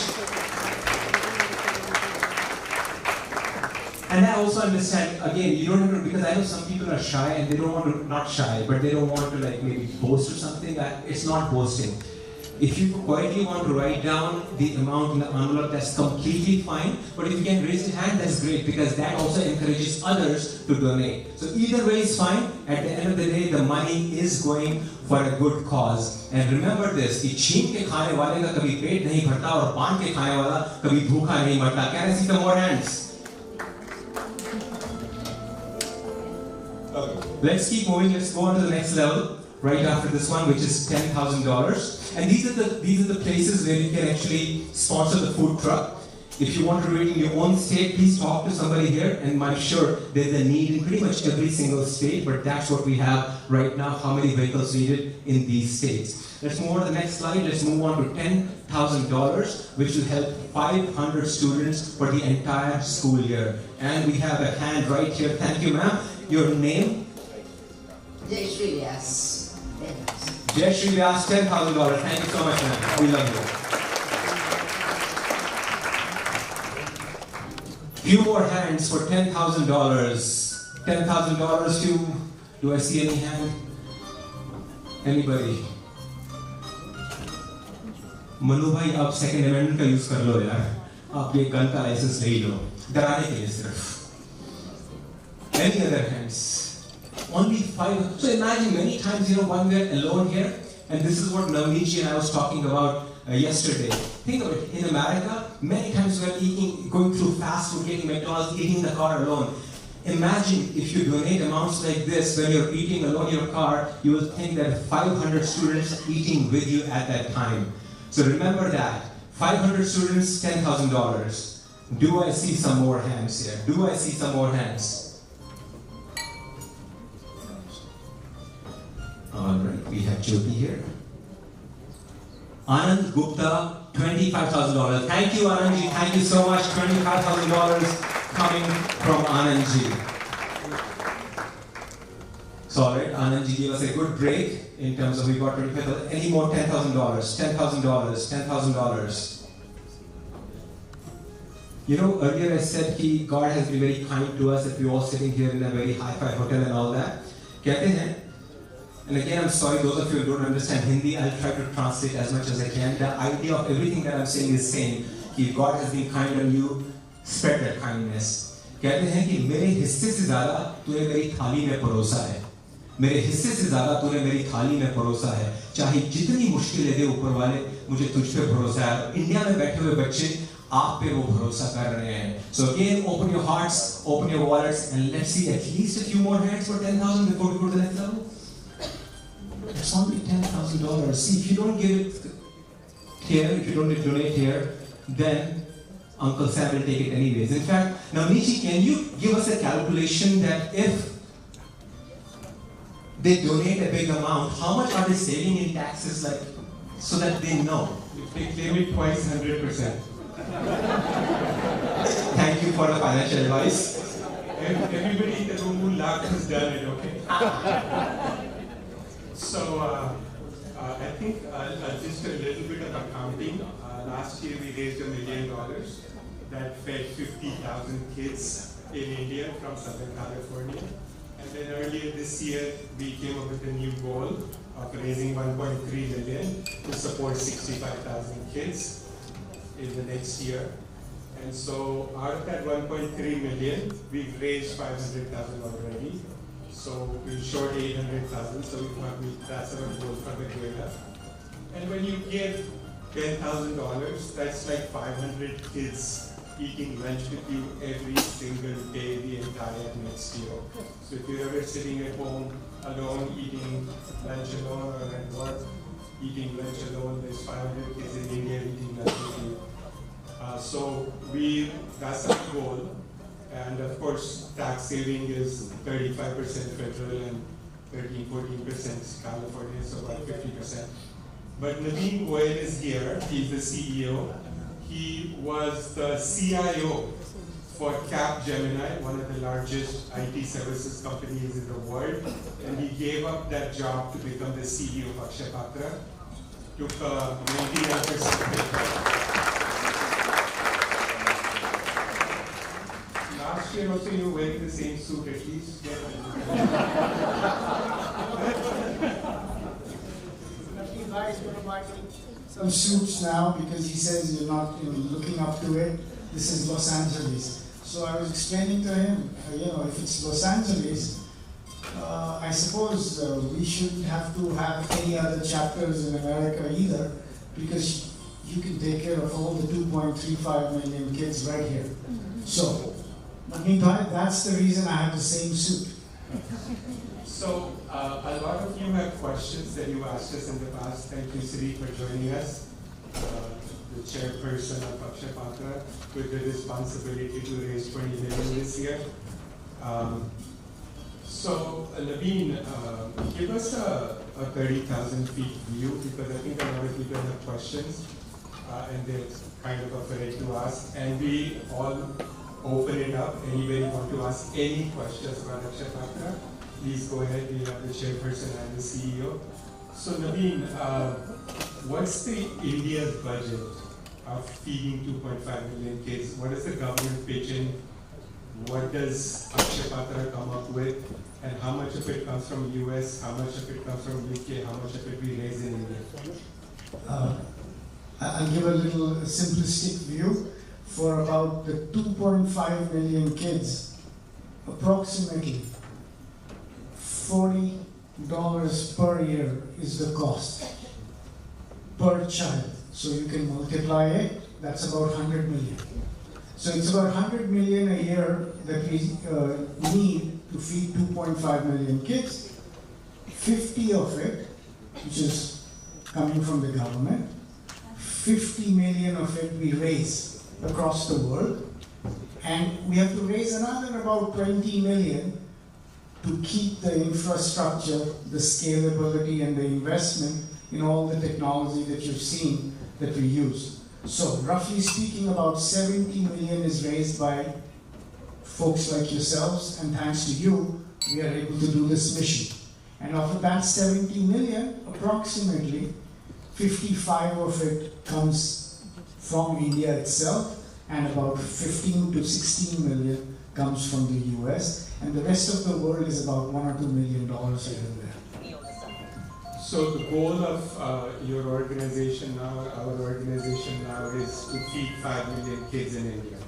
And I also understand, again, you don't have to, because I know some people are shy and they don't want to, not shy, but they don't want to like maybe boast or something. It's not boasting. If you quietly want to write down the amount in the envelope, that's completely fine. But if you can raise your hand, that's great, because that also encourages others to donate. So either way is fine. At the end of the day, the money is going for a good cause. And remember this, कि छीन के खाने वाले का कभी पेट नहीं भरता और पान के खाने वाला कभी भूखा नहीं मरता. Can I see some more hands? Let's keep moving. Let's go on to the next level right after this one, which is $10,000. And these are the places where you can actually sponsor the food truck. If you want to do it in your own state, please talk to somebody here, and I'm sure there's a need in pretty much every single state, but that's what we have right now, how many vehicles needed in these states. Let's move on to the next slide. Let's move on to $10,000, which will help 500 students for the entire school year. And we have a hand right here. Thank you, ma'am. Your name? Jai Shri Vyas. Jai Shri Vyas, $10,000. Thank you so much, ma'am. We love you. Few more hands for $10,000. $10,000 do I see any hand? Anybody? Manu भाई आप second amendment का use कर लो यार. आप ये gun का licence ले लो डराने के लिए सिर्फ. Any other hands? Only 5. So imagine many times, when we're alone here, and this is what Navneet and I was talking about yesterday. Think of it, in America, many times we're going through fast food, getting McDonald's, eating in the car alone. Imagine if you donate amounts like this when you're eating alone in your car, you will think that 500 students eating with you at that time. So remember that. 500 students, $10,000. Do I see some more hands here? Do I see some more hands? All right, we have Jyoti here. Anand Gupta, $25,000. Thank you, Anandji. Thank you so much. $25,000 coming from Anandji. So, all right, Anandji gave us a good break in terms of we got $25,000. Any more $10,000? $10,000. $10,000. Earlier I said that God has been very kind to us, that we're all sitting here in a very hi-fi hotel and all that. कहते हैं, and again, I'm sorry, those of you who don't understand Hindi, I'll try to translate as much as I can. The idea of everything that I'm saying is same. If God has been kind on you, spread that kindness. कहते हैं कि मेरे हिस्से से ज़्यादा तूने मेरी थाली में परोसा है. मेरे हिस्से से ज़्यादा तूने मेरी थाली में परोसा है. चाहे जितनी मुश्किलें दे ऊपर वाले, मुझे तुझ पे भरोसा है. इंडिया में बैठे हुए बच्चे आप पे वो भरोसा कर रहे हैं. So again, open your hearts, open your wallets, and let's see at least a few more hands for 10,000 before we go to the next level. It's only $10,000. See, if you don't give it here, if you don't donate here, then Uncle Sam will take it anyways. In fact, now Michi, can you give us a calculation that if they donate a big amount, how much are they saving in taxes, like, so that they know? If they claim it twice, 100%. Thank you for the financial advice. Everybody in the room who laughed has done it, okay? So, I think just a little bit of accounting. Last year we raised $1 million that fed 50,000 kids in India from Southern California. And then earlier this year we came up with a new goal of raising $1.3 million to support 65,000 kids in the next year. And so out of that 1.3 million, we've raised 500,000 already. So we're short 800,000, so that's our goal for the Guerrilla. And when you give $10,000, that's like 500 kids eating lunch with you every single day, the entire next year. So if you're ever sitting at home alone, eating lunch alone, or at work, eating lunch alone, there's 500 kids in India eating lunch with you. So that's our goal. And of course, tax saving is 35% federal and 13-14% California, so about 50%. But Naveen Goyal is here, he's the CEO. He was the CIO for Capgemini, one of the largest IT services companies in the world. And he gave up that job to become the CEO of Akshaya Patra. Took a 99% pay cut. Last year also you were wearing the same suit at least. He's going to buy some suits now because he says you're not looking up to it. This is Los Angeles. So I was explaining to him, if it's Los Angeles, I suppose we shouldn't have to have any other chapters in America either, because you can take care of all the 2.35 million kids right here. So, meantime, that's the reason I have the same suit. So, a lot of you have questions that you asked us in the past. Thank you, Sri, for joining us. The chairperson of Akshaya Patra, with the responsibility to raise 20 million this year. So, Naveen, give us a 30,000 feet view, because I think a lot of people have questions, and they're kind of afraid to ask. And we all open it up. Anybody want to ask any questions about Akshaya Patra? Please go ahead. We have the chairperson and the CEO. So Naveen, what's the India's budget of feeding 2.5 million kids? What is the government pitching? What does Akshaya Patra come up with? And how much of it comes from US? How much of it comes from UK? How much of it we raise in India? I'll give a little simplistic view. For about the 2.5 million kids, approximately $40 per year is the cost per child. So you can multiply it, that's about 100 million. So it's about 100 million a year that we need to feed 2.5 million kids. 50 of it, which is coming from the government, 50 million of it we raise across the world, and we have to raise another about 20 million to keep the infrastructure, the scalability and the investment in all the technology that you've seen that we use. So roughly speaking, about 70 million is raised by folks like yourselves, and thanks to you, we are able to do this mission. And of that 70 million, approximately 55 of it comes from India itself, and about 15 to 16 million comes from the US, and the rest of the world is about $1 or $2 million here and there. So the goal of your organization now, our organization now, is to feed 5 million kids in India.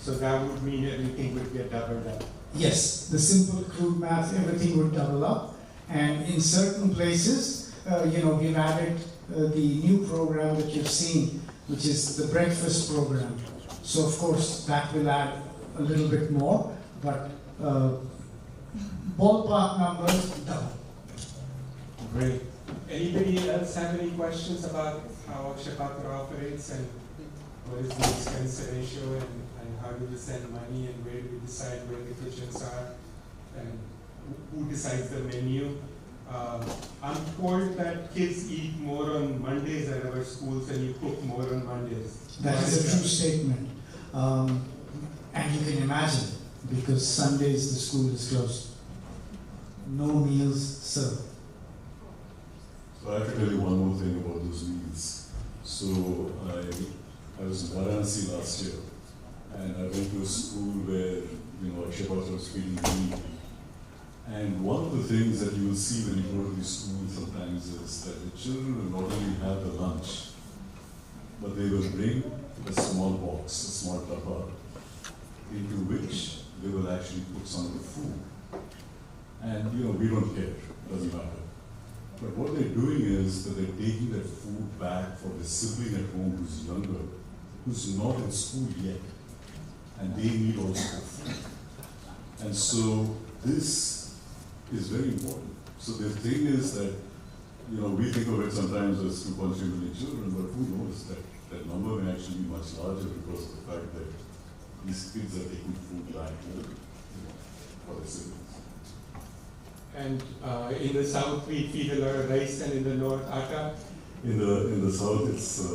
So that would mean everything would get doubled up. Yes, the simple crude math, everything would double up, and in certain places, we've added the new program that you've seen, which is the breakfast program. So of course that will add a little bit more, but ballpark numbers double. Great. Anybody else have any questions about how Akshaya Patra operates and what is the expense ratio and how do we send money and where do we decide where the kitchens are and who decides the menu? I'm told that kids eat more on Mondays at our schools and you cook more on Mondays. That is a true statement. And you can imagine, because Sundays the school is closed. No meals served. So I have to tell you one more thing about those meals. So I was in Varanasi last year, and I went to a school where, Akshaya Patra was feeding me. And one of the things that you will see when you go to these schools sometimes is that the children will not only have the lunch, but they will bring a small box, a small tupper, into which they will actually put some of the food. And we don't care, doesn't matter. But what they're doing is that they're taking that food back for the sibling at home who's younger, who's not in school yet, and they need also the food. And so this is very important. So the thing is that, we think of it sometimes as 2.3 million children, but who knows that that number may actually be much larger because of the fact that these kids are taking food back for their siblings. And in the south we feed a lot of rice, and in the north atta? In the south it's,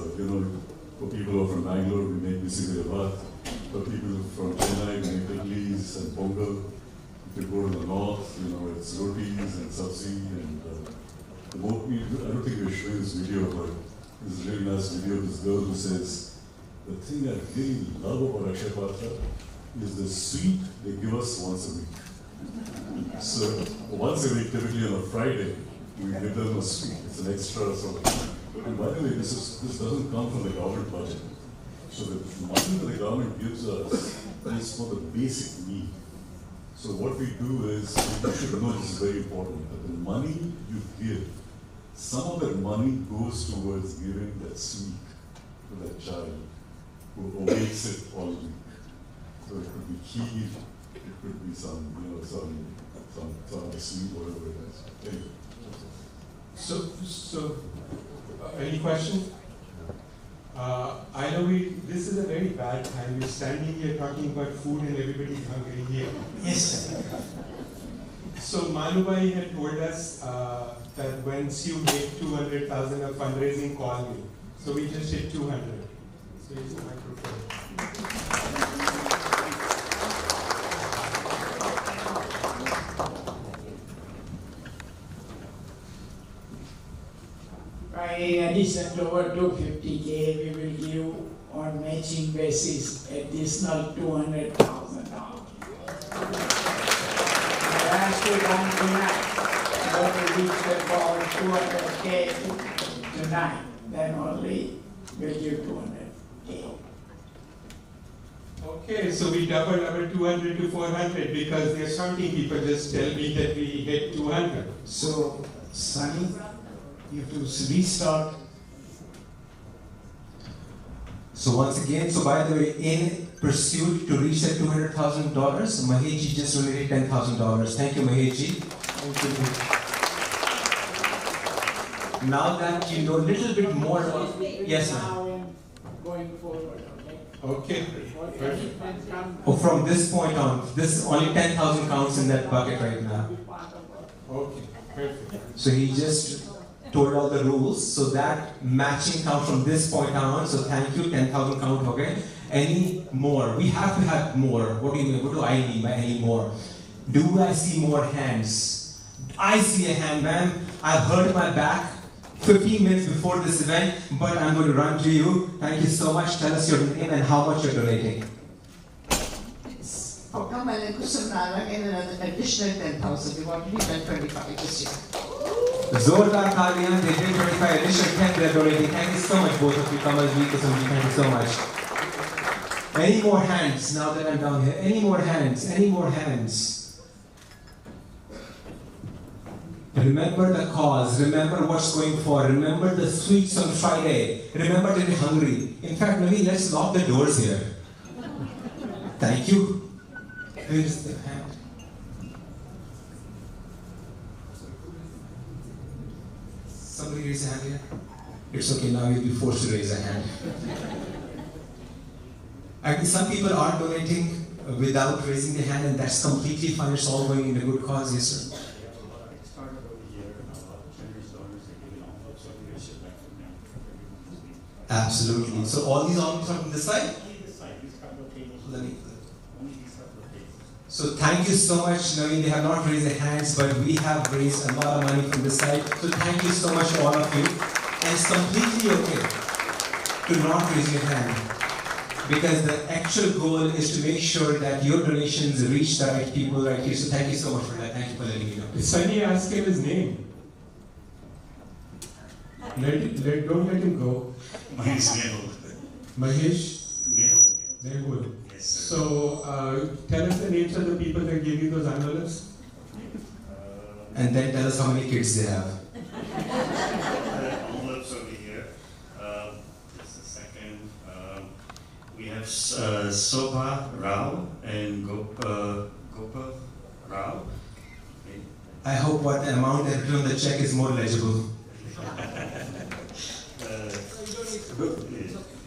for people who are from Bangalore, we make basically a For people from Chennai, we make idlis and pongal. If you go to the north, it's rotis and sabzi. And I don't think we're showing this video, but this is a really nice video of this girl who says, the thing I really love about Akshaya Patra is the sweet they give us once a week. So once a week, typically on a Friday, we give them a sweet. It's an extra sort of. And by the way, this doesn't come from the government budget. So the money that the government gives us is for the basic need. So what we do is, you should know this is very important, that the money you give, some of that money goes towards giving that sweet to that child who awaits it all week. So it could be kheer, it could be some of the sweet, whatever it is. Anyway. So any questions? I know this is a very bad time. We're standing here talking about food and everybody's hungry here. Yes. So Manubai had told us that once you make 200,000 of fundraising, call me. So we just hit 200. So here's the microphone. In addition to over 250K, we will give on matching basis additional $200,000. Has to come tonight. But we reach the goal 200K tonight, then only we'll give 200K. Okay, so we doubled our 200 to 400 because the accounting people just tell me that we hit 200. So, Sunny, you have to restart. So once again, by the way, in pursuit to reach that $200,000, Maheji just donated $10,000. Thank you, Maheji. Thank you. Now that you know a little bit more about, yes, ma'am. Going forward, okay. Oh, from this point on, this only 10,000 counts in that bucket right now. Okay, perfect. So he just told all the rules, so that matching count from this point on. So thank you, 10,000 count. Okay. Any more? We have to have more. What do you mean? What do I mean by any more? Do I see more hands? I see a hand, ma'am. I've hurt my back 15 minutes before this event, but I'm going to run to you. Thank you so much. Tell us your name and how much you're donating. How come I in another additional 10,000? We want to be 25 this year. Zordar Kalian, they did 25 additional 10 they're donating. Thank you so much, both of you. Kamal, thank you so much. Any more hands now that I'm down here? Any more hands? Any more hands? Remember the cause. Remember what's going for. Remember the sweets on Friday. Remember to be hungry. In fact, maybe let's lock the doors here. Thank you. Where is the hand? Somebody raise a hand here? It's okay, now you'll be forced to raise a hand. I think some people are donating without raising their hand, and that's completely fine. It's all going in a good cause, yes, sir. Absolutely. So all these envelopes are from this side? So thank you so much. Naveen, they have not raised their hands, but we have raised a lot of money from this side. So thank you so much to all of you. And it's completely okay to not raise your hand, because the actual goal is to make sure that your donations reach the right people right here. So thank you so much for that. Thank you for letting me know. Sunny, ask him his name. Don't let him go. Mahesh Mehul. Mahesh? Mehul. Mehul. Yes, sir. So, tell us the names of the people that gave you those envelopes. And then tell us how many kids they have. Envelopes over here. Just a second. We have Sobha Rao and Gopal Rao. Okay. I hope what the amount that written on the check is more legible.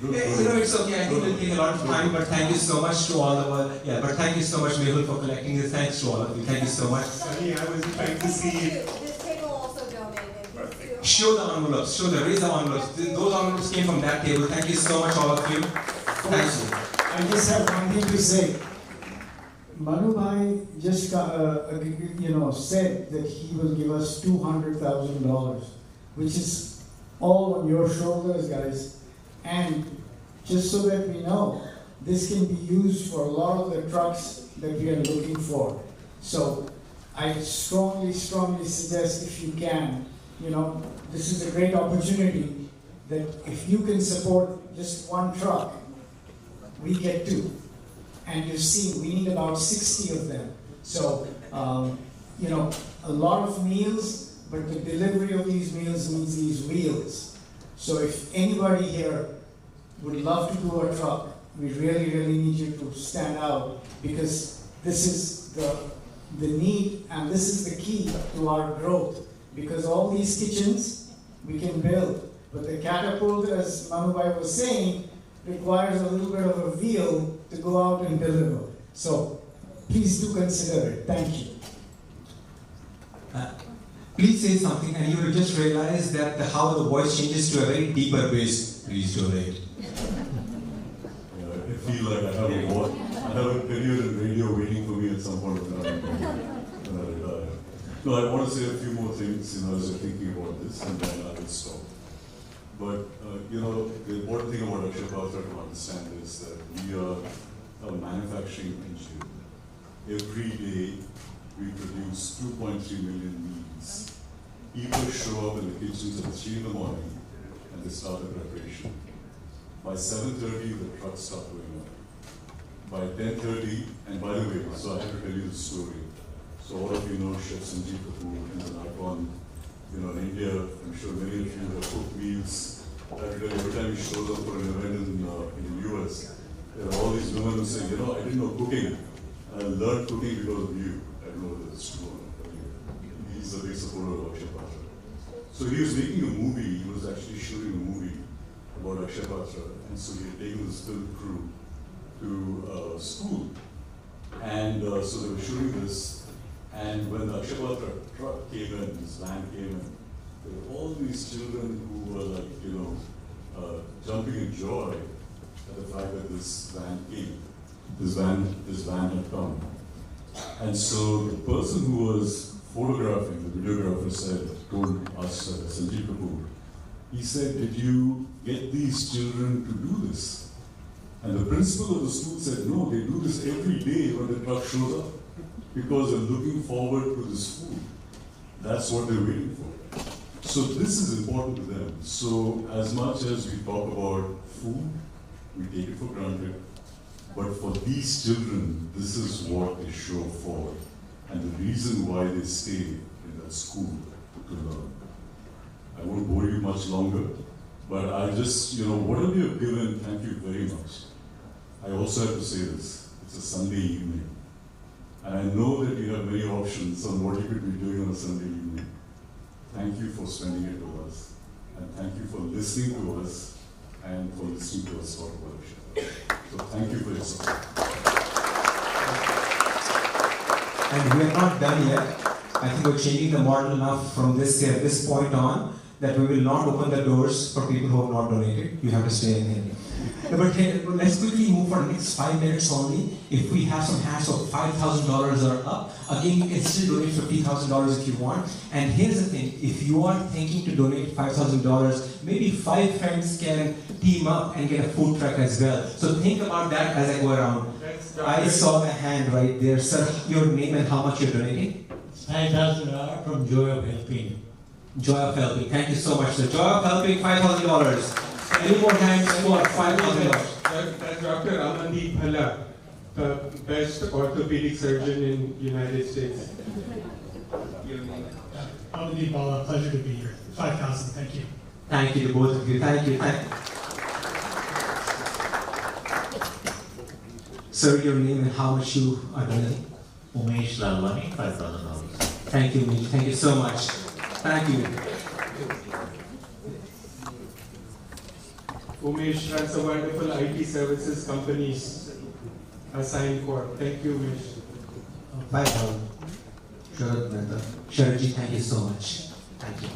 It's okay. I think it'll take a lot of time, but thank you so much to all of us. Yeah, but thank you so much, Mehul, for collecting this. Thanks to all of you. Thank you so much. Sunny, I was trying to see. This table also donated. Show the envelopes. Raise the envelopes. Those envelopes came from that table. Thank you so much, all of you. Thank you. I just have one thing to say. Manu Bhai just said that he will give us $200,000, which is all on your shoulders, guys. And just so that we know, this can be used for a lot of the trucks that we are looking for. So I strongly suggest, if you can, this is a great opportunity that if you can support just one truck, we get two. And you've seen, we need about 60 of them. So, a lot of meals, but the delivery of these meals needs these wheels. So if anybody here would love to do a truck, we really need you to stand out, because this is the need, and this is the key to our growth. Because all these kitchens we can build, but the catapult, as Manu Bhai was saying, requires a little bit of a wheel to go out and deliver. So please do consider it. Thank you. Please say something, and you will just realize that how the voice changes to a very deeper bass. Please donate. I feel like I have a career in radio waiting for me at some point of time when I retire. No, I want to say a few more things, as you're thinking about this, and then I will stop. But, the important thing about Akshaya Patra to understand is that we are a manufacturing NGO. Every day, we produce 2.3 million meals. People show up in the kitchens at 3 in the morning, and they start the preparation. By 7:30, the trucks start going up. By 10:30, and by the way, so I have to tell you the story. So all of you know Chef Sanjeev Kapoor is an icon. In India, I'm sure many of you have cooked meals. Every time he shows up for an event in the US, there are all these women who say, I didn't know cooking. I learned cooking because of you. I don't know whether it's true or not. He's a big supporter of Akshaya Patra. So he was making a movie. He was actually shooting a movie about Akshaya Patra. And so he had taken this film crew to school. And so they were shooting this. And when the Akshaya Patra truck came in, this van came in, there were all these children who were jumping in joy at the fact that this van came. This van had come. And so the person who was photographing, the videographer told us, Sanjeev Kapoor, he said, did you get these children to do this? And the principal of the school said, no, they do this every day when the truck shows up, because they're looking forward to this food. That's what they're waiting for. So this is important to them. So as much as we talk about food, we take it for granted. But for these children, this is what they show for, and the reason why they stay in that school to learn. I won't bore you much longer, but whatever you have given, thank you very much. I also have to say this. It's a Sunday evening. And I know that you have many options on what you could be doing on a Sunday evening. Thank you for spending it with us. And thank you for listening to us and for listening to us talk about it. So thank you for your support. And we are not done yet. I think we're changing the model enough from this point on that we will not open the doors for people who have not donated. You have to stay in here. No, but here, let's quickly move for the next 5 minutes only. If we have some hands of $5,000 or up, again, you can still donate $50,000 if you want. And here's the thing, if you are thinking to donate $5,000, maybe 5 friends can team up and get a food truck as well. So think about that as I go around. I saw the hand right there. Sir, your name and how much you're donating? $5,000 from Joy of Helping. Joy of Helping. Thank you so much, sir. Joy of Helping, $5,000. Any more hands for $5,000? That's Dr. Amandeep Bhalla, the best orthopedic surgeon in the United States. Amandeep Bhalla, pleasure to be here. 5,000, thank you. Thank you to both of you. Thank you. Sir, your name and how much you are donating? Umesh Lalwani, $5,000. Thank you, Umesh. Thank you so much. Thank you. Umesh runs a wonderful IT services companies assigned for. Thank you, Umesh. 5,000. Sharad Mehta. Sharadji, thank you so much. Thank you.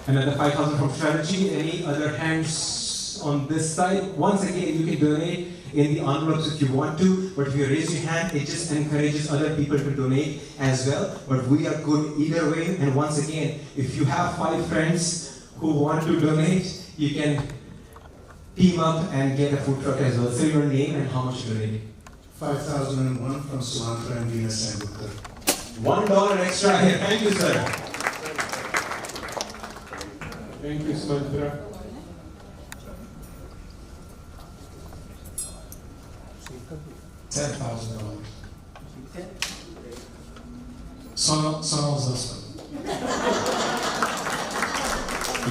Another 5,000 from Sharadji. Any other hands on this side? Once again, you can donate in the envelopes if you want to, but if you raise your hand, it just encourages other people to donate as well. But we are good either way. And once again, if you have 5 friends who want to donate, you can team up and get a food truck as well. So your name and how much you donate? 5,001 from Sumantra and Venus Sangupta. $1 extra here. Thank you, sir. Thank you, Sumantra. $10,000. Sonal's husband.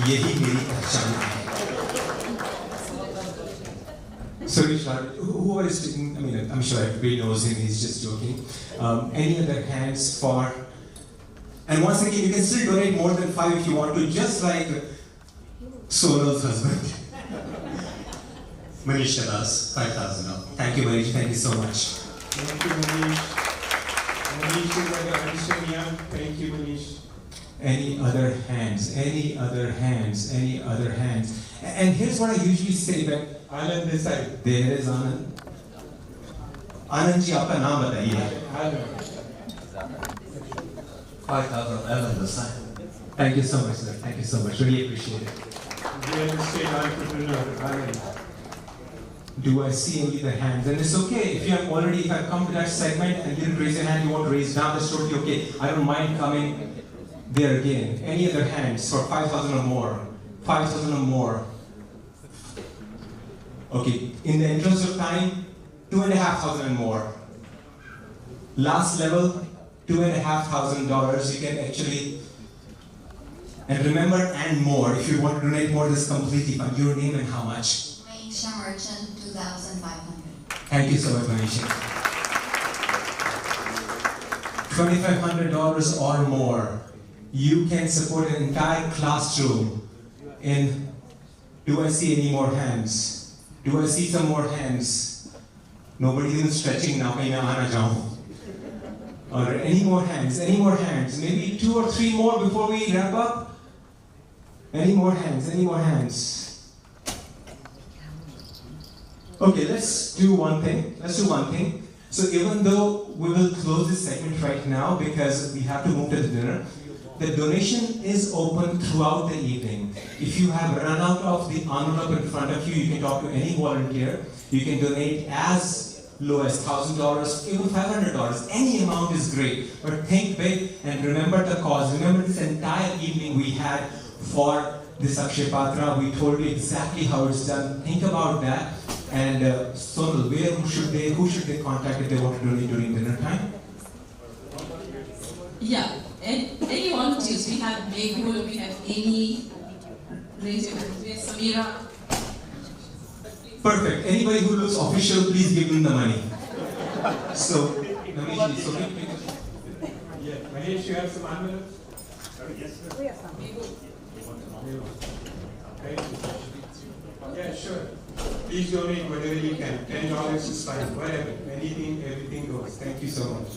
यही मेरी पहचान है. So who is taking, I mean, I'm sure everybody knows him, he's just joking. Any other hands for, and once again, you can still donate more than 5 if you want to, just like Sonal's husband. Manish Das, 5,000. Thank you, Manish, thank you so much. Thank you, Manish. Manish is like a handsome young. Thank you, Manish. Any other hands? Any other hands? Any other hands? And here's what I usually say that Anand this side. There is Anand. Anand ji, आपका नाम बताइए. 5,000. Anand this side. Thank you so much, sir. Thank you so much. Really appreciate it. Real estate entrepreneur, Anand. Do I see any other hands? And it's okay if you have already, if I've come to that segment and you didn't raise your hand, you want to raise down, that's totally okay. I don't mind coming there again. Any other hands for 5,000 or more? 5,000 or more. Okay, in the interest of time, 2,500 and more. Last level, $2,500. You can actually, and remember, and more. If you want to donate more, this is completely fine. Your name and how much? Manisha Merchant, 2,500. Thank you so much, Manisha. $2,500 or more. You can support an entire classroom in, do I see any more hands? Do I see some more hands? Nobody's even stretching now, kahin main aana jaun. Or any more hands, any more hands? Maybe 2 or 3 more before we wrap up? Any more hands, any more hands? Okay, let's do one thing. So even though we will close this segment right now because we have to move to the dinner, the donation is open throughout the evening. If you have run out of the envelope in front of you, you can talk to any volunteer. You can donate as low as $1,000, even $500. Any amount is great, but think big and remember the cause. Remember this entire evening we had for this Akshaya Patra. We told you exactly how it's done. Think about that. And Sonal, who should they contact if they want to donate during dinner time? Yeah, and any volunteers. We have Meghul, we have Amy, we have Samira. Perfect. Anybody who looks official, please give them the money. So, Navneet, so yeah, Mahesh, you have some envelopes? Yes, sir. We have some. Yeah, sure. Please donate whatever you can. $10 is fine, whatever. Anything, everything goes. Thank you so much.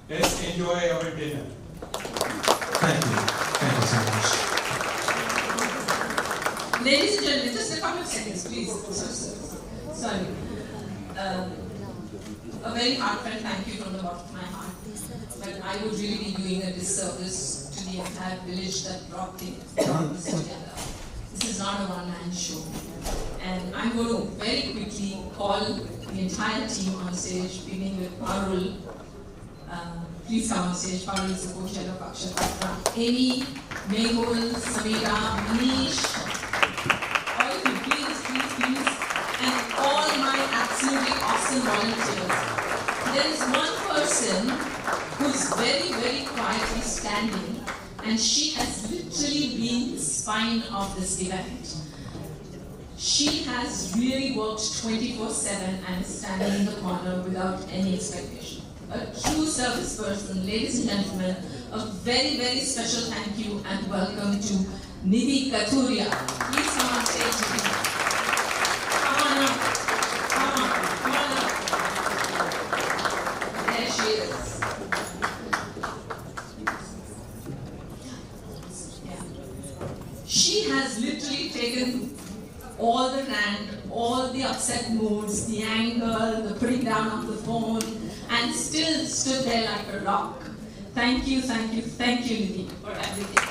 Let's enjoy our dinner. Thank you. Thank you so much. Ladies and gentlemen, just a couple of seconds, please. Sorry. A very heartfelt thank you from the bottom of my heart. But I would really be doing a disservice to the entire village that brought this together. This is not a one-man show. And I'm going to very quickly call the entire team on stage, beginning with Parul. Please come on stage. Parul is the co-chair of Akshaya Patra. Amy, Mehul, Samira, Manish, all of you, please. And all my absolutely awesome volunteers. There is one person who's very, very quietly standing, and she has literally been the spine of this event. She has really worked 24/7 and is standing in the corner without any expectation. A true service person. Ladies and gentlemen, a very, very special thank you and welcome to Nidhi Kathuria. Please come on stage, Nidhi. Come on up. Come on up. There she is. Yeah. She has literally taken all the rant, all the upset moods, the anger, the putting down of the phone, and still stood there like a rock. Thank you, Nidhi, for everything.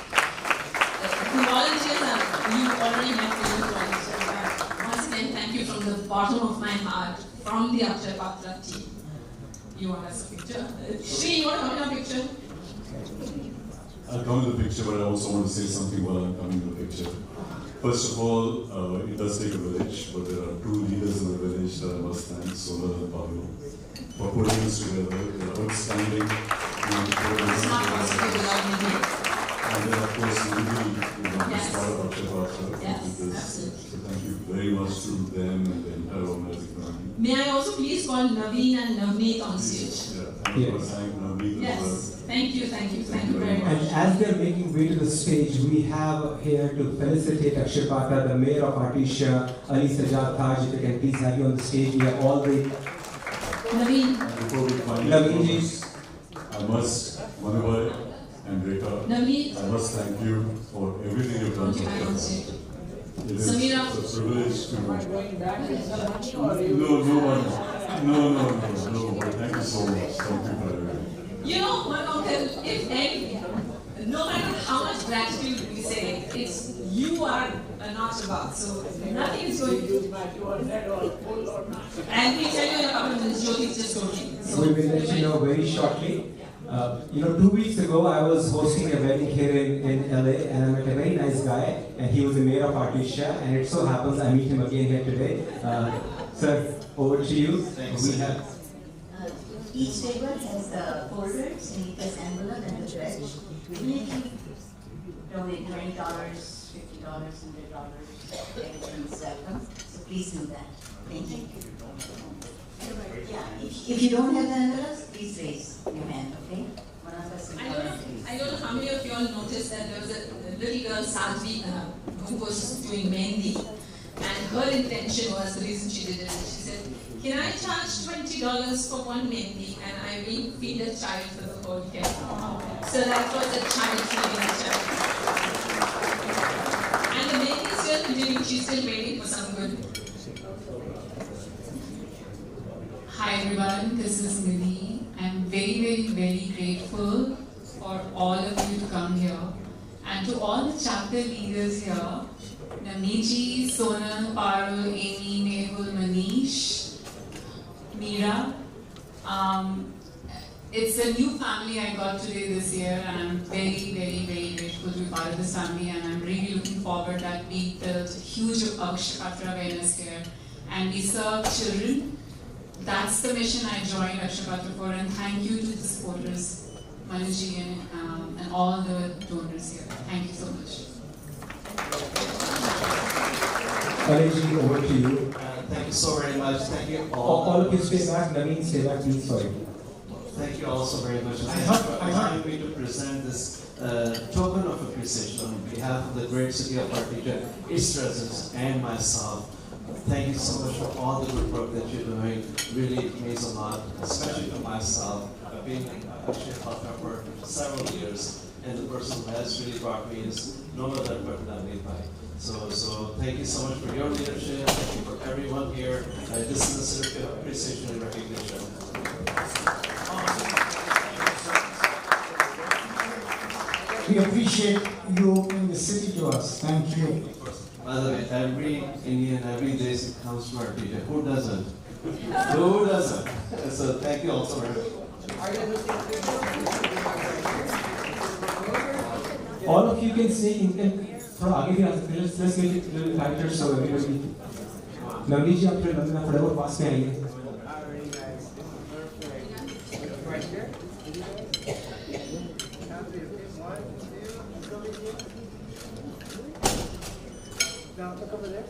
The volunteers you already met the volunteers, but once again, thank you from the bottom of my heart, from the Akshaya Patra team. You want us a picture? Shri, you want to come in a picture? I'll come in the picture, but I also want to say something while I'm coming in the picture. First of all, it does take a village, but there are two leaders in the village that I must thank, Solar and Pablo, for putting us together. They're outstanding. And then, of course, Nidhi, is part of Akshaya Patra. Yes, so thank you very much to them and the entire organizing committee. May I also please call Naveen and Navneet on stage? Yeah, and I want to thank Navneet as well. Yes, thank you very much. And as they're making way to the stage, we have here to felicitate Akshaya Patra, the mayor of Artesia, Ali Sajjad Taj. If I can please have you on the stage. We have all the Naveen. Before we finally I must, Manubhai and Rekha, I must thank you for everything you've done for us. It is Samira. a privilege to... No. Thank you so much. Thank you for everything. You know, Manokal, if any, no matter how much gratitude we say, it's you are a notch above, so nothing is going to do but you are dead or full or not. And we tell you in a couple of minutes, Jyoti's just talking. So we will let you know very shortly. 2 weeks ago, I was hosting a wedding here in LA, and I met a very nice guy, and he was the mayor of Artesia, and it so happens I meet him again here today. Sir, over to you. Thanks. Each table has the folders, and it has envelope and the pledge. Immediately donate $20, $50, $100. Everything is welcome. So please do that. Thank you. Yeah, if you don't have the envelopes, please raise your hand, okay? One of us will I don't know how many of you all noticed that there was a little girl, Sadhvi, who was doing Mehndi, and her intention was, the reason she did it, she said, can I charge $20 for one Mehndi and I will feed a child for the whole year? So that was a child feeding a child. And the Mehndi is still continuing, she's still waiting for some good. Hi everyone, this is Nidhi. I'm very grateful for all of you to come here. And to all the chapter leaders here, Navneet, Sonal, Parul, Amy, Mehul, Manish, Meera. It's a new family I got today this year, and I'm very grateful to be part of this family, and I'm really looking forward that we built a huge Akshaya Patra awareness here, and we serve children. That's the mission I joined Akshaya Patra for, and thank you to the supporters, Manuji and all the donors here. Thank you so much. Kaleji, over to you. Thank you so very much. Thank you All of you stay back. Naveen, stay back, please. Sorry. Thank you all so very much. Thank you for allowing me to present this token of appreciation on behalf of the great city of Artica, its residents, and myself. Thank you so much for all the good work that you're doing. Really, it means a lot, especially for myself. I've been Akshaya Patra for several years, and the person who has really brought me is no other but Naveen Bhai. So thank you so much for your leadership. Thank you for everyone here. This is a certificate of appreciation and recognition. We appreciate you opening the city to us. Thank you. By the way, every Indian, every day comes to our teacher. Who doesn't? Who doesn't? So thank you also very much. All of you can stay in front. Let's make it a little lighter so everybody. Lovely ji, आप फटाफट पास में आइए. Now look over there.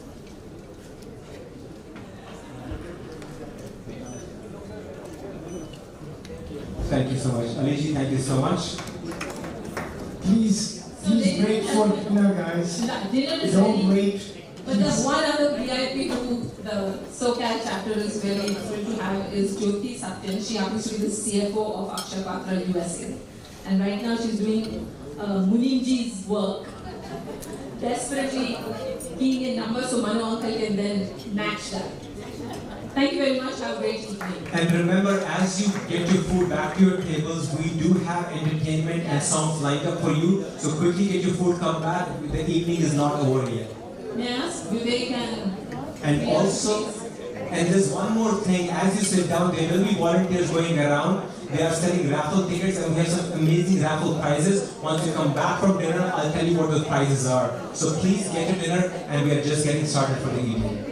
Thank you so much. Aliji, thank you so much. Please wait for dinner, guys. Dinner is Don't ready. wait. But the one other VIP who the SoCal chapter is very thrilled to have is Jyoti Satyan. She happens to be the CFO of Akshaya Patra USA. And right now she's doing Munimji's work, desperately keying in numbers so Manu uncle can then match that. Thank you very much. Have a great evening. And remember, as you get your food back to your tables, we do have entertainment and songs lined up for you. So quickly get your food, come back. The evening is not over yet. May I ask Vivek And also, and there's one more thing. As you sit down, there will be volunteers going around. They are selling raffle tickets, and we have some amazing raffle prizes. Once you come back from dinner, I'll tell you what those prizes are. So please get your dinner, and we are just getting started for the evening.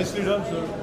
Nicely done, sir.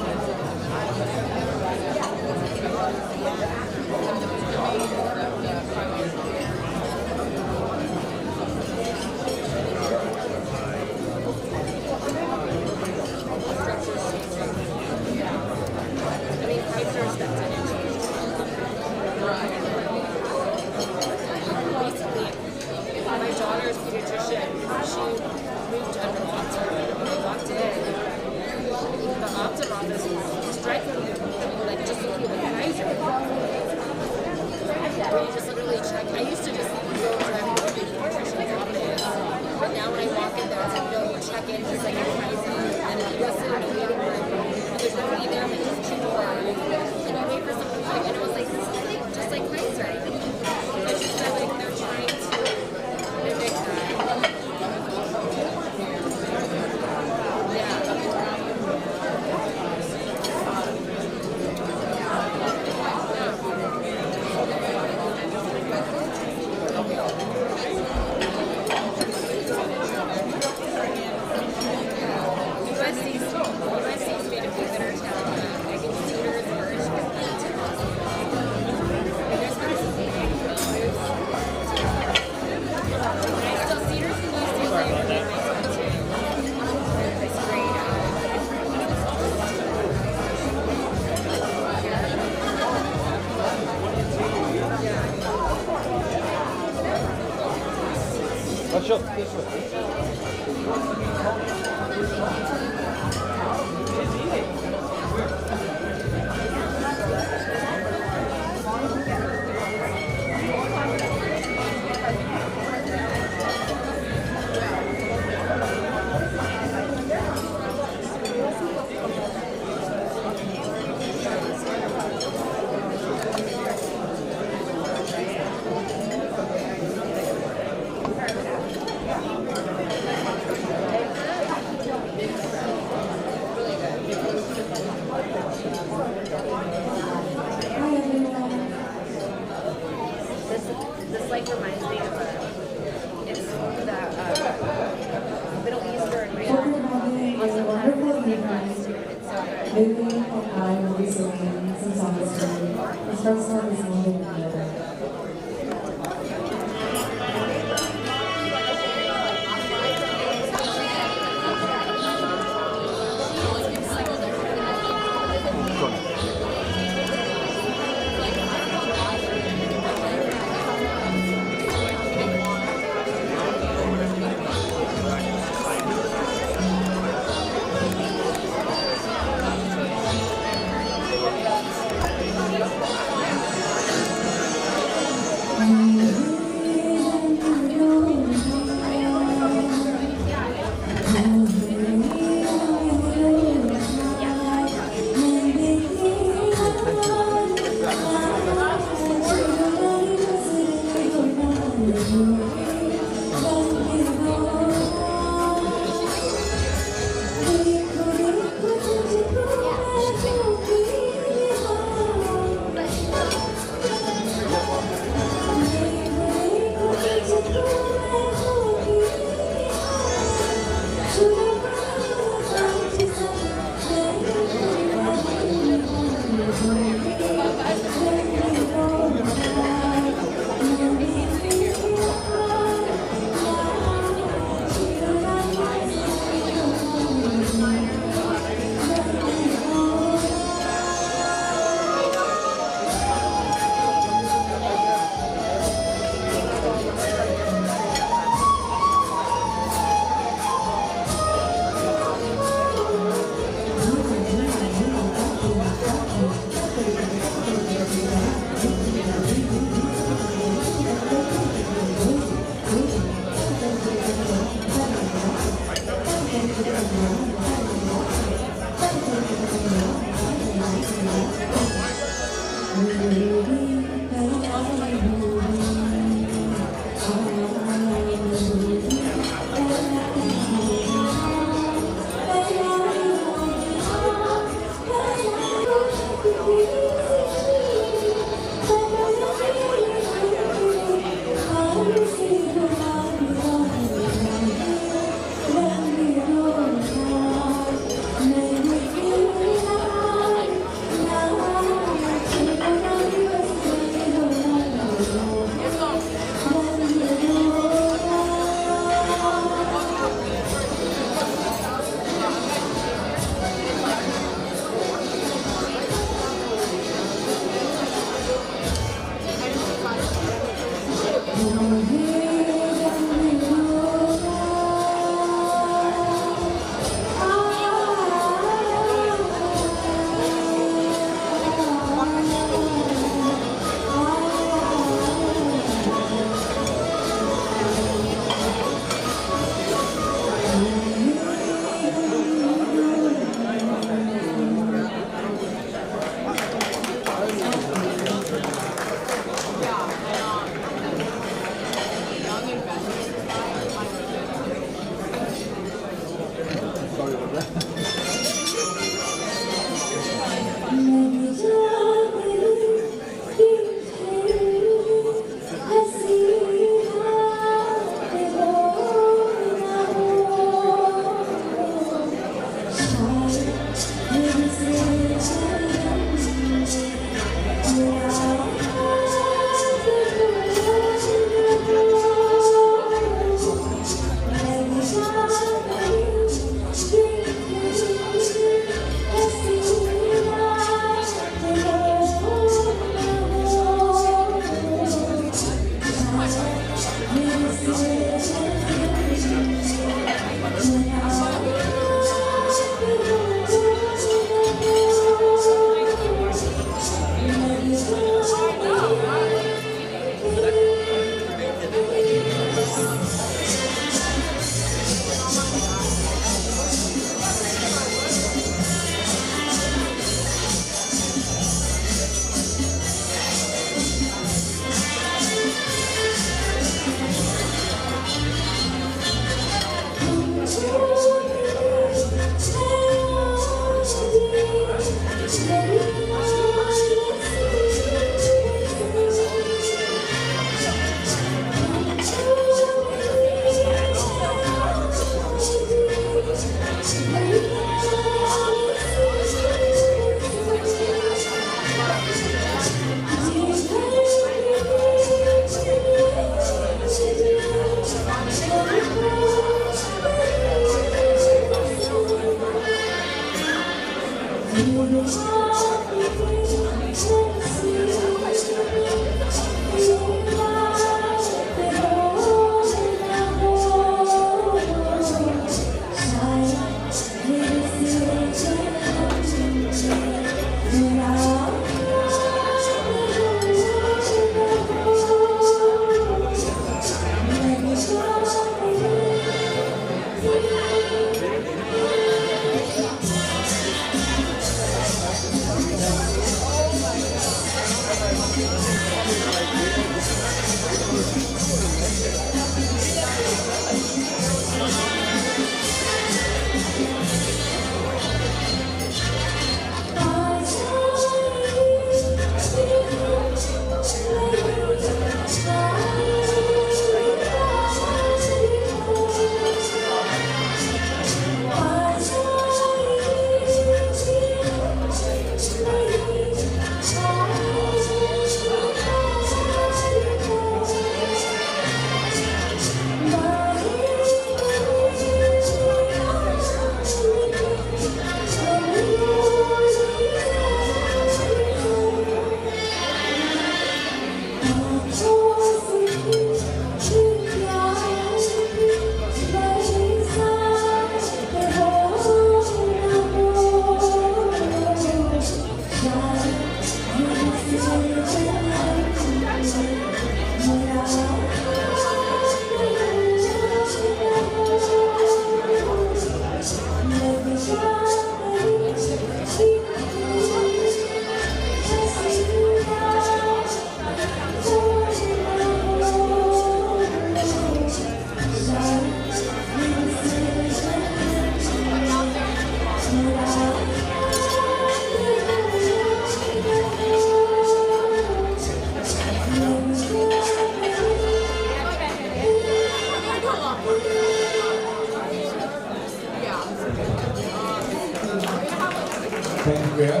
Thank you, Priya.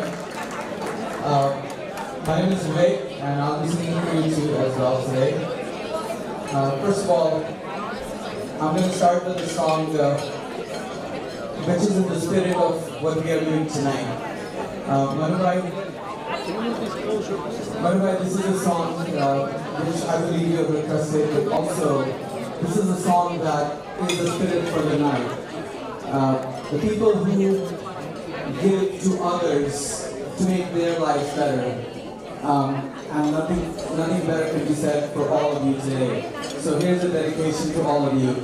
My name is Vivek, and I'll be singing for you two as well today. First of all, I'm going to start with a song which is in the spirit of what we are doing tonight. Manubhai, this is a song which I believe you have requested, but also this is a song that is the spirit for the night. The people who give to others to make their lives better. And nothing better can be said for all of you today. So here's a dedication to all of you.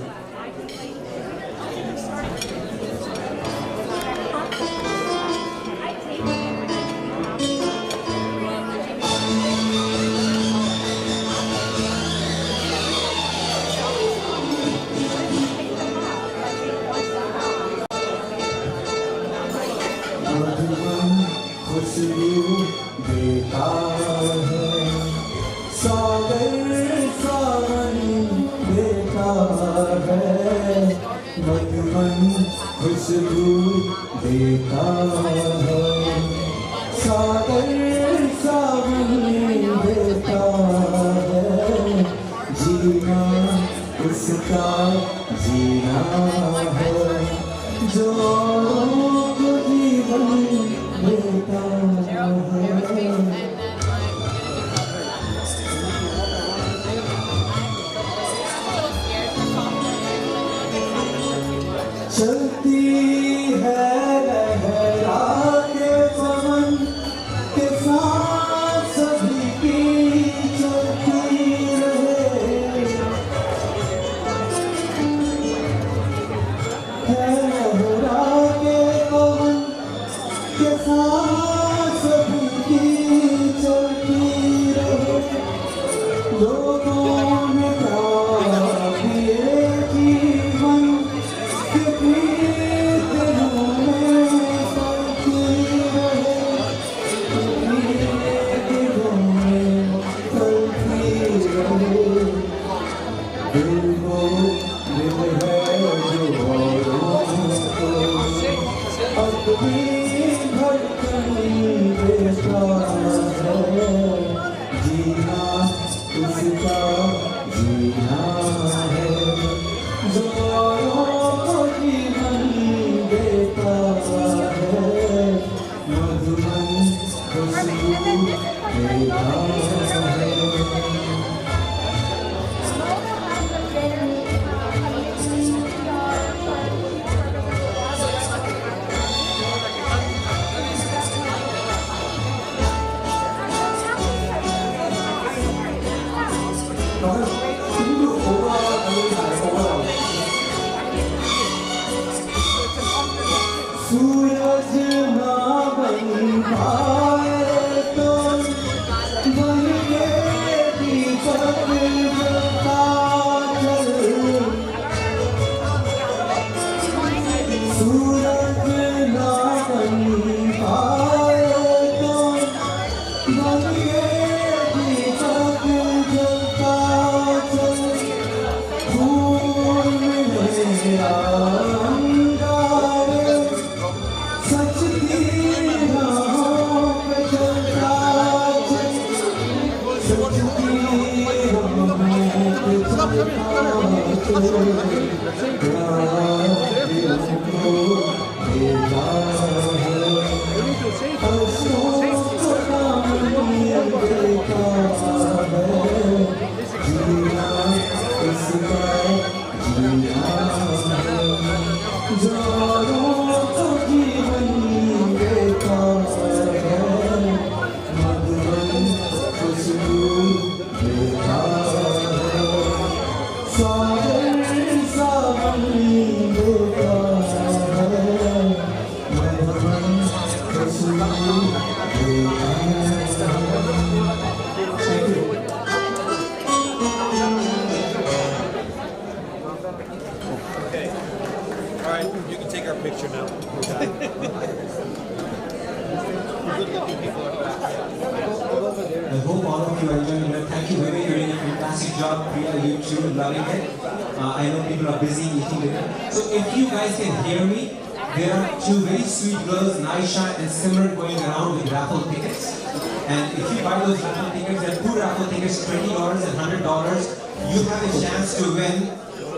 there are two very sweet girls, Naisha and Simran, going around with raffle tickets. And if you buy those raffle tickets, there are two raffle tickets, $20 and $100. You have a chance to win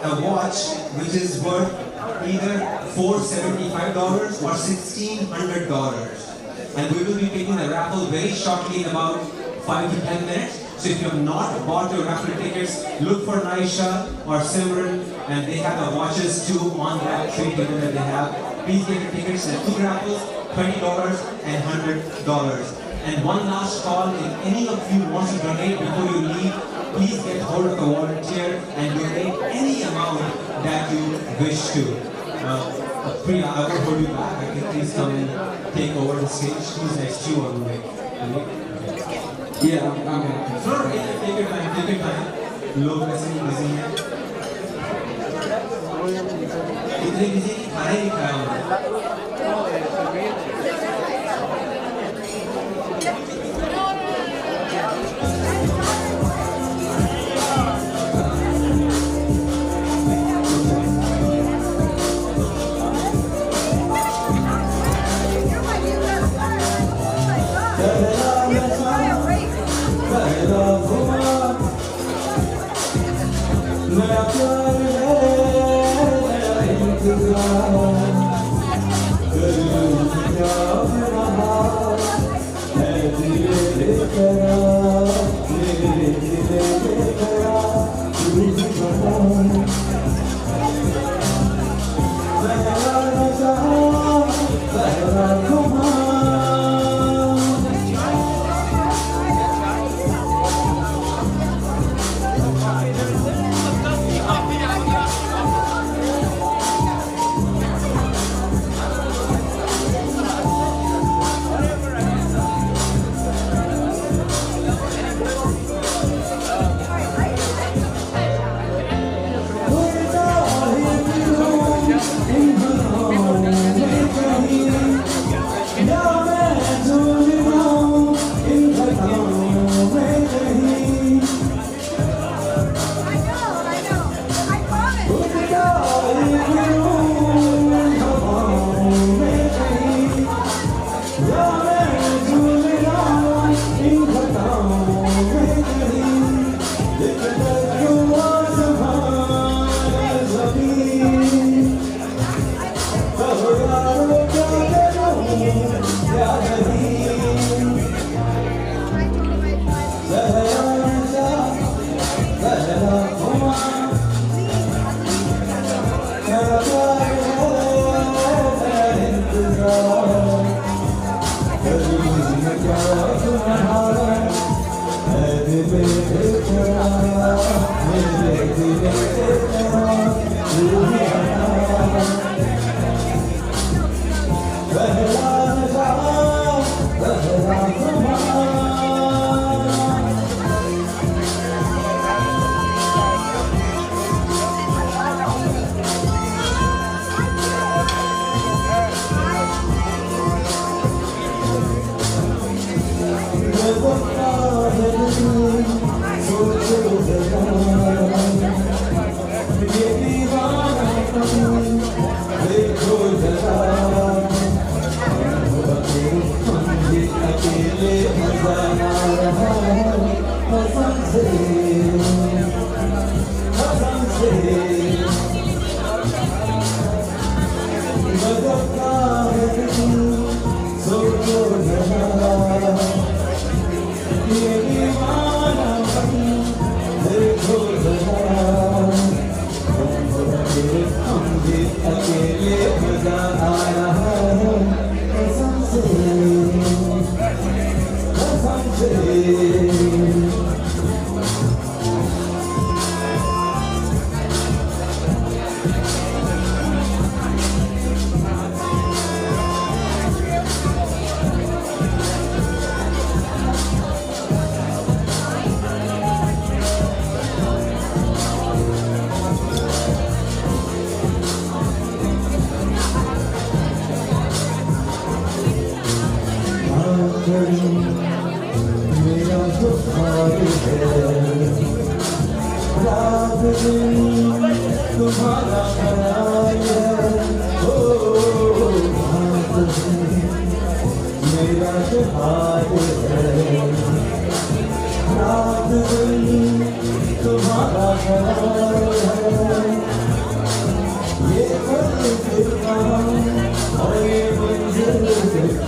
a watch which is worth either $475 or $1,600. And we will be taking the raffle very shortly in about 5 to 10 minutes. So if you have not bought your raffle tickets, look for Naisha or Simran, and they have the watches too on that trade table that they have. Please get your tickets. There are two raffles, $20 and $100. And one last call, if any of you want to donate before you leave, please get hold of a volunteer and donate any amount that you wish to. Priya, I will hold you back. I can please come and take over the stage. Who's next to you on the way? Yeah, I'm here. No, take your time, take your time. Low pressing, busy है. इतने busy कि खाना ही नहीं खाया उन्होंने. तुम्हारा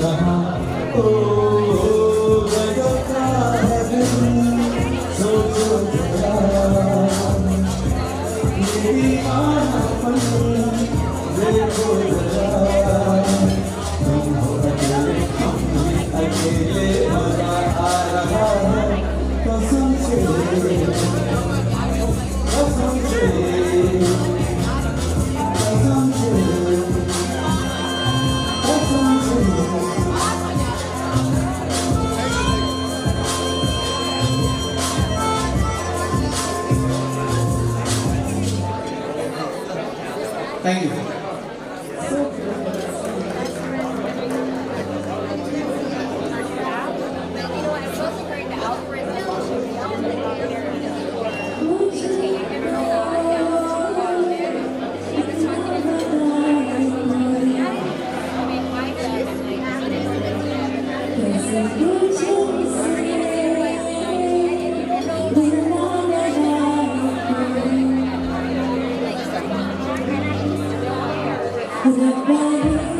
जहाँ ओ गजब का है दिल सोचो जरा मेरी आँखों देखो जरा तुम हो अकेले हम भी अकेले मजा आ रहा है कसम से कसम से कसम से कसम से Thank you. Goodbye.